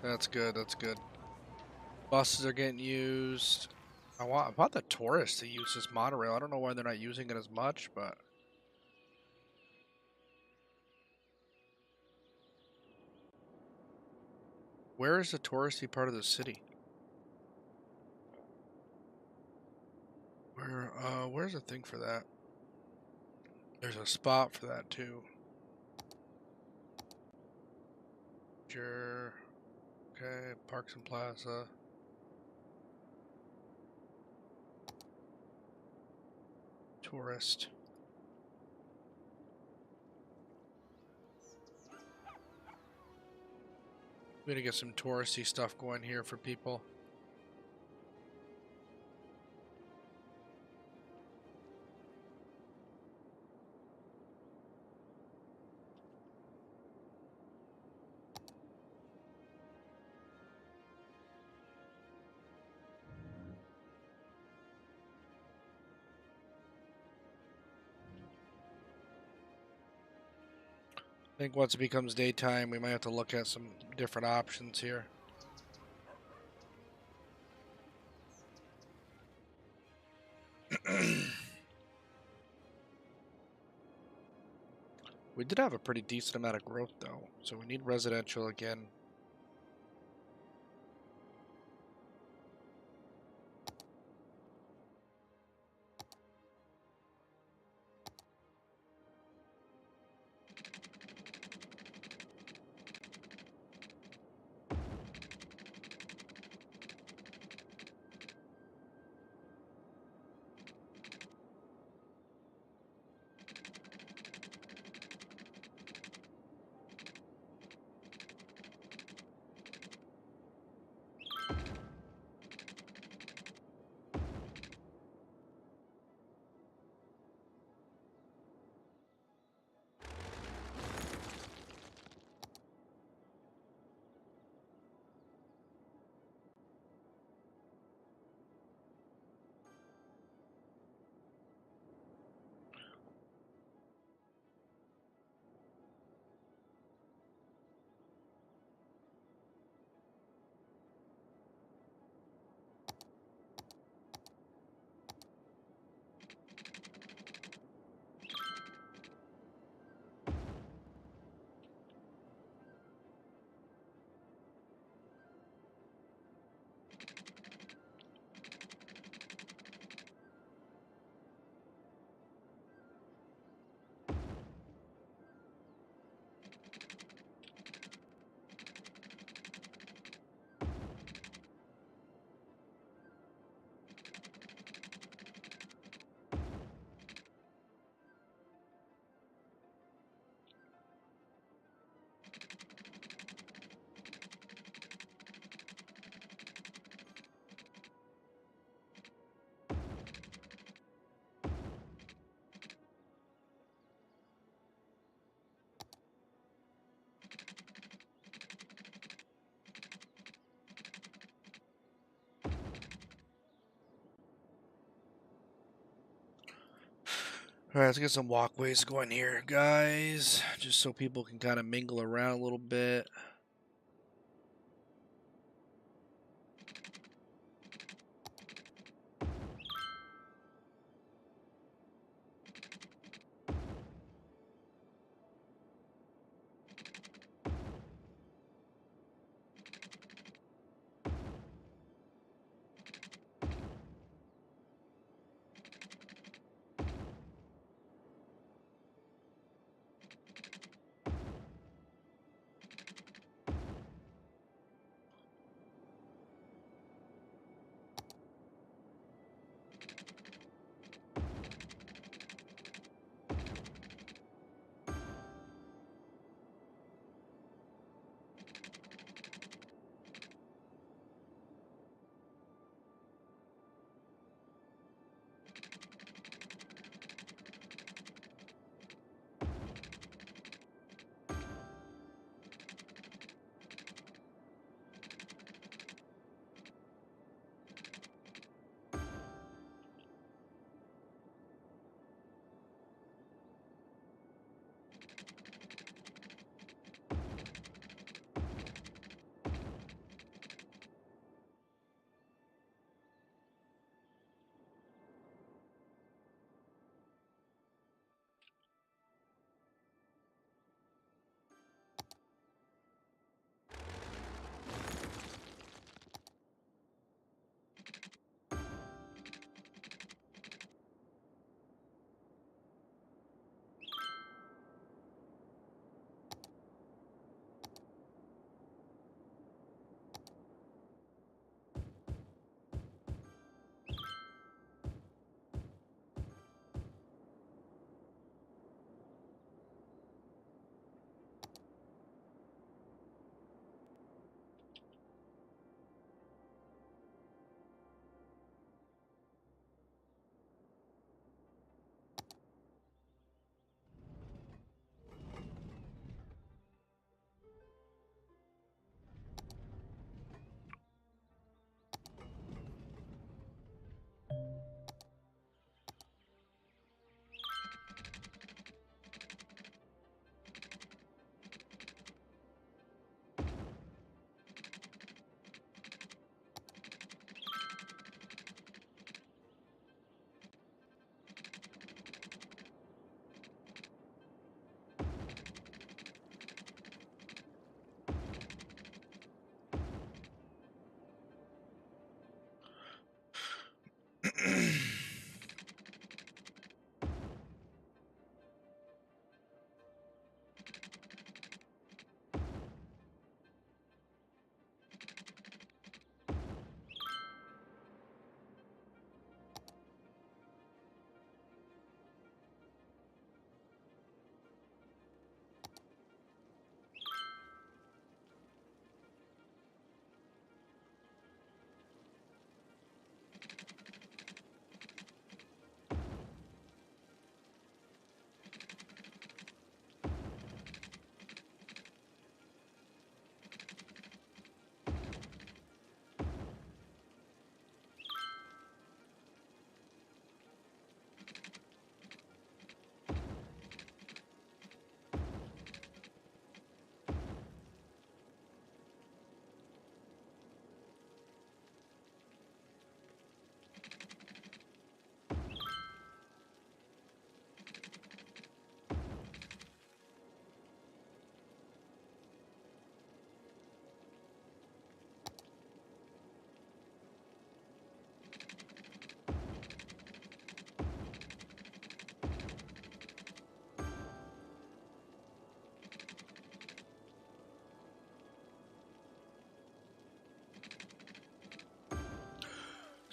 That's good. That's good. Buses are getting used. I want the tourists to use this monorail. I don't know why they're not using it as much, but where is the touristy part of the city? Where's the thing for that? There's a spot for that too. Sure. Okay, Parks and Plaza. Tourist. We're gonna get some touristy stuff going here for people. I think once it becomes daytime, we might have to look at some different options here. We did have a pretty decent amount of growth though, so we need residential again. All right, let's get some walkways going here, guys, just so people can kind of mingle around a little bit.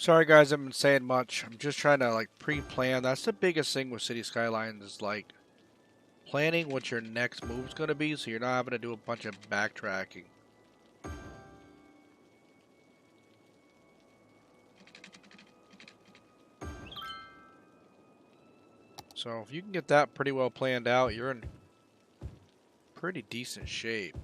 Sorry guys, I haven't been saying much. I'm just trying to like pre-plan. That's the biggest thing with City Skylines is like planning what your next move's gonna be, so you're not having to do a bunch of backtracking. So if you can get that pretty well planned out, you're in pretty decent shape.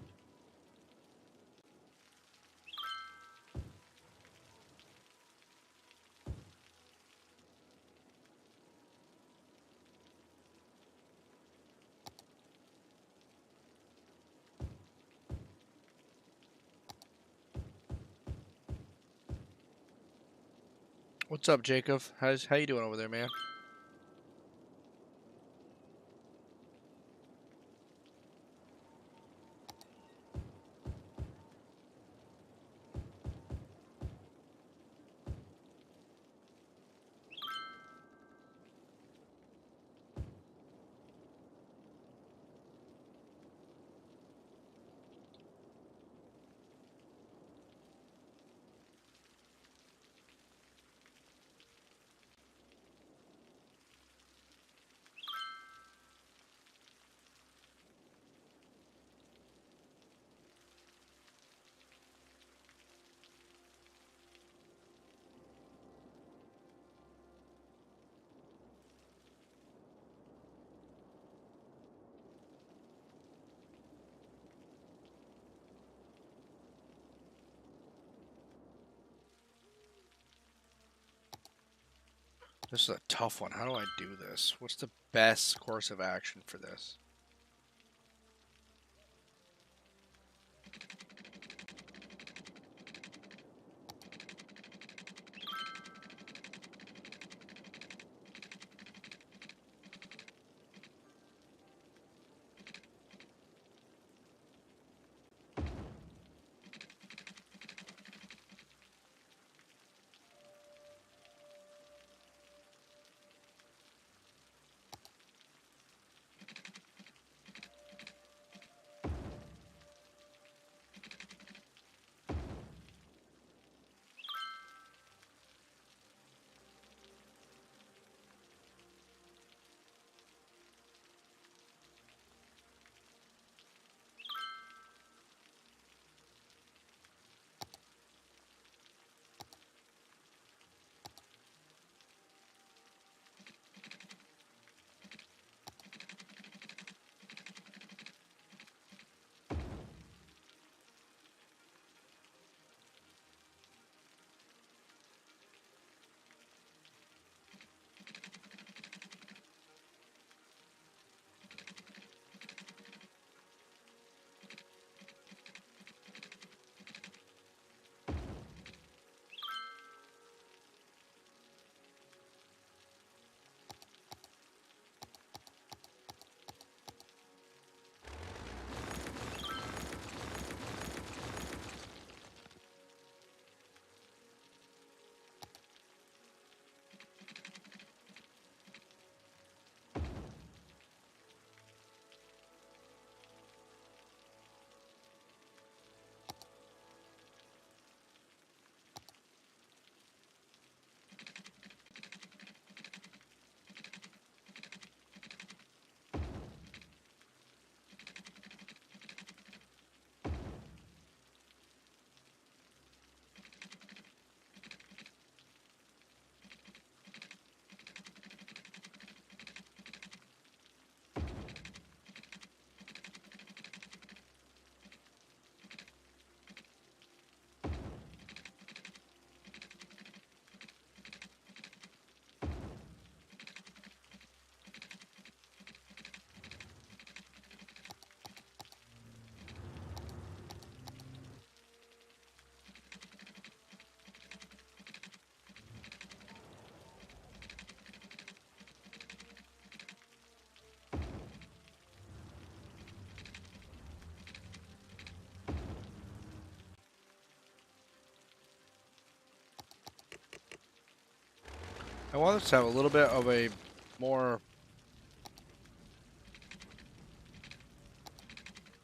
What's up, Jacob? How you doing over there, man? This is a tough one. How do I do this? What's the best course of action for this? I want this to have a little bit of a more,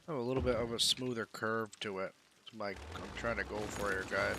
a little bit of a smoother curve to it. It's like I'm trying to go for here, guys.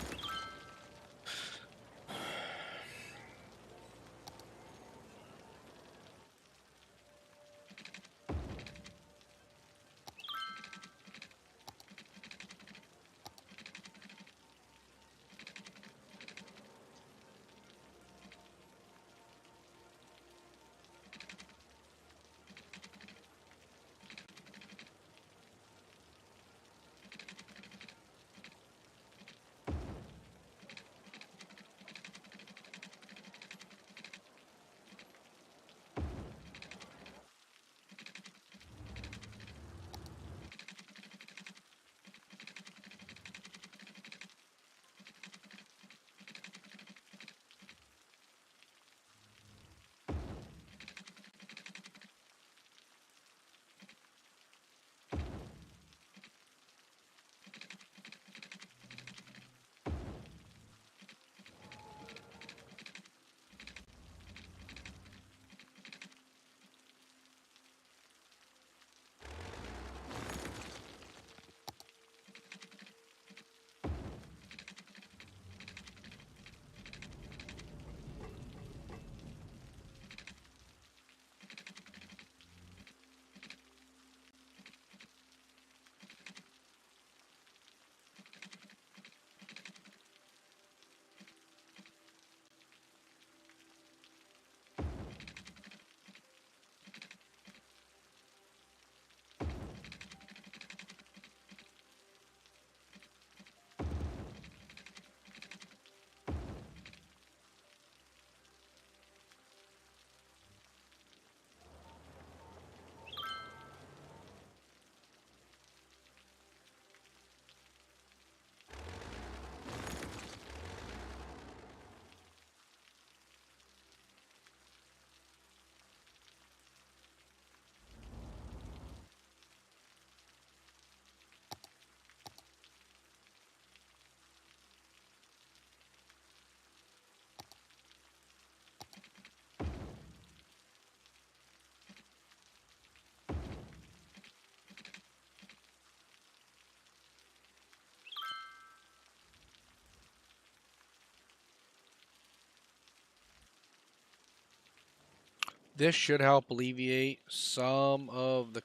This should help alleviate some of the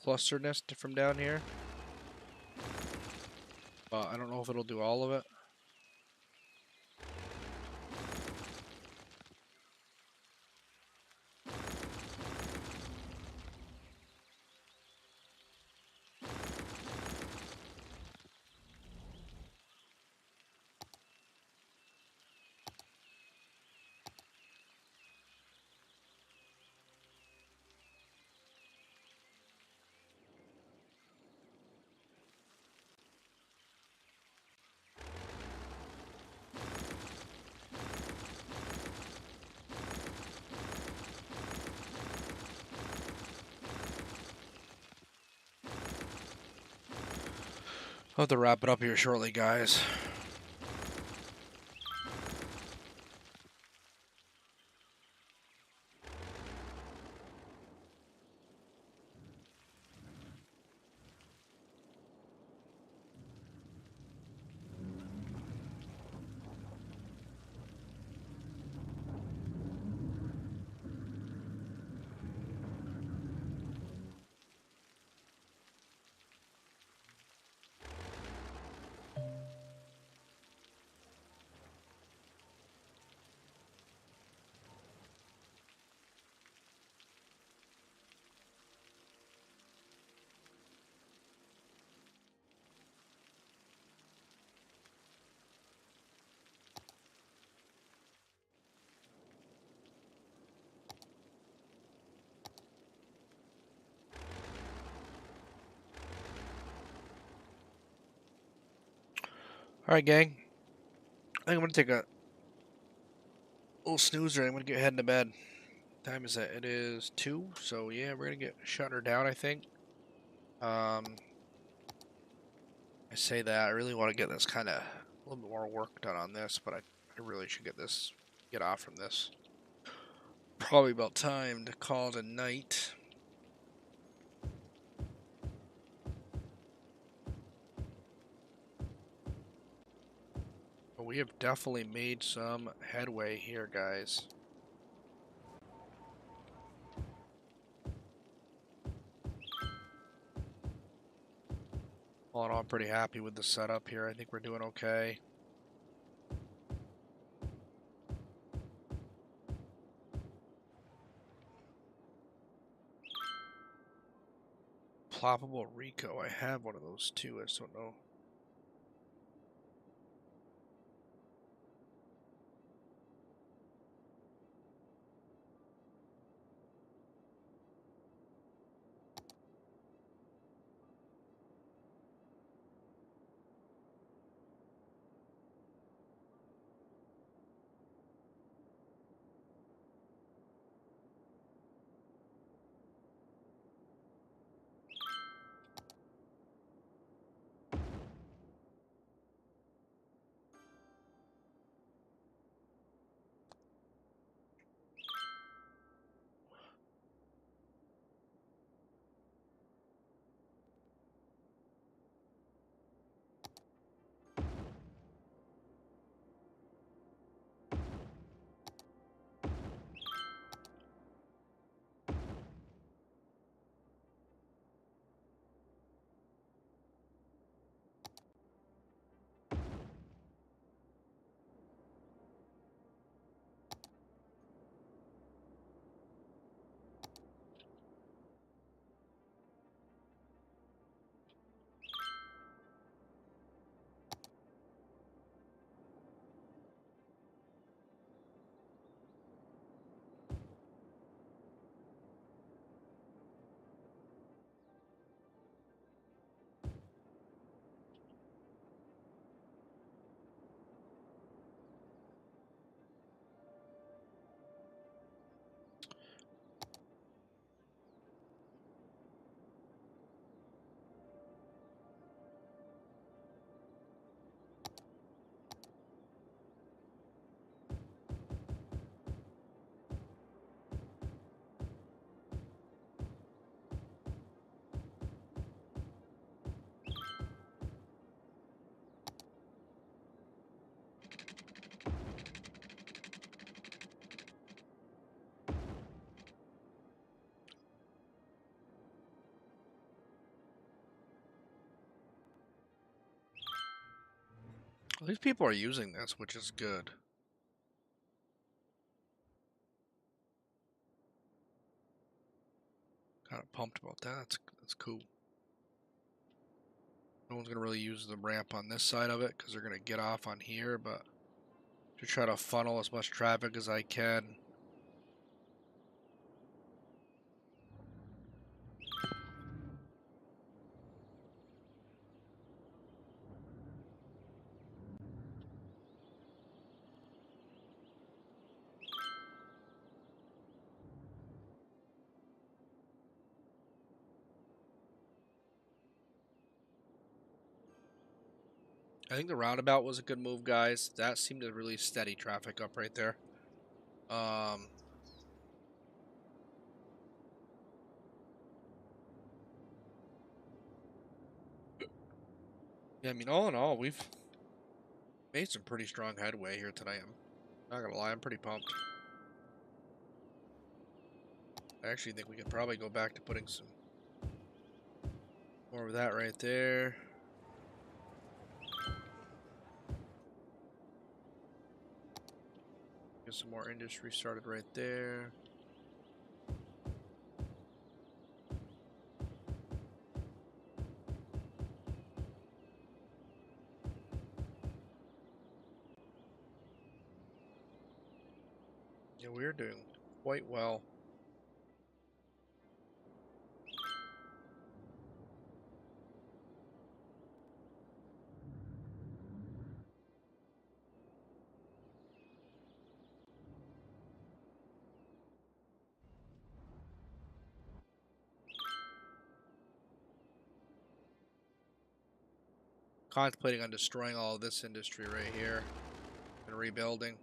clusterness from down here. But I don't know if it'll do all of it. I'll have to wrap it up here shortly, guys. Alright, gang. I think I'm going to take a little snoozer. I'm going to get heading to bed. What time is it? It is 2. So, yeah, we're going to get shutting her down, I think. I say that. I really want to get this kind of a little bit more work done on this, but I really should get off from this. Probably about time to call it a night. But we have definitely made some headway here, guys. All in all, I'm pretty happy with the setup here. I think we're doing okay. Ploppable Rico. I have one of those too. I just don't know. At least people are using this, which is good. Kind of pumped about that. That's cool. No one's gonna really use the ramp on this side of it because they're gonna get off on here, but to try to funnel as much traffic as I can. I think the roundabout was a good move, guys. That seemed to really steady traffic up right there. Yeah, I mean, all in all, we've made some pretty strong headway here tonight. I'm not gonna lie, I'm pretty pumped. I actually think we could probably go back to putting some more of that right there. Get some more industry started right there. Yeah, we're doing quite well. Contemplating on destroying all of this industry right here and rebuilding.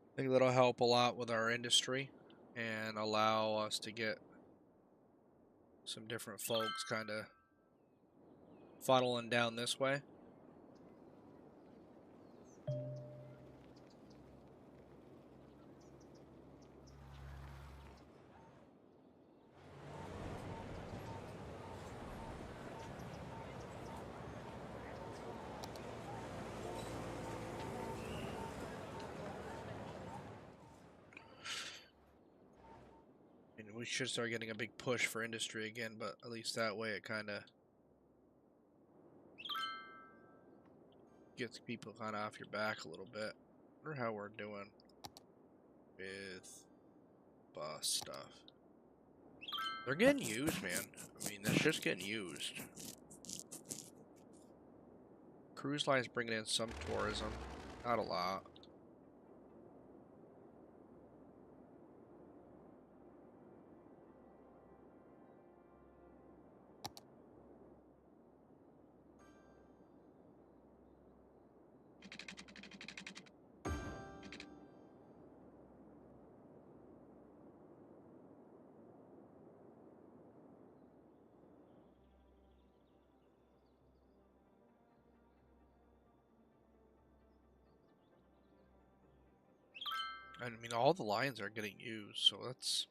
I think that'll help a lot with our industry and allow us to get some different folks kind of funneling down this way. And we should start getting a big push for industry again, but at least that way it kind of gets people kind of off your back a little bit. I wonder how we're doing with bus stuff. They're getting used, man. I mean, that's just getting used. Cruise lines bringing in some tourism, not a lot. I mean, all the lines are getting used, so that's...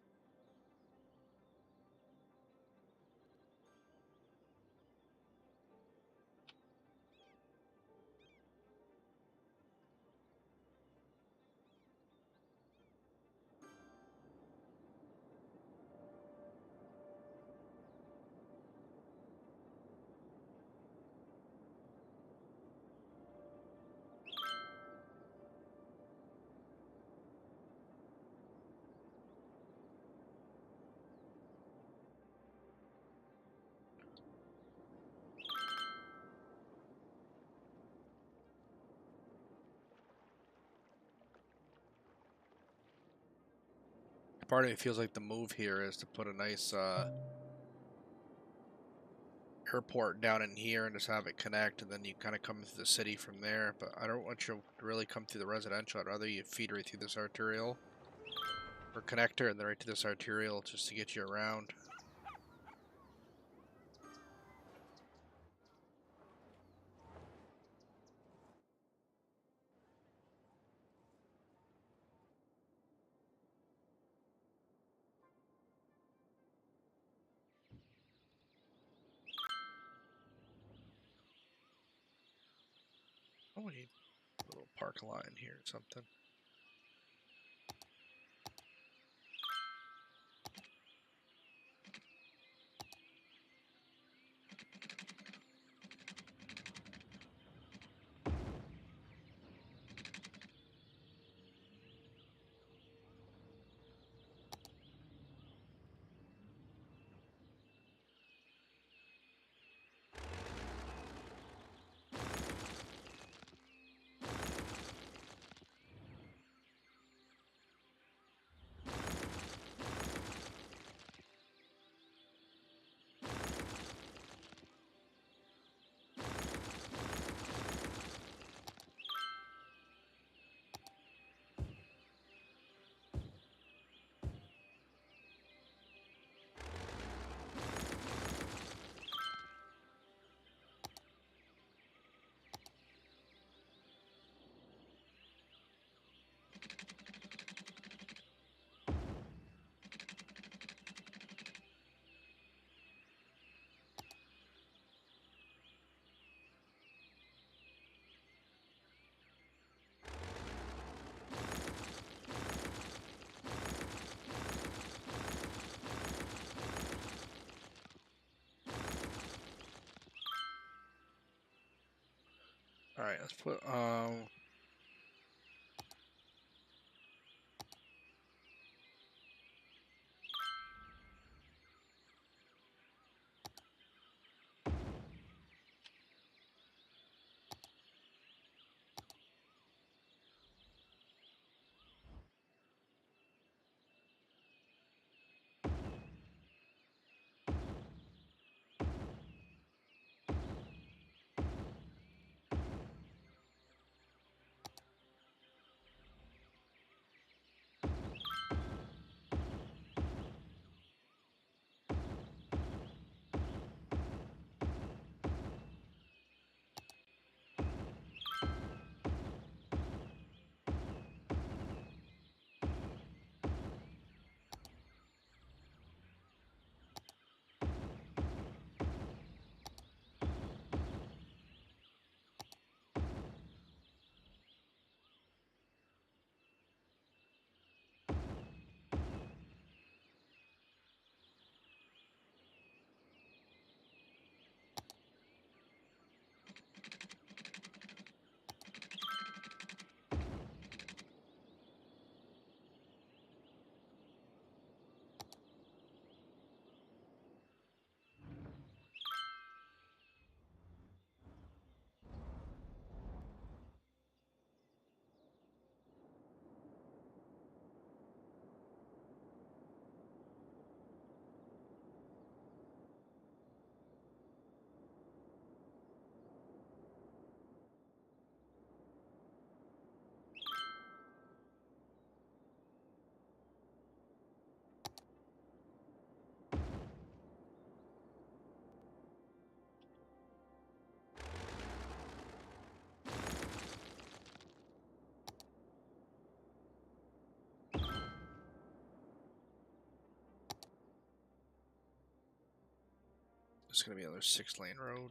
Part of me feels like the move here is to put a nice airport down in here and just have it connect, and then you kind of come through the city from there. But I don't want you to really come through the residential. I'd rather you feed right through this arterial or connector and then right to this arterial just to get you around. Oh, we need a little park line here or something. All right, let's put it's gonna be another 6-lane road.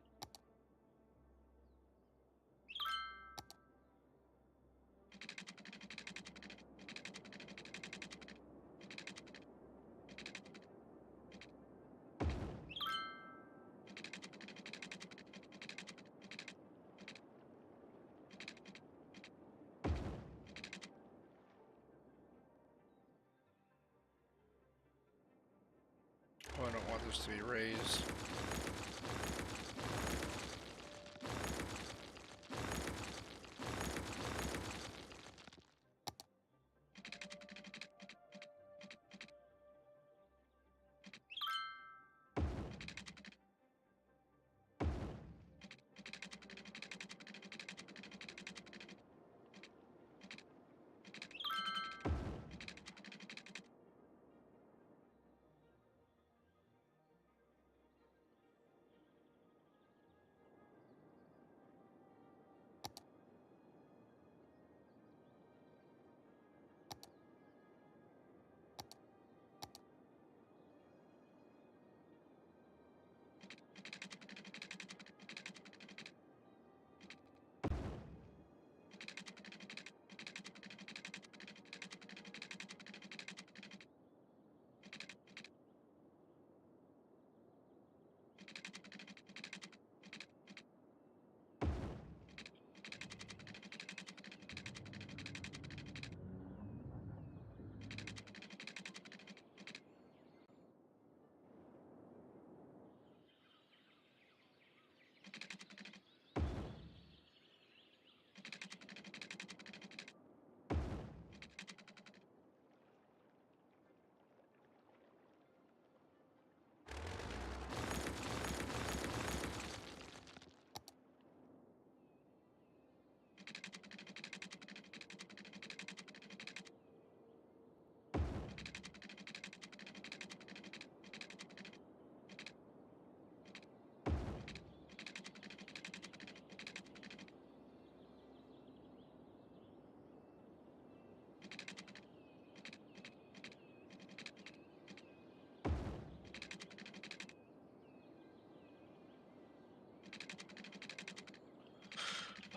Oh, I don't want this to be raised.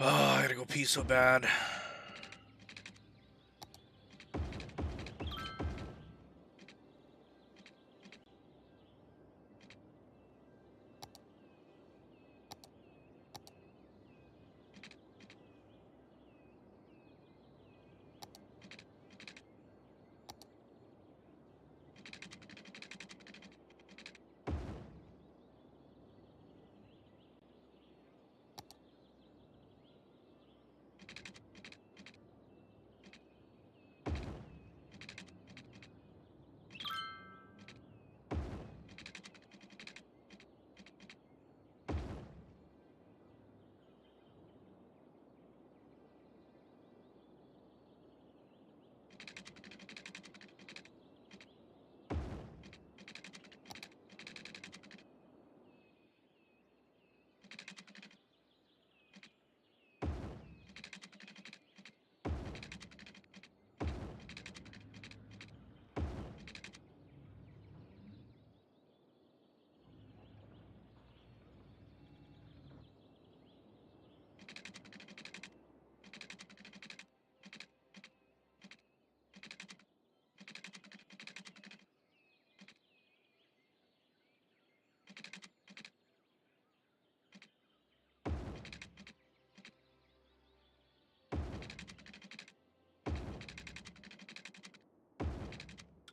Oh, I gotta go pee so bad.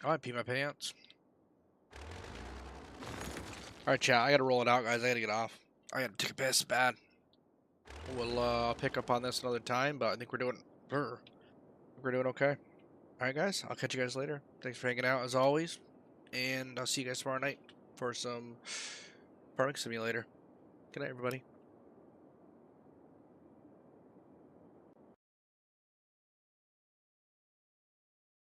I might pee my pants. Alright, chat, I gotta roll it out, guys. I gotta get off. I gotta take a piss bad. We'll pick up on this another time, but I think we're doing okay. Alright, guys, I'll catch you guys later. Thanks for hanging out as always, and I'll see you guys tomorrow night for some Farming Simulator. Good night, everybody.